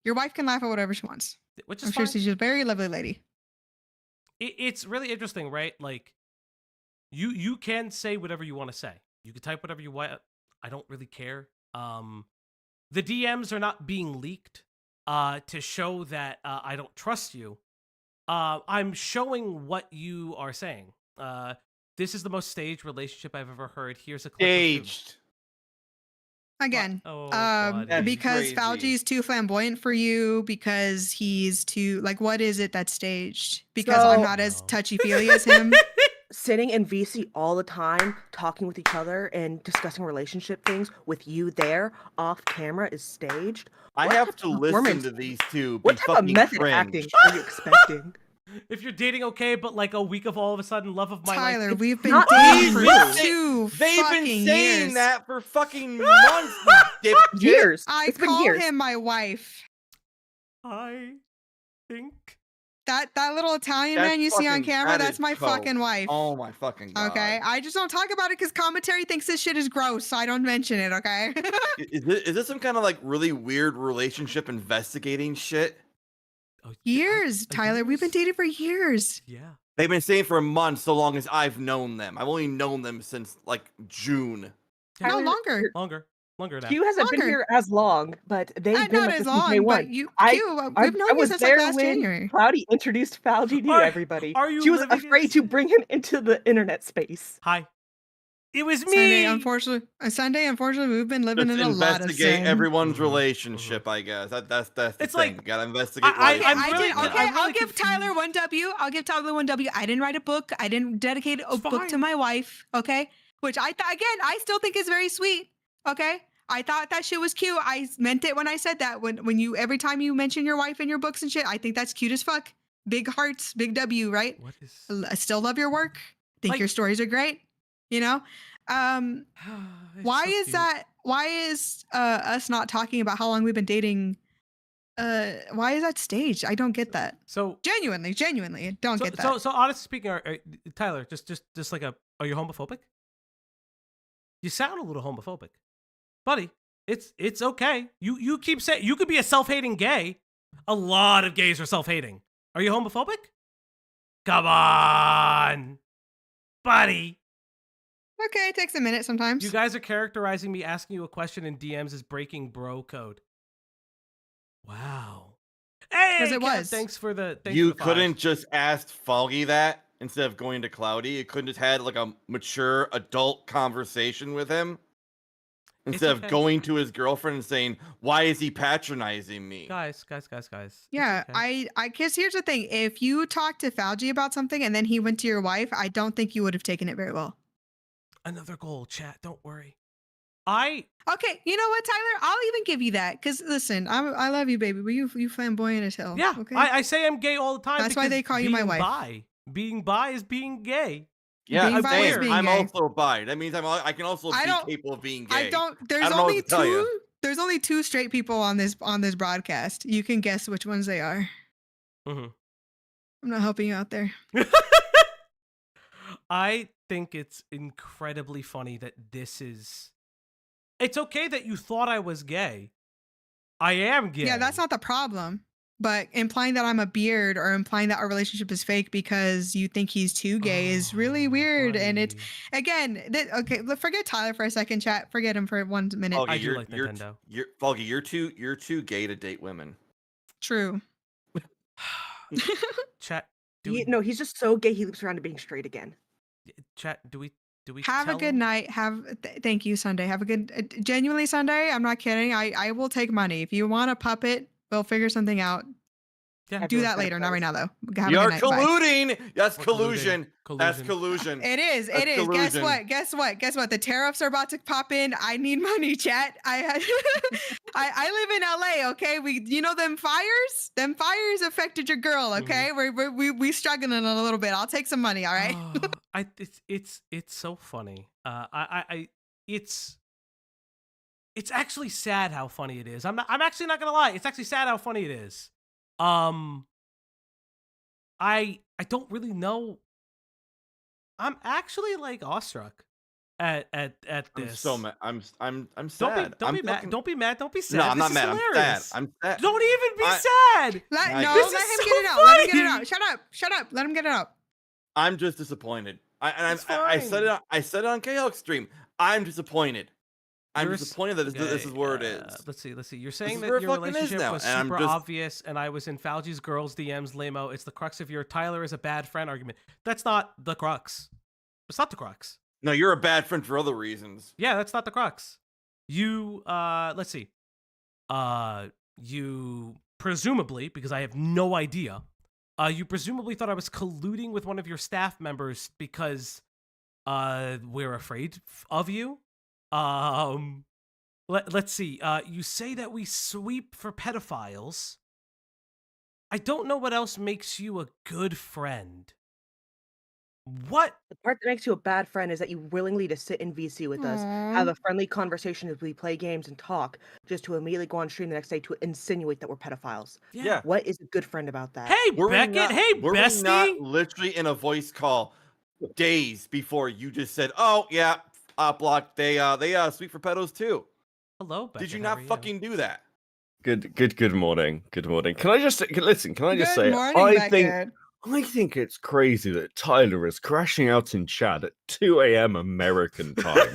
S4: Your wife can laugh at whatever she wants.
S1: Which is
S4: I'm sure she's a very lovely lady.
S1: It's really interesting, right? Like, you can say whatever you want to say. You can type whatever you want. I don't really care. The DMs are not being leaked to show that I don't trust you. I'm showing what you are saying. This is the most staged relationship I've ever heard. Here's a clip.
S3: Staged.
S4: Again, because Fauci is too flamboyant for you, because he's too, like, what is it that's staged? Because I'm not as touchy-feely as him.
S6: Sitting in VC all the time, talking with each other and discussing relationship things with you there off camera is staged.
S3: I have to listen to these two.
S6: What type of method acting are you expecting?
S1: If you're dating, okay, but like a week of all of a sudden love of my life.
S4: Tyler, we've been dating for 2
S3: They've been saying
S4: years.
S3: that for fucking months.
S6: Years.
S4: I call him my wife.
S1: I think
S4: that little Italian man you see on camera, that's my fucking wife.
S3: Oh my fucking god.
S4: Okay, I just don't talk about it because commentary thinks this shit is gross, so I don't mention it. Okay.
S3: Is this some kind of like really weird relationship investigating shit?
S4: Years, Tyler. We've been dating for years.
S1: Yeah.
S3: They've been saying for months, so long as I've known them. I've only known them since like June.
S4: No, longer.
S1: Longer now.
S6: Q hasn't been here as long, but they've been
S4: not
S6: with
S4: as
S6: us
S4: long.
S6: since day one.
S4: But we've known you since like last January.
S6: Cloudy introduced Fauci to everybody.
S1: Are you
S6: she was afraid to bring him into the internet space.
S1: Hi. It was
S4: Sunday,
S1: me.
S4: unfortunately, we've been living
S3: Just
S4: in a lot of
S3: investigate
S4: sin.
S3: everyone's relationship, I guess. That's the
S1: It's
S3: thing.
S1: like,
S3: You gotta investigate
S1: I-
S3: life.
S1: I'm
S4: I
S1: really-
S4: did.
S1: I'm
S4: Okay, I'll
S1: really
S4: give Tyler
S1: confused.
S4: 1W. I'll give Tyler 1W. I didn't write a book. I didn't dedicate a
S1: It's
S4: book to
S1: fine.
S4: my wife. Okay, which I still think is very sweet. Okay, I thought that shit was cute. I meant it when I said that. When you every time you mention your wife in your books and shit, I think that's cute as fuck. Big hearts, big W, right?
S1: What is?
S4: I still love your work. Think
S1: Like-
S4: your stories are great. You know,
S1: It's
S4: why
S1: so
S4: is
S1: cute.
S4: that? Why is us not talking about how long we've been dating? Why is that staged? I don't get that.
S1: So
S4: Genuinely, don't get that.
S1: So honestly speaking, Tyler, just like are you homophobic? You sound a little homophobic, buddy. It's okay. You keep saying you could be a self-hating gay. A lot of gays are self-hating. Are you homophobic? Come on, buddy.
S4: Okay, it takes a minute sometimes.
S1: You guys are characterizing me asking you a question in DMs as breaking bro code. Wow. Hey,
S4: 'Cause it
S1: Kat,
S4: was.
S1: Thanks for the.
S3: You
S1: for the
S3: couldn't
S1: five.
S3: just ask Foggy that instead of going to Cloudy. You couldn't just had like a mature adult conversation with him instead of
S1: okay.
S3: going to his girlfriend and saying, "Why is he patronizing me?"
S1: Guys.
S4: Yeah,
S1: It's okay.
S4: I guess here's the thing. If you talked to Fauci about something and then he went to your wife, I don't think you would have taken it very well.
S1: Another goal, chat. Don't worry.
S4: Okay, you know what, Tyler? I'll even give you that. Cause listen, I love you, baby, but you flamboyant as hell.
S1: Yeah,
S4: Okay.
S1: I say I'm gay all the time.
S4: That's why they
S1: because
S4: call you my
S1: being
S4: wife.
S1: Being bi is being gay.
S3: Yeah,
S4: Being bi is
S3: same.
S4: being
S3: I'm
S4: gay.
S3: also bi. That means I can also
S4: I
S3: be
S4: don't-
S3: capable of being gay.
S4: I don't. There's
S3: I don't know
S4: only
S3: what to tell ya.
S4: two. There's only two straight people on this broadcast. You can guess which ones they are.
S1: Mm-hmm.
S4: I'm not helping you out there.
S1: I think it's incredibly funny that this is. It's okay that you thought I was gay. I am gay.
S4: Yeah, that's not the problem. But implying that I'm a beard or implying that our relationship is fake because you think he's too gay is really weird. And it's
S1: buddy.
S4: again, okay. Forget Tyler for a second, chat. Forget him for 1 minute.
S3: Foggy,
S1: I do
S3: you're,
S1: like
S3: you're,
S1: Nintendo.
S3: Foggy, you're too gay to date women.
S4: True.
S1: Chat.
S6: No, he's just so gay. He loops around to being straight again.
S1: Chat. Do we
S4: Have a good night. Thank you, Sunday. Have a good, genuinely, Sunday. I'm not kidding. I will take money. If you want a puppet, we'll figure something out.
S1: Yeah.
S4: Do that later. Not right now, though. Have a
S3: You're
S4: good night. Bye.
S3: colluding. That's
S1: We're
S3: collusion.
S1: colluding.
S3: That's collusion.
S4: It is.
S3: That's
S4: It is.
S3: collusion.
S4: Guess what? The tariffs are about to pop in. I need money, chat. I live in LA. Okay, them fires. Them fires affected your girl. Okay, we struggling a little bit. I'll take some money. All right.
S1: It's so funny. It's actually sad how funny it is. I'm actually not gonna lie. It's actually sad how funny it is. I don't really know. I'm actually like awestruck at this.
S3: I'm so mad. I'm sad.
S1: Don't be mad. Don't be mad. Don't be sad.
S3: No, I'm
S1: This
S3: not
S1: is
S3: mad.
S1: hilarious.
S3: I'm sad.
S1: Don't even be sad.
S4: No,
S1: This
S4: let
S1: is
S4: him
S1: so
S4: get it out. Let him get it
S1: funny.
S4: out. Shut up. Let him get it out.
S3: I'm just disappointed.
S1: It's
S3: I said
S1: fine.
S3: it. I said it on KO Stream. I'm disappointed. I'm
S1: You're
S3: disappointed that this is where it is.
S1: Let's see. You're saying
S3: is
S1: that
S3: where it
S1: your
S3: fucking is
S1: relationship
S3: now,
S1: was
S3: and I'm
S1: super
S3: just-
S1: obvious, and I was in Fauci's girls' DMs, lame-o. It's the crux of your Tyler is a bad friend argument. That's not the crux. It's not the crux.
S3: No, you're a bad friend for other reasons.
S1: Yeah, that's not the crux. You, let's see. You presumably, because I have no idea, you presumably thought I was colluding with one of your staff members because, we're afraid of you. Let's see. You say that we sweep for pedophiles. I don't know what else makes you a good friend. What?
S6: The part that makes you a bad friend is that you willingly to sit in VC with us, have a friendly conversation as we play games and talk, just to immediately go on stream the next day to insinuate that we're pedophiles.
S3: Yeah.
S6: What is a good friend about that?
S1: Hey,
S3: Were we
S1: Beckett.
S3: not-
S1: Hey,
S3: were we
S1: bestie.
S3: not literally in a voice call days before you just said, "Oh yeah, block. They sweep for pedos too."
S1: Hello, Beckett.
S3: Did you
S1: how
S3: not
S1: are
S3: fucking do that?
S9: Good morning. Can I just listen? Can I just
S4: Good
S9: say,
S4: morning, Beckett.
S9: I think it's crazy that Tyler is crashing out in chat at 2 a.m. American time.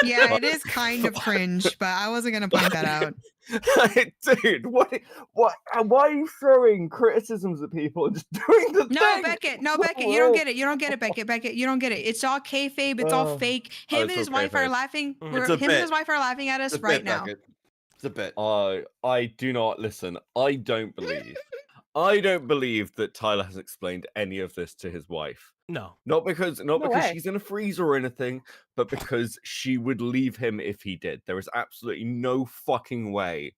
S4: Yeah, it is kind of cringe, but I wasn't gonna point that out.
S9: Dude, why are you throwing criticisms at people and just doing the thing?
S4: Beckett, you don't get it. You don't get it, Beckett, you don't get it. It's all kayfabe. It's all fake. Him and his wife are laughing. Him and his wife are laughing at us right now.
S3: It's a bit.
S9: I do not listen. I don't believe that Tyler has explained any of this to his wife.
S1: No.
S9: Not because she's in a freezer or anything, but because she would leave him if he did. There is absolutely no fucking way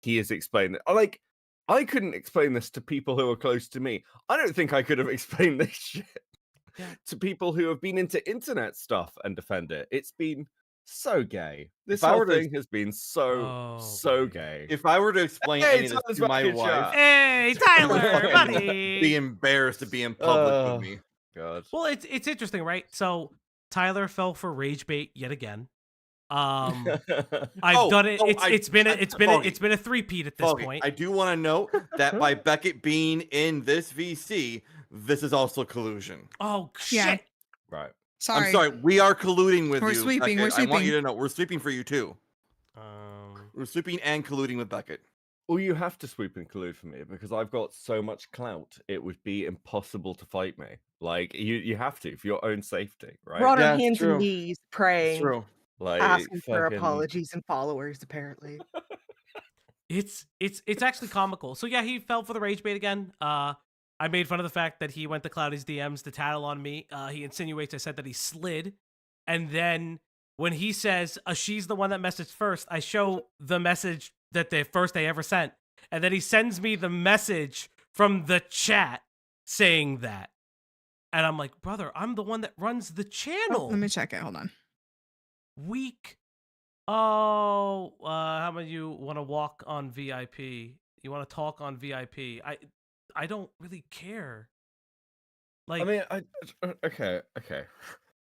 S9: he has explained it. Like, I couldn't explain this to people who are close to me. I don't think I could have explained this shit to people who have been into internet stuff and defend it. It's been so gay. This whole thing has been so gay.
S3: If I were to explain any of this to my wife,
S1: hey, Tyler, buddy,
S3: be embarrassed to be in public with me.
S9: God.
S1: Well, it's interesting, right? So Tyler fell for rage bait yet again. I've done it. It's been a three-peat at this point.
S3: I do want to note that by Beckett being in this VC, this is also collusion.
S1: Oh shit!
S4: Yeah.
S9: Right.
S3: Sorry. I'm sorry. We are colluding with you.
S4: We're sweeping.
S3: Beckett. I want you to know we're sweeping for you too.
S1: Um,
S3: We're sweeping and colluding with Beckett.
S9: Well, you have to sweep and collude for me because I've got so much clout. It would be impossible to fight me. Like you have to for your own safety, right?
S6: We're on our hands and knees praying,
S3: It's true.
S9: Like
S6: asking for apologies and followers. Apparently,
S1: it's actually comical. So yeah, he fell for the rage bait again. I made fun of the fact that he went to Cloudy's DMs to tattle on me. He insinuates I said that he slid, and then when he says she's the one that messaged first, I show the message that the first they ever sent, and then he sends me the message from the chat saying that, and I'm like, brother, I'm the one that runs the channel.
S4: Let me check it. Hold on.
S1: Weak. Oh, how about you want to walk on VIP? You want to talk on VIP? I don't really care. Like,
S9: I mean, okay.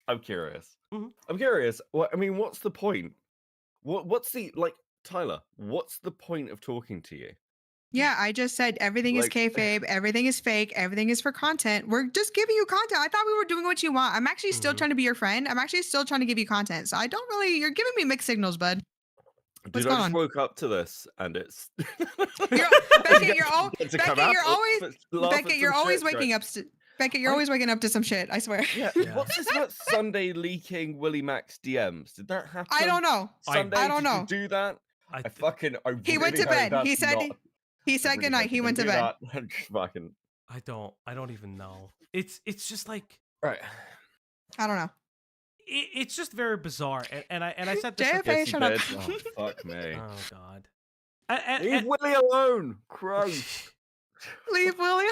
S9: I'm curious.
S1: Mhm.
S9: I'm curious. What I mean, what's the point? What's the Tyler? What's the point of talking to you?
S4: Yeah, I just said everything is kayfabe, everything is fake, everything is for content. We're just giving you content. I thought we were doing what you want. I'm actually still trying to be your friend. I'm actually still trying to give you content. So I don't really. You're giving me mixed signals, bud.
S9: Dude, I just woke up to this, and it's
S4: Beckett. You're always waking up. Beckett, you're always waking up to some shit. I swear.
S9: Yeah. What's this about Sunday leaking Willie Max DMs? Did that happen?
S4: I don't know.
S9: Sunday,
S4: I don't know.
S9: Did you do that? I
S4: he went to bed. He said good night. He went to bed.
S9: Fucking.
S1: I don't even know. It's just like,
S9: right.
S4: I don't know.
S1: It's just very bizarre, and I said this.
S4: JFA, shut up.
S9: Oh, fuck me.
S1: Oh god.
S9: Leave Willie alone, Crow.
S4: Leave Willie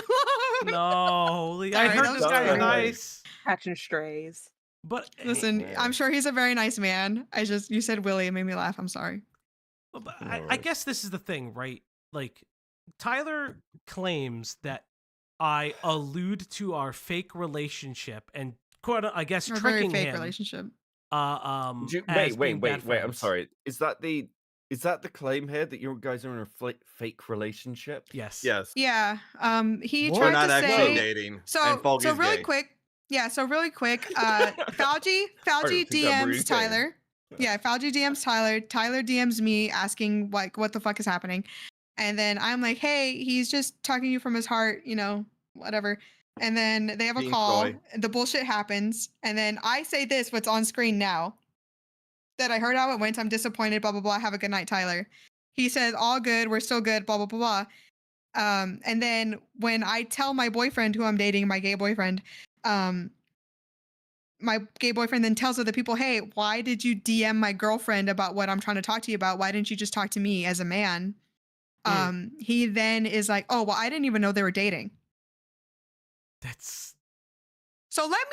S4: alone.
S1: No, I heard this guy is nice.
S6: Catching strays.
S1: But
S4: listen, I'm sure he's a very nice man. You said Willie, it made me laugh. I'm sorry.
S1: But I guess this is the thing, right? Like, Tyler claims that I allude to our fake relationship and quote, I guess,
S4: Our
S1: tricking
S4: very fake
S1: him.
S4: relationship.
S9: Wait. I'm sorry. Is that the claim here that you guys are in a fake relationship?
S1: Yes.
S4: Yeah. He
S3: We're
S4: tried
S3: not
S4: to
S3: actually
S4: say.
S3: dating.
S4: So really quick. Yeah. So really quick. Fauci DMs Tyler. Yeah. Fauci DMs Tyler. Tyler DMs me asking like what the fuck is happening, and then I'm like, hey, he's just talking to you from his heart. Whatever. And then they have a call. The bullshit happens, and then I say this, what's on screen now. That I heard how it went. I'm disappointed. Blah blah blah. Have a good night, Tyler. He says, "All good. We're still good." Blah blah blah blah. And then when I tell my boyfriend who I'm dating, my gay boyfriend, then tells other people, "Hey, why did you DM my girlfriend about what I'm trying to talk to you about? Why didn't you just talk to me as a man?" He then is like, "Oh, well, I didn't even know they were dating." So let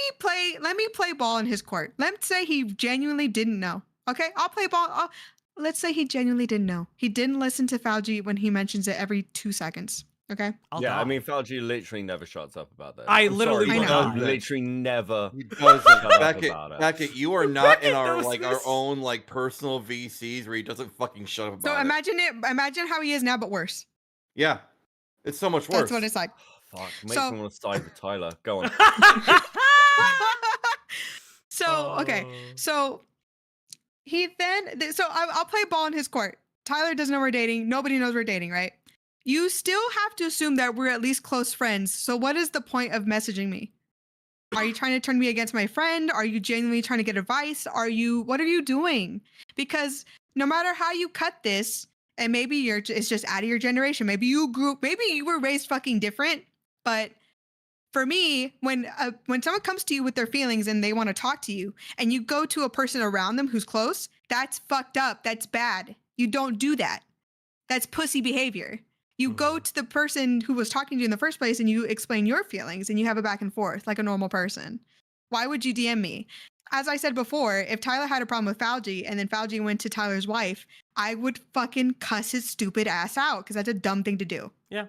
S4: me play ball in his court. Let's say he genuinely didn't know. Okay, I'll play ball. Let's say he genuinely didn't know. He didn't listen to Fauci when he mentions it every 2 seconds. Okay.
S9: I mean, Fauci literally never shuts up about that.
S1: I literally
S9: literally never.
S3: He doesn't. Beckett, you are not in our own personal VCs where he doesn't fucking shut up about it.
S4: So imagine how he is now, but worse.
S3: Yeah, it's so much worse.
S4: That's what it's like.
S9: Fuck, makes
S4: So-
S9: me want to side with Tyler. Go on.
S4: So okay, so I'll play ball in his court. Tyler doesn't know we're dating. Nobody knows we're dating, right? You still have to assume that we're at least close friends. So what is the point of messaging me? Are you trying to turn me against my friend? Are you genuinely trying to get advice? What are you doing? Because no matter how you cut this, and maybe it's just out of your generation. Maybe you were raised fucking different. But for me, when someone comes to you with their feelings and they want to talk to you, and you go to a person around them who's close, that's fucked up. That's bad. You don't do that. That's pussy behavior. You go to the person who was talking to you in the first place and you explain your feelings and you have a back and forth like a normal person. Why would you DM me? As I said before, if Tyler had a problem with Fauci and then Fauci went to Tyler's wife, I would fucking cuss his stupid ass out because that's a dumb thing to do.
S1: Yeah.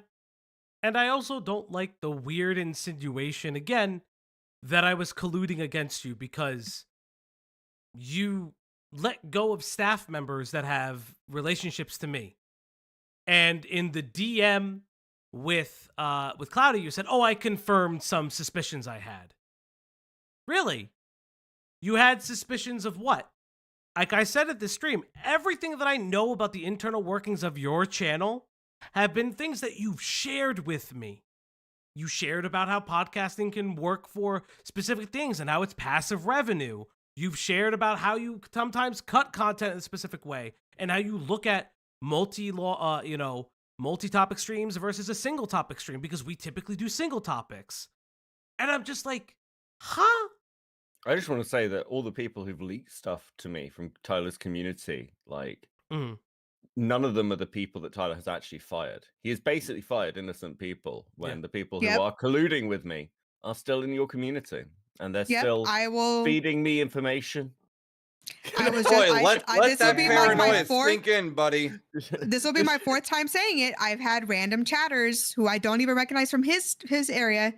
S1: And I also don't like the weird insinuation, again, that I was colluding against you because you let go of staff members that have relationships to me. And in the DM with Cloudy, you said, "Oh, I confirmed some suspicions I had." Really? You had suspicions of what? Like I said at the stream, everything that I know about the internal workings of your channel have been things that you've shared with me. You shared about how podcasting can work for specific things and how it's passive revenue. You've shared about how you sometimes cut content in a specific way and how you look at multi-topic streams versus a single topic stream because we typically do single topics. And I'm just like, huh?
S9: I just want to say that all the people who've leaked stuff to me from Tyler's community, like, none of them are the people that Tyler has actually fired. He has basically fired innocent people when the people who are colluding with me are still in your community and they're still feeding me information.
S3: Let that paranoia sink in, buddy.
S4: This will be my fourth time saying it. I've had random chatters who I don't even recognize from his area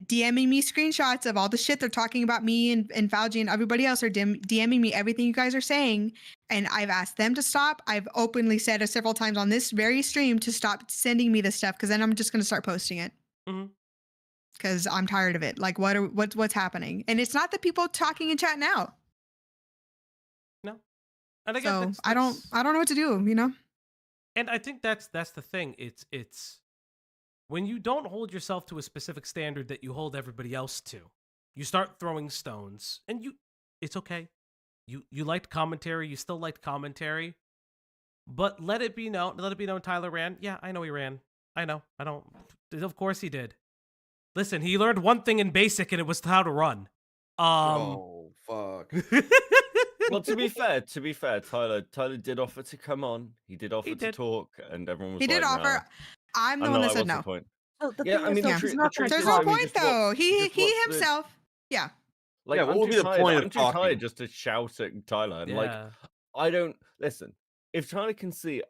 S4: DMing me screenshots of all the shit they're talking about me and Fauci and everybody else are DMing me everything you guys are saying. And I've asked them to stop. I've openly said it several times on this very stream to stop sending me this stuff because then I'm just going to start posting it. Because I'm tired of it. Like, what's happening? And it's not the people talking and chatting out.
S1: No. And
S4: again, I don't know what to do, you know?
S1: And I think that's the thing. It's when you don't hold yourself to a specific standard that you hold everybody else to, you start throwing stones. And it's okay. You liked commentary, you still liked commentary. But let it be known Tyler ran. Yeah, I know he ran. I know. Of course he did. Listen, he learned one thing in basic and it was how to run.
S3: Oh, fuck.
S9: Well, to be fair, Tyler did offer to come on. He did offer to talk, and everyone was
S4: He did offer.
S9: No.
S4: I'm the one that said no. There's no point though. He himself. Yeah.
S9: Like,
S3: what would be the point of
S9: I'm too
S3: talking?
S9: tired just to shout at Tyler. And like, I don't listen. If Tyler can see,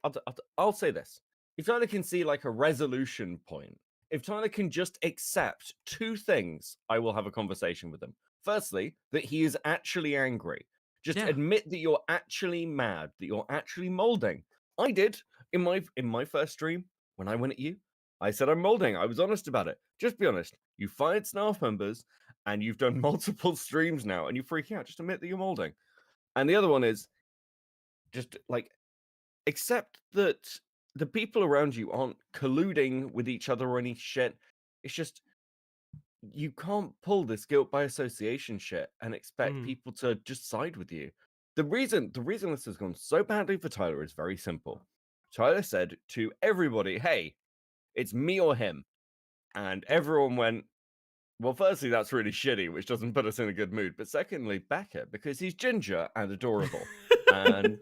S9: I'll say this: if Tyler can see like a resolution point, if Tyler can just accept two things, I will have a conversation with him. Firstly, that he is actually angry. Just admit that you're actually mad, that you're actually molding. I did in my first stream when I went at you. I said I'm molding. I was honest about it. Just be honest. You fired staff members and you've done multiple streams now and you freak out. Just admit that you're molding. And the other one is just like accept that the people around you aren't colluding with each other or any shit. It's just you can't pull this guilt by association shit and expect people to just side with you. The reason this has gone so badly for Tyler is very simple. Tyler said to everybody, "Hey, it's me or him." And everyone went, well, firstly, that's really shitty, which doesn't put us in a good mood. But secondly, back it because he's ginger and adorable. And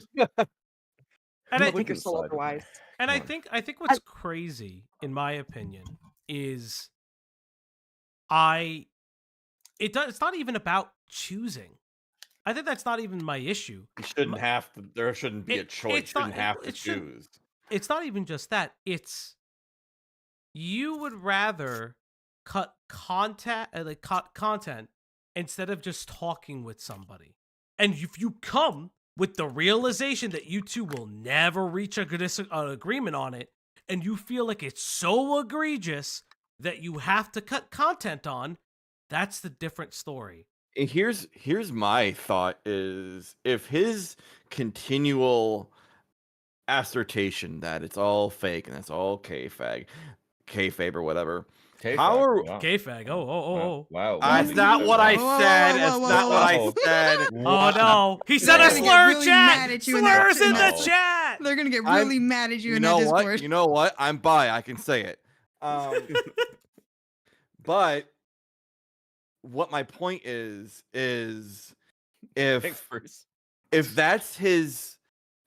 S6: I think you're still otherwise.
S1: And I think what's crazy, in my opinion, is it's not even about choosing. I think that's not even my issue.
S3: You shouldn't have to. There shouldn't be a choice. You shouldn't have to choose.
S1: It's not even just that. It's you would rather cut content instead of just talking with somebody. And if you come with the realization that you two will never reach an agreement on it, and you feel like it's so egregious that you have to cut content on, that's the different story.
S3: Here's my thought is if his continual assertion that it's all fake and that's all kayfabe or whatever. How are
S1: K-fag. Oh.
S9: Wow.
S3: That's not what I said.
S4: Whoa,
S3: That's
S4: whoa,
S3: not
S4: whoa,
S3: what I
S9: whoa.
S3: said.
S1: Oh no. He said
S9: No.
S1: a
S9: They're gonna
S1: slur,
S4: get really
S1: chat.
S4: mad at you in that-
S1: Slurs in the
S9: No.
S1: chat.
S4: They're gonna get
S3: I'm-
S4: really mad at you
S3: You
S4: in
S3: know
S4: that
S3: what?
S4: Discord.
S3: You know what? I'm bi. I can say it. But what my point is
S9: Thanks,
S3: if
S9: Bruce.
S3: that's his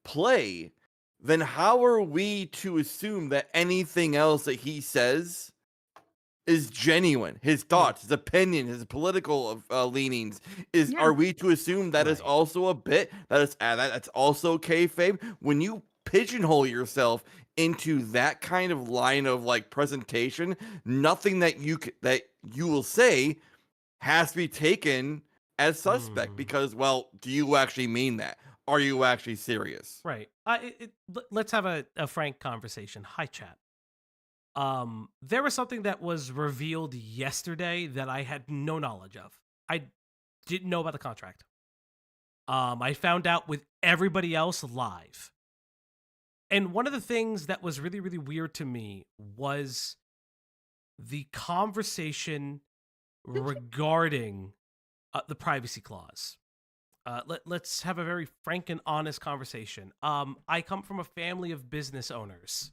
S3: play, then how are we to assume that anything else that he says is genuine? His thoughts, his opinion, his political leanings
S4: Yeah.
S3: are we to assume that is
S1: Right.
S3: also a bit that's also kayfabe? When you pigeonhole yourself into that kind of line of like presentation, nothing that you will say has to be taken as suspect because, well, do you actually mean that? Are you actually serious?
S1: Right. Let's have a frank conversation. Hi, chat. There was something that was revealed yesterday that I had no knowledge of. I didn't know about the contract. I found out with everybody else live. And one of the things that was really, really weird to me was the conversation regarding the privacy clause. Let's have a very frank and honest conversation. I come from a family of business owners.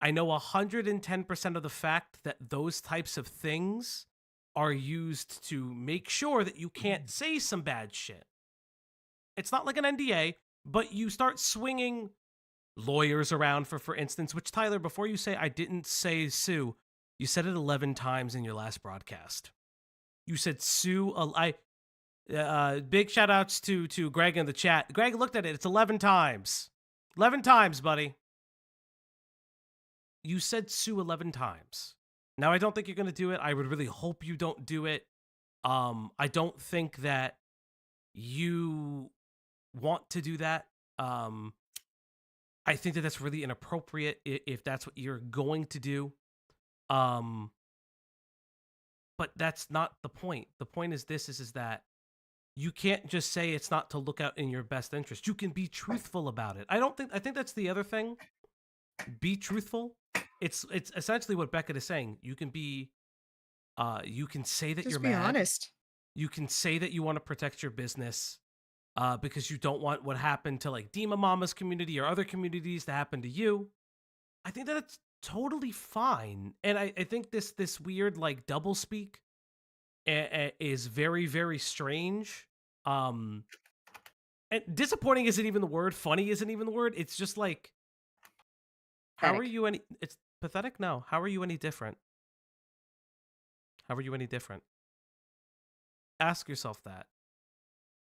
S1: I know 110% of the fact that those types of things are used to make sure that you can't say some bad shit. It's not like an NDA, but you start swinging lawyers around for instance, which Tyler, before you say I didn't say sue, you said it 11 times in your last broadcast. You said sue. Big shout outs to Greg in the chat. Greg looked at it. It's 11 times. 11 times, buddy. You said sue 11 times. Now, I don't think you're going to do it. I would really hope you don't do it. I don't think that you want to do that. I think that that's really inappropriate if that's what you're going to do. But that's not the point. The point is this is that you can't just say it's not to look out in your best interest. You can be truthful about it. I think that's the other thing. Be truthful. It's essentially what Beckett is saying. You can be you can say that
S4: Just
S1: you're
S4: be
S1: mad.
S4: honest.
S1: You can say that you want to protect your business because you don't want what happened to like Dima Mama's community or other communities to happen to you. I think that it's totally fine. And I think this weird like double speak is very, very strange. And disappointing isn't even the word. Funny isn't even the word. It's just like, how are you any? It's pathetic. No. How are you any different? How are you any different? Ask yourself that.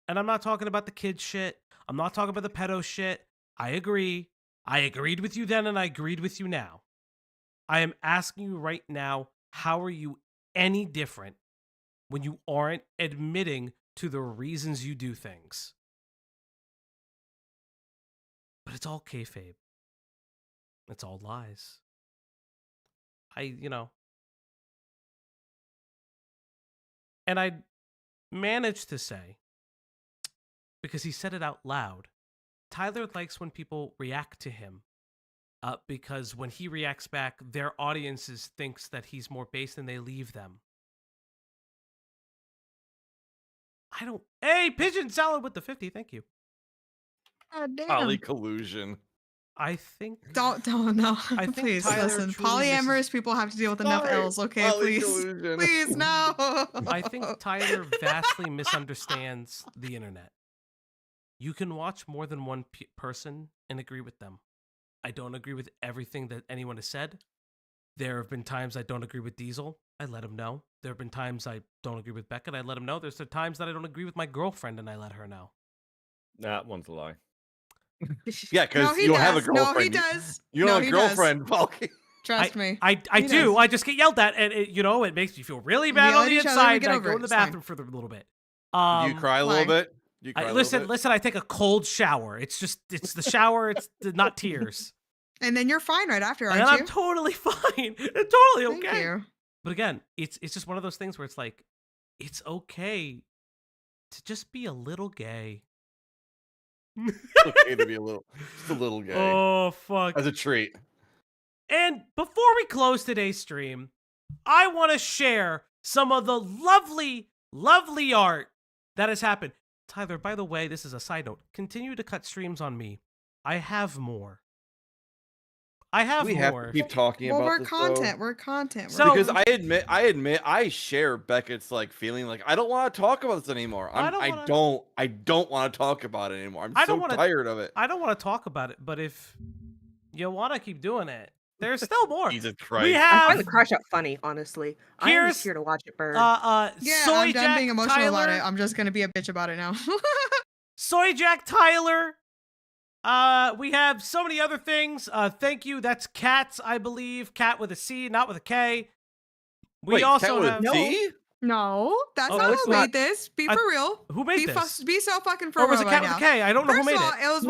S1: And I'm not talking about the kid shit. I'm not talking about the pedo shit. I agree. I agreed with you then and I agreed with you now. I am asking you right now, how are you any different when you aren't admitting to the reasons you do things? But it's all kayfabe. It's all lies. And I managed to say, because he said it out loud, Tyler likes when people react to him because when he reacts back, their audiences thinks that he's more based and they leave them. Hey, Pigeon Salad with the 50, thank you.
S4: God damn.
S3: Poly collusion.
S1: I think...
S4: Don't no.
S1: I think
S4: Please
S1: Tyler
S4: listen.
S1: truly
S4: Polyamorous people have to deal with enough L's, okay?
S3: Poly
S4: Please.
S3: collusion.
S4: Please, no.
S1: I think Tyler vastly misunderstands the internet. You can watch more than one person and agree with them. I don't agree with everything that anyone has said. There have been times I don't agree with Diesel. I let him know. There have been times I don't agree with Beckett. I let him know. There's the times that I don't agree with my girlfriend and I let her know.
S9: That one's a lie.
S3: Yeah, because
S4: No, he
S3: you don't have a
S4: does.
S3: girlfriend.
S4: No, he does.
S3: You don't
S4: No,
S3: have a
S4: he does.
S3: girlfriend, Falky.
S4: Trust me.
S1: I
S4: He
S1: do.
S4: does.
S1: I just get yelled at, and it makes me feel really
S4: We
S1: bad
S4: yell
S1: on
S4: at
S1: the
S4: each other, we
S1: inside.
S4: get
S1: And I
S4: over
S1: go
S4: it.
S1: in the
S4: It's fine.
S1: bathroom for a little bit.
S3: Do you cry a little
S4: why?
S3: bit? Do you cry a little
S1: Listen,
S3: bit?
S1: listen. I take a cold shower. It's the shower. It's not tears.
S4: And then you're fine right after,
S1: And
S4: aren't
S1: then
S4: you?
S1: I'm totally fine. Totally
S4: Thank
S1: okay.
S4: you.
S1: But again, it's just one of those things where it's like, it's okay to just be a little gay.
S3: It's okay to be just a little gay.
S1: Oh, fuck.
S3: As a treat.
S1: And before we close today's stream, I want to share some of the lovely, lovely art that has happened. Tyler, by the way, this is a side note. Continue to cut streams on me. I have more. I have
S3: we
S1: more.
S3: have to keep talking about
S4: we're
S3: this,
S4: content.
S3: though.
S4: We're content.
S1: So-
S3: Because I admit, I share Beckett's like feeling like I don't want to talk about this anymore. I don't want to talk about it anymore. I'm so tired of it.
S1: I don't want to talk about it, but if you want to keep doing it, there's still more.
S3: Jesus Christ.
S1: We
S6: I
S1: have
S6: find the crash out funny, honestly. I'm
S1: Here's-
S6: just here to watch it burn.
S4: Yeah,
S1: Soy
S4: I'm done
S1: Jack
S4: being emotional
S1: Tyler,
S4: about it. I'm just gonna be a bitch about it now.
S1: Soy Jack Tyler. We have so many other things. Thank you. That's Cats, I believe. Cat with a C, not with a K. We
S3: Wait,
S1: also
S3: Cat with
S1: have
S3: a C?
S4: No, that's
S1: Oh,
S4: not
S1: it's
S4: who made this. Be for real.
S1: Who made this?
S4: Be so fucking for
S1: Or
S4: real
S1: was it Cat
S4: right
S1: with a
S4: now.
S1: K? I don't know
S4: First
S1: who made
S4: of all,
S1: it.
S4: it was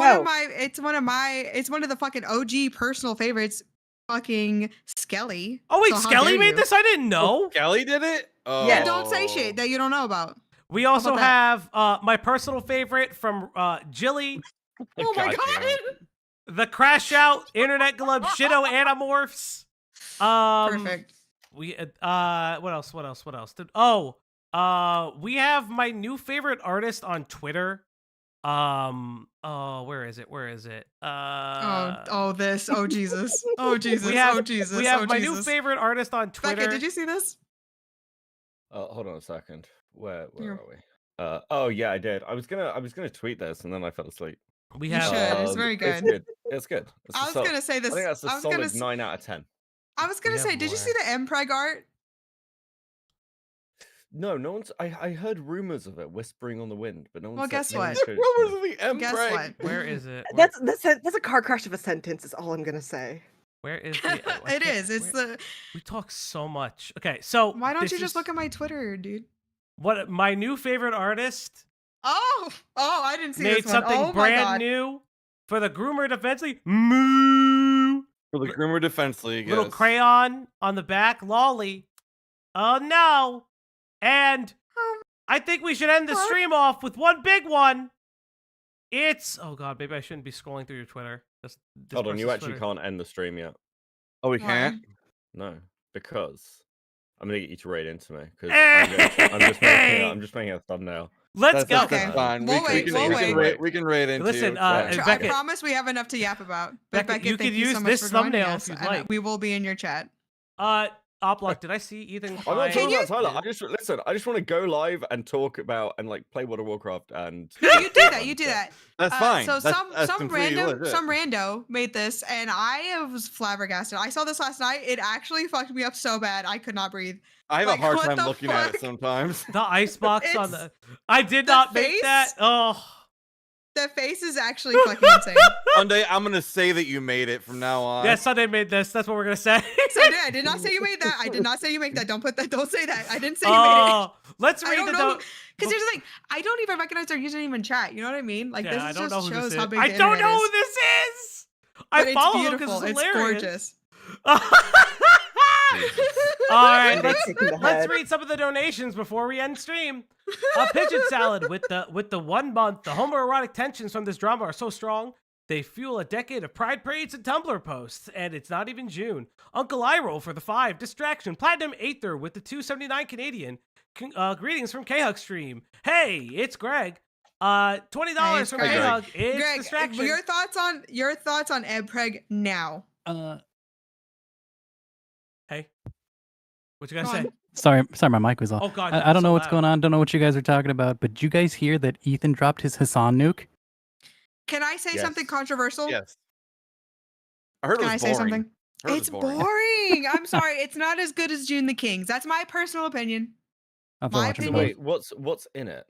S4: it's one of the fucking OG personal favorites. Fucking Skelly.
S1: Oh wait,
S4: So how
S1: Skelly
S4: dare
S1: made
S4: you.
S1: this? I didn't know.
S3: Skelly did it? Oh.
S4: Yeah, don't say shit that you don't know about.
S1: We also
S4: about
S1: have my personal favorite from Jilly,
S4: Oh my
S3: God
S4: god.
S3: damn it.
S1: the Crash Out, Internet Glove, Shido Animorphs.
S4: Perfect.
S1: We what else? We have my new favorite artist on Twitter. Where is it?
S4: Oh Jesus. Oh Jesus.
S1: We have,
S4: Oh Jesus.
S1: We have
S4: oh
S1: my
S4: Jesus.
S1: new favorite artist on Twitter.
S4: Becca, did you see this?
S9: Hold on a second. Where
S4: You're-
S9: are we? Oh yeah, I did. I was gonna tweet this and then I fell asleep.
S1: We
S4: You
S1: have
S4: should. It's very good.
S9: It's good. It's
S4: I
S9: a
S4: was
S9: sol-
S4: gonna say this.
S9: I think that's a
S4: I was gonna
S9: solid 9 out of 10.
S4: I was gonna
S1: We
S4: say,
S1: have
S4: did you
S1: more.
S4: see the Mpreg art?
S9: No one's. I heard rumors of it whispering on the wind, but no one.
S4: Well,
S9: said,
S4: guess
S9: no one
S4: what?
S9: showed it to
S3: Rumors
S9: me.
S3: of the M
S4: Guess
S3: Preg.
S4: what?
S1: where is it?
S6: That's a car crash of a sentence. Is all I'm gonna say.
S1: Where is the?
S4: It is. It's the.
S1: We talk so much. Okay, so
S4: Why don't
S1: this
S4: you just
S1: is
S4: look at my Twitter, dude?
S1: what my new favorite artist
S4: Oh, I didn't see
S1: made
S4: this one.
S1: something
S4: Oh my
S1: brand
S4: God.
S1: new for the Groomer Defense League. Moo!
S3: For the Groomer Defense League.
S1: Little
S3: yes.
S1: crayon on the back, lolly. Oh no! And I think we should end the stream off with one big one. It's god, maybe I shouldn't be scrolling through your Twitter. This
S9: Hold on, you
S1: person's
S9: actually
S1: Twitter.
S9: can't end the stream yet.
S3: Oh, we
S4: Why?
S3: can't?
S9: No, because I'm gonna get you to raid into me because
S1: Hey!
S9: I'm just making a thumbnail.
S1: Let's go.
S3: That's
S4: Okay.
S3: fine.
S4: We'll wait, we'll wait.
S3: We can raid into
S1: Listen,
S3: you.
S1: uh,
S3: It's fine.
S1: Beckett-
S4: I promise we have enough to yap about. But
S1: Beckett,
S4: Beckett,
S1: you
S4: thank
S1: could
S4: you so
S1: use
S4: much
S1: this
S4: for joining
S1: thumbnail
S4: us,
S1: if you'd
S4: and
S1: like.
S4: We will be in your chat.
S1: Oplock, did I see Ethan
S9: I'm not
S1: Klein?
S9: talking about Tyler. I just want to go live and talk about and like play World of Warcraft and.
S4: No, you do that. You do that.
S3: That's fine.
S4: So
S3: That's
S4: some
S3: completely legit.
S4: rando made this, and I was flabbergasted. I saw this last night. It actually fucked me up so bad I could not breathe.
S3: I have
S4: like,
S3: a hard
S4: what
S3: time
S4: the
S3: looking at it
S4: fuck?
S3: sometimes.
S1: The icebox on
S4: It's-
S1: the. I did
S4: the
S1: not make
S4: face?
S1: that. Oh.
S4: The face is actually fucking insane.
S3: Sunday, I'm gonna say that you made it from now on.
S1: Yeah, Sunday made this. That's what we're gonna say.
S4: So I did not say you made that. I did not say you make that. Don't put that. Don't say that. I didn't say you made it.
S1: Let's
S4: I
S1: read
S4: don't
S1: the.
S4: know because here's the thing. I don't even recognize their username in chat. You know what I mean? Like
S1: Yeah, I
S4: this
S1: don't know
S4: just
S1: who
S4: shows
S1: this
S4: how
S1: is.
S4: big
S1: I
S4: the
S1: don't
S4: internet
S1: know who
S4: is.
S1: this is.
S4: But
S1: I
S4: it's
S1: follow him
S4: beautiful.
S1: because it's
S4: It's
S1: hilarious.
S4: gorgeous.
S1: All right,
S6: Somebody shaking the
S1: let's
S6: head.
S1: read some of the donations before we end stream. A pigeon salad with the 1 month. The homoerotic tensions from this drama are so strong. They fuel a decade of pride parades and Tumblr posts, and it's not even June. Uncle Iroll for the 5. Distraction. Platinum Aether with the 279 Canadian. Greetings from K-Hug Stream. Hey, it's Greg. $20
S4: Hey, it's
S1: from
S4: Greg.
S1: K-Hug. It's
S4: Greg,
S1: Distraction.
S4: your thoughts on Ebpreg now?
S1: Hey, what you guys
S4: Go
S1: say?
S4: on.
S10: Sorry, my mic was off.
S1: Oh God,
S10: I don't
S1: so
S10: know what's
S1: loud.
S10: going on. Don't know what you guys are talking about. But did you guys hear that Ethan dropped his Hassan nuke?
S4: Can I say
S3: Yes.
S4: something controversial?
S3: Yes. I heard it
S4: Can I
S3: was
S4: say
S3: boring.
S4: something?
S3: I heard it
S4: It's
S3: was boring.
S4: boring. I'm sorry. It's not as good as June the King's. That's my personal opinion.
S10: I'll have to
S4: My
S10: watch it
S4: opinion-
S10: both.
S9: Wait, what's in it?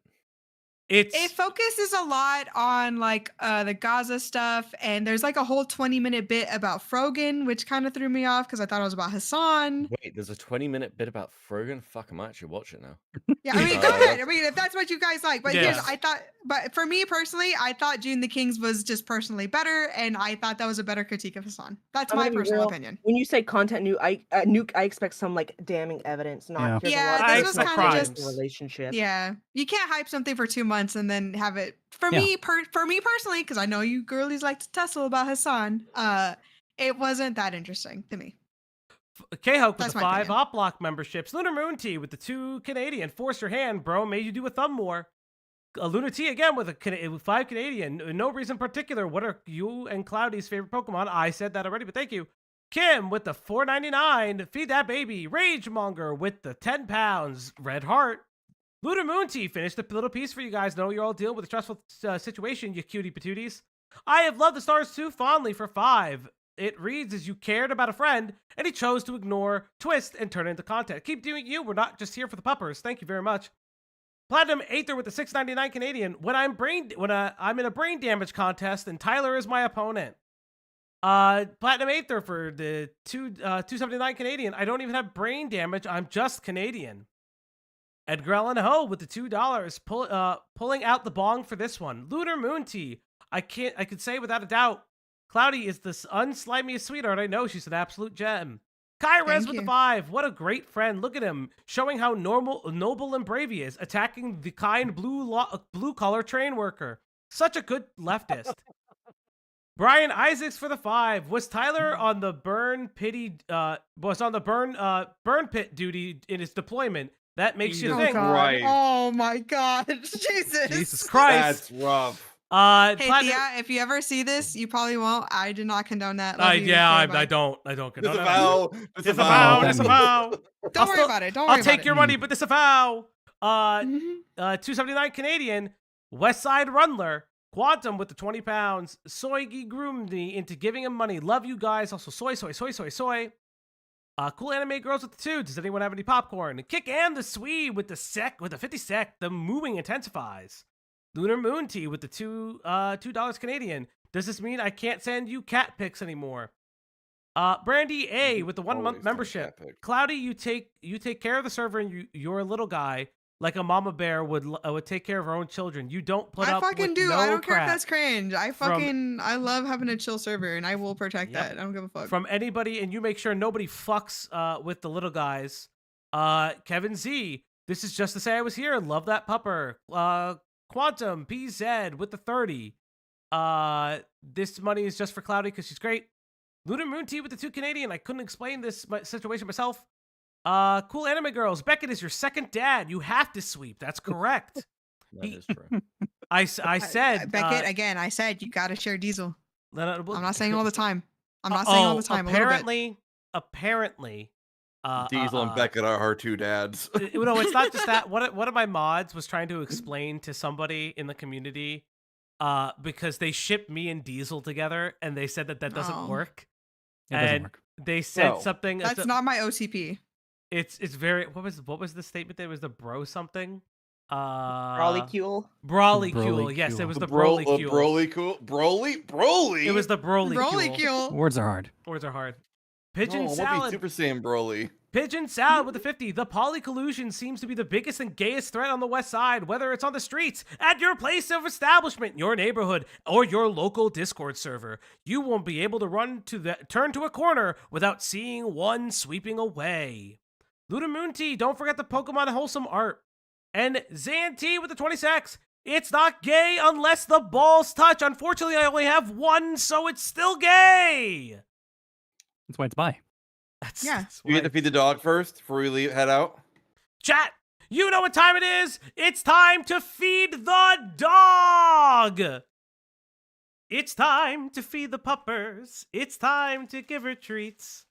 S1: It's
S4: It focuses a lot on like the Gaza stuff, and there's like a whole 20-minute bit about Frogan, which kind of threw me off because I thought it was about Hassan.
S9: Wait, there's a 20-minute bit about Frogan. Fuck, I might actually watch it now.
S4: Yeah, I mean, go ahead. I mean, if that's what you guys like, but here's
S1: Yes.
S4: I thought But for me personally, I thought June the Kings was just personally better, and I thought that was a better critique of Hassan. That's my personal opinion.
S6: When you say content nuke, I expect some like damning evidence. Not here's a lot of
S4: this was kind of just
S6: relationship.
S4: Yeah, you can't hype something for 2 months and then have it. For me personally, because I know you girlies like to tussle about Hassan. It wasn't that interesting to me.
S1: K-Hoke with the 5 Op Block memberships. Lunar Moon Tea with the 2 Canadian. Force your hand, bro. Made you do a thumb more. Lunar Tea again with a 5 Canadian. No reason particular. What are you and Cloudy's favorite Pokemon? I said that already, but thank you. Kim with the $4.99. Feed that baby. Rage Monger with the 10 pounds. Red Heart. Lunar Moon Tea finished a little piece for you guys. Know you're all dealing with a stressful situation, you cutie patooties. I have loved the stars too fondly for 5. It reads as you cared about a friend, and he chose to ignore, twist, and turn it into content. Keep doing you. We're not just here for the puppers. Thank you very much. Platinum Aether with the $6.99 Canadian. When I'm in a brain damage contest, and Tyler is my opponent. Platinum Aether for the $2.79 Canadian. I don't even have brain damage. I'm just Canadian. Edgar Allan Ho with the $2. Pulling out the bong for this one. Lunar Moon Tea. I could say without a doubt, Cloudy is the unslimiest sweetheart I know. She's an absolute gem. Kai Rez with the 5. What a great friend. Look at him, showing how noble and brave he is, attacking the kind blue-collar train worker. Such a good leftist. Brian Isaacs for the 5. Was Tyler on the burn pit duty in his deployment? That makes you think.
S4: Right. Oh my God.
S1: Jesus Christ.
S3: That's rough.
S4: Hey, Thea, if you ever see this, you probably won't. I did not condone that.
S1: I don't condone
S3: it.
S1: Disavow.
S4: Don't worry about it.
S1: I'll take your money, but disavow. $2.79 Canadian. Westside Runler. Quantum with the 20 pounds. Soygi groomed me into giving him money. Love you guys. Also, soy. Cool Anime Girls with the 2. Does anyone have any popcorn? Kick and the Swede with the 50 sec. The moving intensifies. Lunar Moon Tea with the $2 Canadian. Does this mean I can't send you cat pics anymore? Brandy A with the 1 month membership. Cloudy, you take care of the server, and you're a little guy like a mama bear would take care of her own children. You don't put up with no
S4: I don't care if
S1: crap
S4: that's cringe. I love having a chill server, and I will protect that. I don't give a fuck.
S1: From anybody, and you make sure nobody fucks with the little guys. Kevin Z. This is just to say I was here. Love that pupper. Quantum PZ with the 30. This money is just for Cloudy because she's great. Lunar Moon Tea with the 2 Canadian. I couldn't explain this situation myself. Cool Anime Girls. Beckett is your second dad. You have to sweep. That's correct.
S3: That is true.
S1: I said
S4: Beckett again. I said you got to share Diesel.
S1: I'm
S4: not saying all the time. Apparently.
S3: Diesel and Beckett are our 2 dads.
S1: No, it's not just that. One of my mods was trying to explain to somebody in the community because they shipped me and Diesel together, and they said that doesn't work.
S10: It doesn't work.
S1: They said something.
S4: That's not my OTP.
S1: It's very. What was the statement? There was the bro something.
S6: Brolycule.
S1: Brolycule. Yes, it was the Brolycule.
S3: Broly.
S1: It was the Brolycule.
S10: Words are hard.
S1: Pigeon Salad.
S3: Super Saiyan Broly.
S1: Pigeon Salad with the 50. The polycollusion seems to be the biggest and gayest threat on the West Side, whether it's on the streets, at your place of establishment, your neighborhood, or your local Discord server. You won't be able to turn to a corner without seeing one sweeping away. Lunar Moon Tea, don't forget the Pokemon wholesome art. And Zan T with the 20 sacks. It's not gay unless the balls touch. Unfortunately, I only have one, so it's still gay.
S10: That's why it's bi.
S3: You get to feed the dog first before we head out.
S1: Chat, you know what time it is. It's time to feed the dog. It's time to feed the puppers. It's time to give her treats.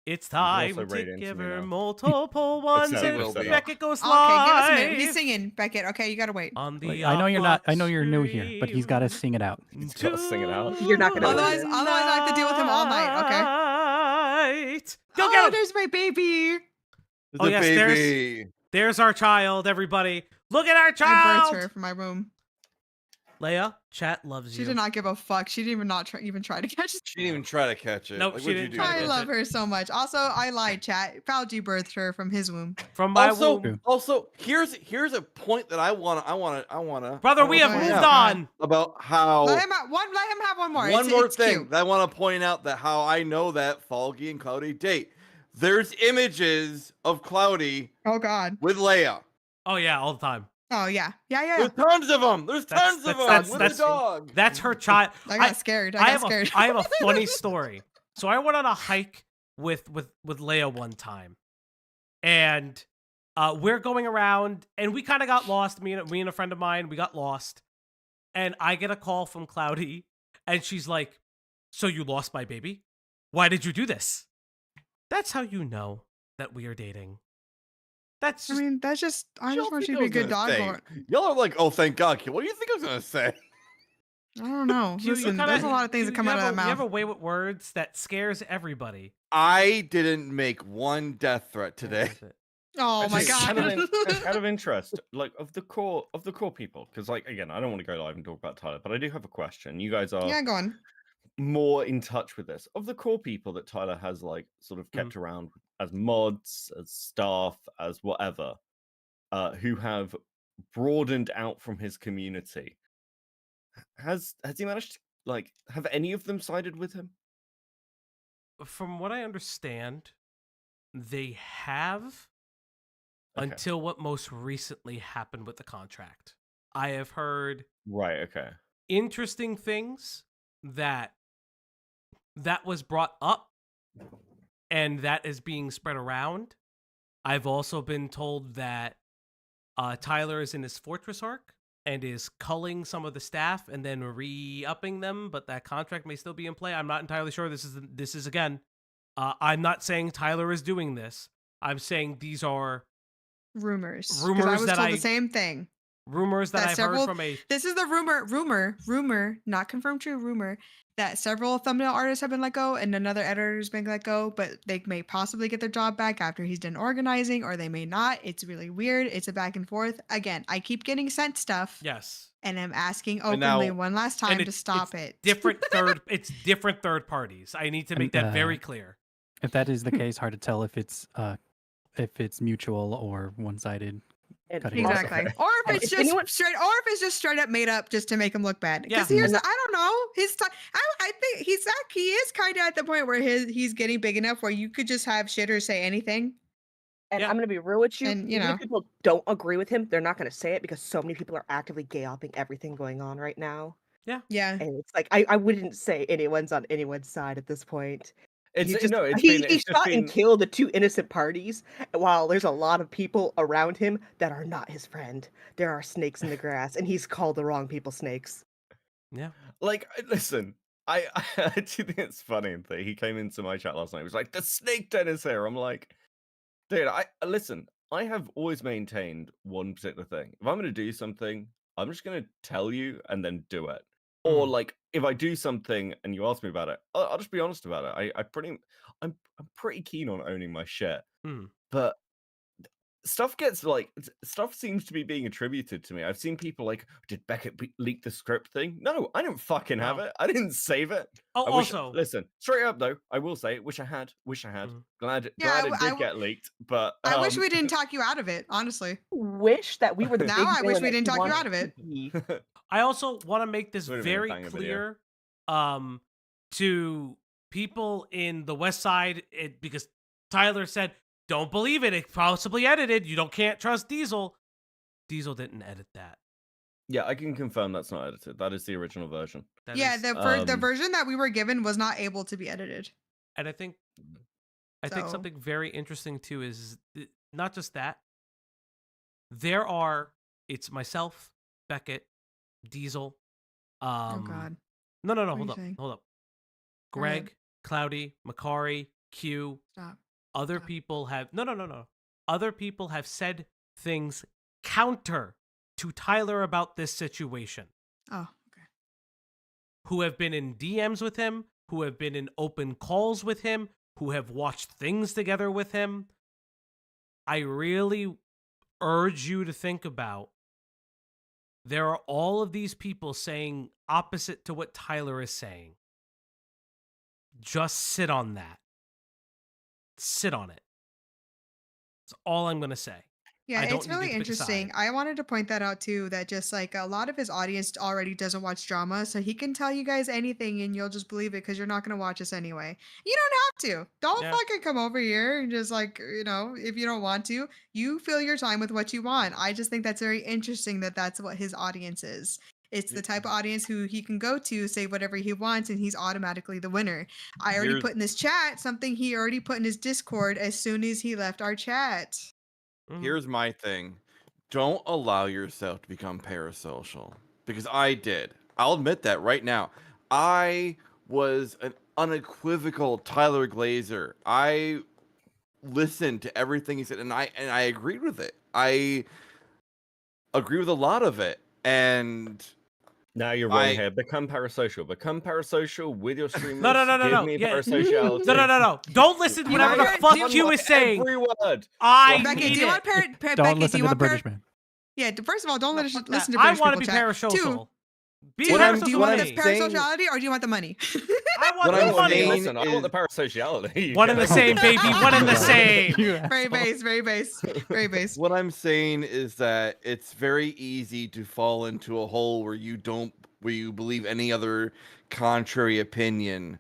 S1: It's time to give her multiple ones. And Beckett goes live.
S4: Okay, give us a minute. He's singing, Beckett. Okay, you gotta wait.
S10: I know you're not. I know you're new here, but he's got to sing it out.
S9: He's got to sing it out.
S6: You're not gonna.
S4: Otherwise, I have to deal with him all night. Okay.
S1: Go get him.
S4: There's my baby.
S3: Baby.
S1: There's our child. Everybody, look at our
S4: I
S1: child.
S4: birthed her from my room.
S1: Leia, chat loves
S4: She
S1: you.
S4: did not give a fuck. She didn't even try to catch it.
S3: She didn't even try to catch it.
S1: Nope,
S3: like,
S1: she
S3: what'd
S1: didn't
S3: you
S1: try
S3: do?
S1: to
S4: I
S1: catch
S4: love
S1: it.
S4: her so much. Also, I lied, chat. Fauci birthed her from his womb.
S1: From my
S3: Also,
S1: womb.
S3: here's a point that I wanna.
S1: Brother, we have
S4: point
S1: moved
S4: out.
S1: on.
S3: about how.
S4: Let him have one more.
S3: One more
S4: it's
S3: thing
S4: cute.
S3: that I want to point out that how I know that Foggy and Cloudy date. There's images of Cloudy
S4: Oh God.
S3: with Leia.
S1: Oh yeah, all the time.
S4: Oh yeah. Yeah.
S3: There's tons of them. There's tons of them with
S1: that's-
S3: the dog.
S1: That's her child.
S4: I got scared.
S1: I
S4: I
S1: have
S4: got scared.
S1: I have a funny story. So I went on a hike with Leia one time, and we're going around, and we kind of got lost. Me and a friend of mine, we got lost, and I get a call from Cloudy, and she's like, "So you lost my baby? Why did you do this?" That's how you know that we are dating. That's just,
S4: I just
S3: Y'all
S4: want
S3: think
S4: you to
S3: I
S4: be a
S3: was
S4: good
S3: gonna
S4: dog
S3: say-
S4: lord.
S3: Y'all are like, oh, thank God. What do you think I was gonna say?
S4: I don't know.
S1: you
S4: Listen,
S1: kinda-
S4: there's a lot of things that come out of that
S1: You
S4: mouth.
S1: have a way with words that scares everybody.
S3: I didn't make one death threat today.
S1: That's it.
S4: Oh my
S9: Actually,
S4: God.
S9: out of interest, like of the core people, because like again, I don't want to go live and talk about Tyler, but I do have a question. You guys are
S4: Yeah, go on.
S9: more in touch with this. Of the core people that Tyler has like sort of kept around as mods, as staff, as whatever, who have broadened out from his community, has he managed to like have any of them sided with him?
S1: From what I understand, they have
S9: Okay.
S1: until what most recently happened with the contract. I have heard
S9: Right, okay.
S1: interesting things that was brought up and that is being spread around. I've also been told that Tyler is in his fortress arc and is culling some of the staff and then re-upping them, but that contract may still be in play. I'm not entirely sure. This is again, I'm not saying Tyler is doing this. I'm saying these are
S4: Rumors. 'Cause
S1: Rumors
S4: I was
S1: that
S4: told the same thing.
S1: rumors that I've heard from a...
S4: This is the rumor, not confirmed true rumor, that several thumbnail artists have been let go and another editor has been let go, but they may possibly get their job back after he's done organizing, or they may not. It's really weird. It's a back and forth. Again, I keep getting sent stuff.
S1: Yes.
S4: And I'm asking
S3: And
S4: openly
S3: now-
S4: one last time to stop
S1: it's
S4: it.
S1: It's different third parties. I need to make that very clear.
S10: If that is the case, hard to tell if it's mutual or one-sided. cutting off.
S4: Exactly. Or if it's just straight up made up just to make him look bad.
S1: Yeah.
S4: Because I don't know. I think he is kind of at the point where he's getting big enough where you could just have shit or say anything.
S6: And I'm gonna be real with you.
S4: And, you
S6: even
S4: know.
S6: if people don't agree with him, they're not gonna say it because so many people are actively gay-opping everything going on right now.
S1: Yeah.
S4: Yeah.
S6: And it's like I wouldn't say anyone's on anyone's side at this point.
S9: It's
S6: He
S9: no, it's
S6: he
S9: been it's just
S6: shot
S9: been
S6: and killed the two innocent parties, while there's a lot of people around him that are not his friend. There are snakes in the grass, and he's called the wrong people snakes.
S1: Yeah.
S9: like listen. I actually think it's funny that he came into my chat last night. He was like, "The snake den is here." I'm like, dude, listen. I have always maintained one particular thing. If I'm going to do something, I'm just going to tell you and then do it. Or like, if I do something and you ask me about it, I'll just be honest about it. I'm pretty keen on owning my shit. But stuff seems to be being attributed to me. I've seen people like, did Beckett leak the script thing? No, I didn't fucking have it. I didn't save it.
S1: Oh, also,
S9: listen, straight up though, I will say, wish I had. Glad it did get leaked, but
S4: I wish we didn't talk you out of it, honestly.
S6: Wish that we were the
S4: Now
S6: big
S4: I wish
S6: villain
S4: we
S6: that
S4: didn't
S6: he
S4: talk you
S6: wanted
S4: out of it.
S6: to be.
S1: I also want to make this
S9: Would've been a
S1: very
S9: banger
S1: clear to people in the West Side, because Tyler said, don't believe it. It's possibly edited. Can't trust Diesel. Diesel didn't edit that.
S9: Yeah, I can confirm that's not edited. That is the original version.
S4: The version that we were given was not able to be edited.
S1: And I think something very interesting too is not just that. It's myself, Beckett, Diesel.
S4: Oh God.
S1: No,
S4: What are
S1: hold
S4: you
S1: up.
S4: saying?
S1: Hold up.
S4: Go ahead.
S1: Greg, Cloudy, Makari, Q.
S4: Stop.
S1: Other people have no. Other people have said things counter to Tyler about this situation.
S4: Oh, okay.
S1: Who have been in DMs with him, who have been in open calls with him, who have watched things together with him. I really urge you to think about there are all of these people saying opposite to what Tyler is saying. Just sit on that. Sit on it. That's all I'm going to say.
S4: Yeah,
S1: I don't
S4: it's
S1: need to
S4: really
S1: pick a
S4: interesting.
S1: side.
S4: I wanted to point that out too, that just like a lot of his audience already doesn't watch drama, so he can tell you guys anything and you'll just believe it because you're not going to watch us anyway. You don't have to. Don't
S1: Yeah.
S4: fucking come over here and just like, if you don't want to, you fill your time with what you want. I just think that's very interesting that that's what his audience is. It's the type of audience who he can go to, say whatever he wants, and he's automatically the winner. I already put in this chat something he already put in his Discord as soon as he left our chat.
S3: Here's my thing. Don't allow yourself to become parasocial. Because I did. I'll admit that right now. I was an unequivocal Tyler Glazer. I listened to everything he said, and I agreed with it. I agree with a lot of it. And
S9: now you're wrong here. Become parasocial. Become parasocial with your streamers.
S1: No.
S9: Give me parasociality.
S1: No. Don't listen to whatever the fuck Q is saying.
S9: Every word.
S4: Becky, do you want
S10: Don't listen to the British man.
S4: Yeah, first of all, don't listen to British
S1: I want to
S4: people
S1: be
S4: chat.
S1: parasocial.
S4: Do you want the parasociality or do you want the money?
S1: I want the money.
S9: Listen, I want the parasociality.
S1: One in the same, baby. One in the same.
S4: Very base, very base, very base.
S3: What I'm saying is that it's very easy to fall into a hole where you believe any other contrary opinion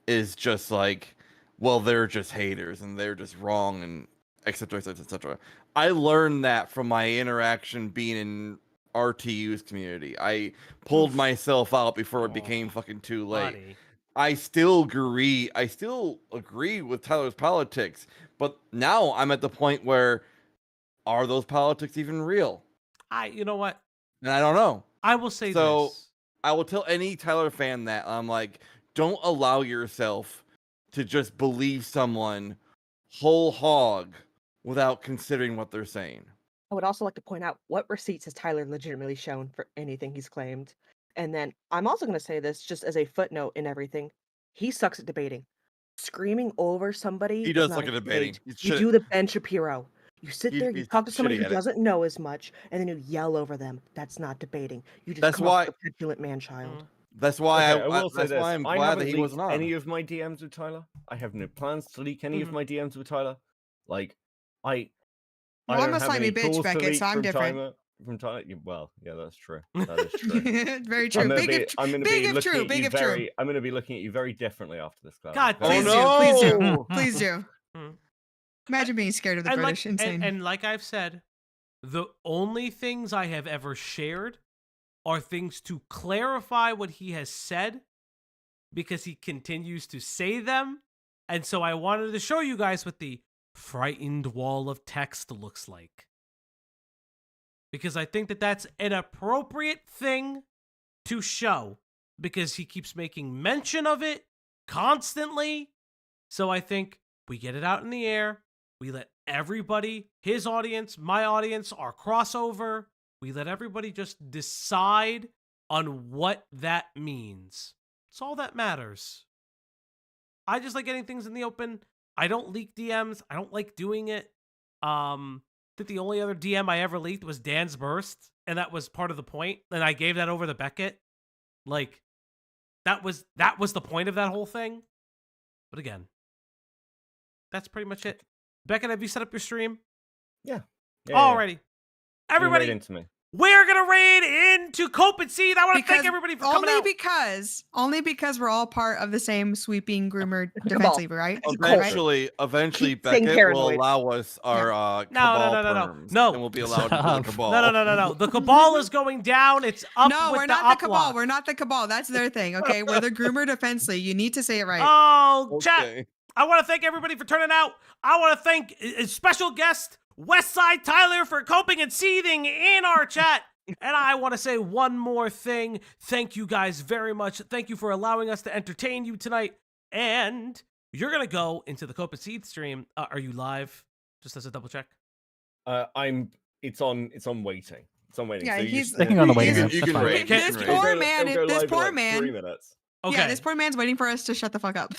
S3: is just like, well, they're just haters and they're just wrong and etc. etc. I learned that from my interaction being in RTU's community. I pulled myself out before it became fucking too late.
S1: Buddy.
S3: I still agree with Tyler's politics, but now I'm at the point where, are those politics even real?
S1: You know what?
S3: And I don't know.
S1: I will say
S3: so
S1: this.
S3: I will tell any Tyler fan that I'm like, don't allow yourself to just believe someone whole hog without considering what they're saying.
S6: I would also like to point out, what receipts has Tyler legitimately shown for anything he's claimed? And then I'm also going to say this just as a footnote in everything. He sucks at debating. Screaming over somebody.
S3: He does suck at debating.
S6: You do the Ben Shapiro. You sit there, you
S3: he's
S6: talk to somebody who
S3: shitty at it.
S6: doesn't know as much, and then you yell over them. That's not debating. You just
S3: That's
S6: come off
S3: why-
S6: like a petulant man-child.
S3: That's why
S9: Okay, I will say
S3: that's
S9: this.
S3: why I'm
S9: I
S3: glad
S9: haven't
S3: that he
S9: leaked
S3: wasn't on.
S9: any of my DMs with Tyler. I have no plans to leak any of my DMs with Tyler. Like, I
S4: Well, I'm
S9: don't
S4: a
S9: have
S4: slimy
S9: any
S4: bitch,
S9: calls to
S4: Beckett,
S9: leak
S4: so I'm
S9: from
S4: different.
S9: From Tyler. Well, yeah, that's true. That is true.
S4: Very true.
S9: I'm gonna
S4: Big
S9: be,
S4: if
S9: I'm gonna
S4: big
S9: be
S4: if
S9: looking
S4: true.
S9: at
S4: Big
S9: you
S4: if true.
S9: very. I'm gonna be looking at you very differently after this class.
S1: God,
S9: Very
S4: Please
S3: no!
S4: do. Please do. Imagine being scared of the
S1: And
S4: British.
S1: like,
S4: Insane.
S1: and like I've said, the only things I have ever shared are things to clarify what he has said, because he continues to say them. And so I wanted to show you guys what the frightened wall of text looks like. Because I think that that's an appropriate thing to show, because he keeps making mention of it constantly. So I think we get it out in the air. We let everybody, his audience, my audience, our crossover, we let everybody just decide on what that means. It's all that matters. I just like getting things in the open. I don't leak DMs. I don't like doing it. I think the only other DM I ever leaked was Dan's Burst, and that was part of the point. And I gave that over to Beckett. Like, that was the point of that whole thing. But again, that's pretty much it. Beckett, have you set up your stream?
S9: Yeah.
S1: Alrighty. Everybody,
S9: Right into me.
S1: we're gonna raid into Cope and Seed. I want to thank everybody for coming out.
S4: Only because we're all part of the same sweeping groomer defense lever, right?
S3: Eventually,
S6: Keep saying
S3: Beckett will
S6: paranoid.
S3: allow us our cabal perms,
S1: No.
S3: and we'll be allowed to do the cabal.
S1: No. The cabal is going down. It's up.
S4: No,
S1: with
S4: we're
S1: the
S4: not the
S1: uplock.
S4: cabal. We're not the cabal. That's their thing. Okay, we're the groomer defense league. You need to say it right.
S1: Oh, chat.
S3: Okay.
S1: I want to thank everybody for turning out. I want to thank a special guest, Westside Tyler, for coping and seething in our chat. And I want to say one more thing. Thank you guys very much. Thank you for allowing us to entertain you tonight. And you're going to go into the Cope and Seed stream. Are you live? Just as a double check.
S9: It's on waiting. It's on waiting.
S4: Yeah,
S9: so
S4: he's
S10: Sticking on the waiting
S3: You
S10: room.
S3: can
S10: That's fine.
S3: rate.
S4: This
S3: Right.
S4: poor
S9: It'll
S4: man.
S9: go
S4: This
S9: live in
S4: poor
S9: like
S4: man.
S9: 3 minutes.
S1: Okay.
S4: Yeah, this poor man's waiting for us to shut the fuck up.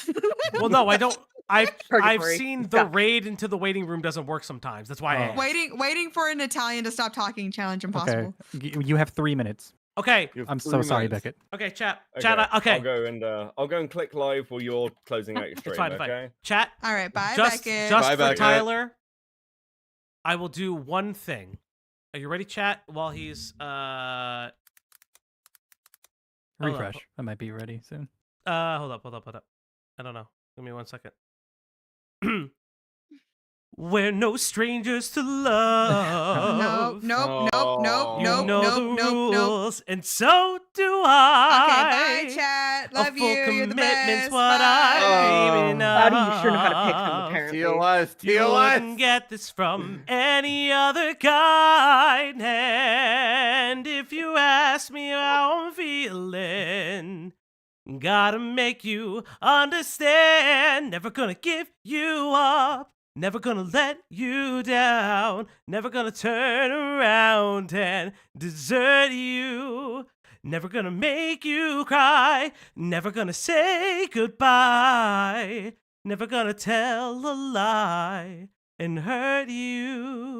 S1: Well, no, I don't. I've
S6: Purgatory.
S1: seen the raid into the waiting room doesn't work sometimes. That's why I asked.
S4: Waiting for an Italian to stop talking. Challenge impossible.
S10: Okay, you have 3 minutes.
S1: Okay.
S10: I'm so sorry, Beckett.
S1: Okay, chat.
S9: Okay,
S1: Chat. Okay.
S9: I'll go and click live while you're closing out your stream.
S1: It's fine.
S9: Okay.
S1: Chat.
S4: All right. Bye,
S1: Just
S4: Beckett.
S3: Bye,
S1: for
S3: Beckett.
S1: Tyler, I will do one thing. Are you ready, chat? While he's
S10: Refresh. I might be ready soon.
S1: Hold up. I don't know. Give me 1 second. We're no strangers to love.
S4: Nope.
S1: You know the rules, and so do I.
S4: Okay, bye, chat. Love
S1: A full
S4: you. You're the
S1: commitment's
S4: best.
S1: what
S4: Bye.
S1: I'm dreaming of.
S6: Cloudy, you sure know how to pick them, apparently.
S1: You wouldn't get this from any other kind. And if you ask me how I'm feeling, gotta make you understand. Never gonna give you up. Never gonna let you down. Never gonna turn around and desert you. Never gonna make you cry. Never gonna say goodbye. Never gonna tell a lie and hurt you.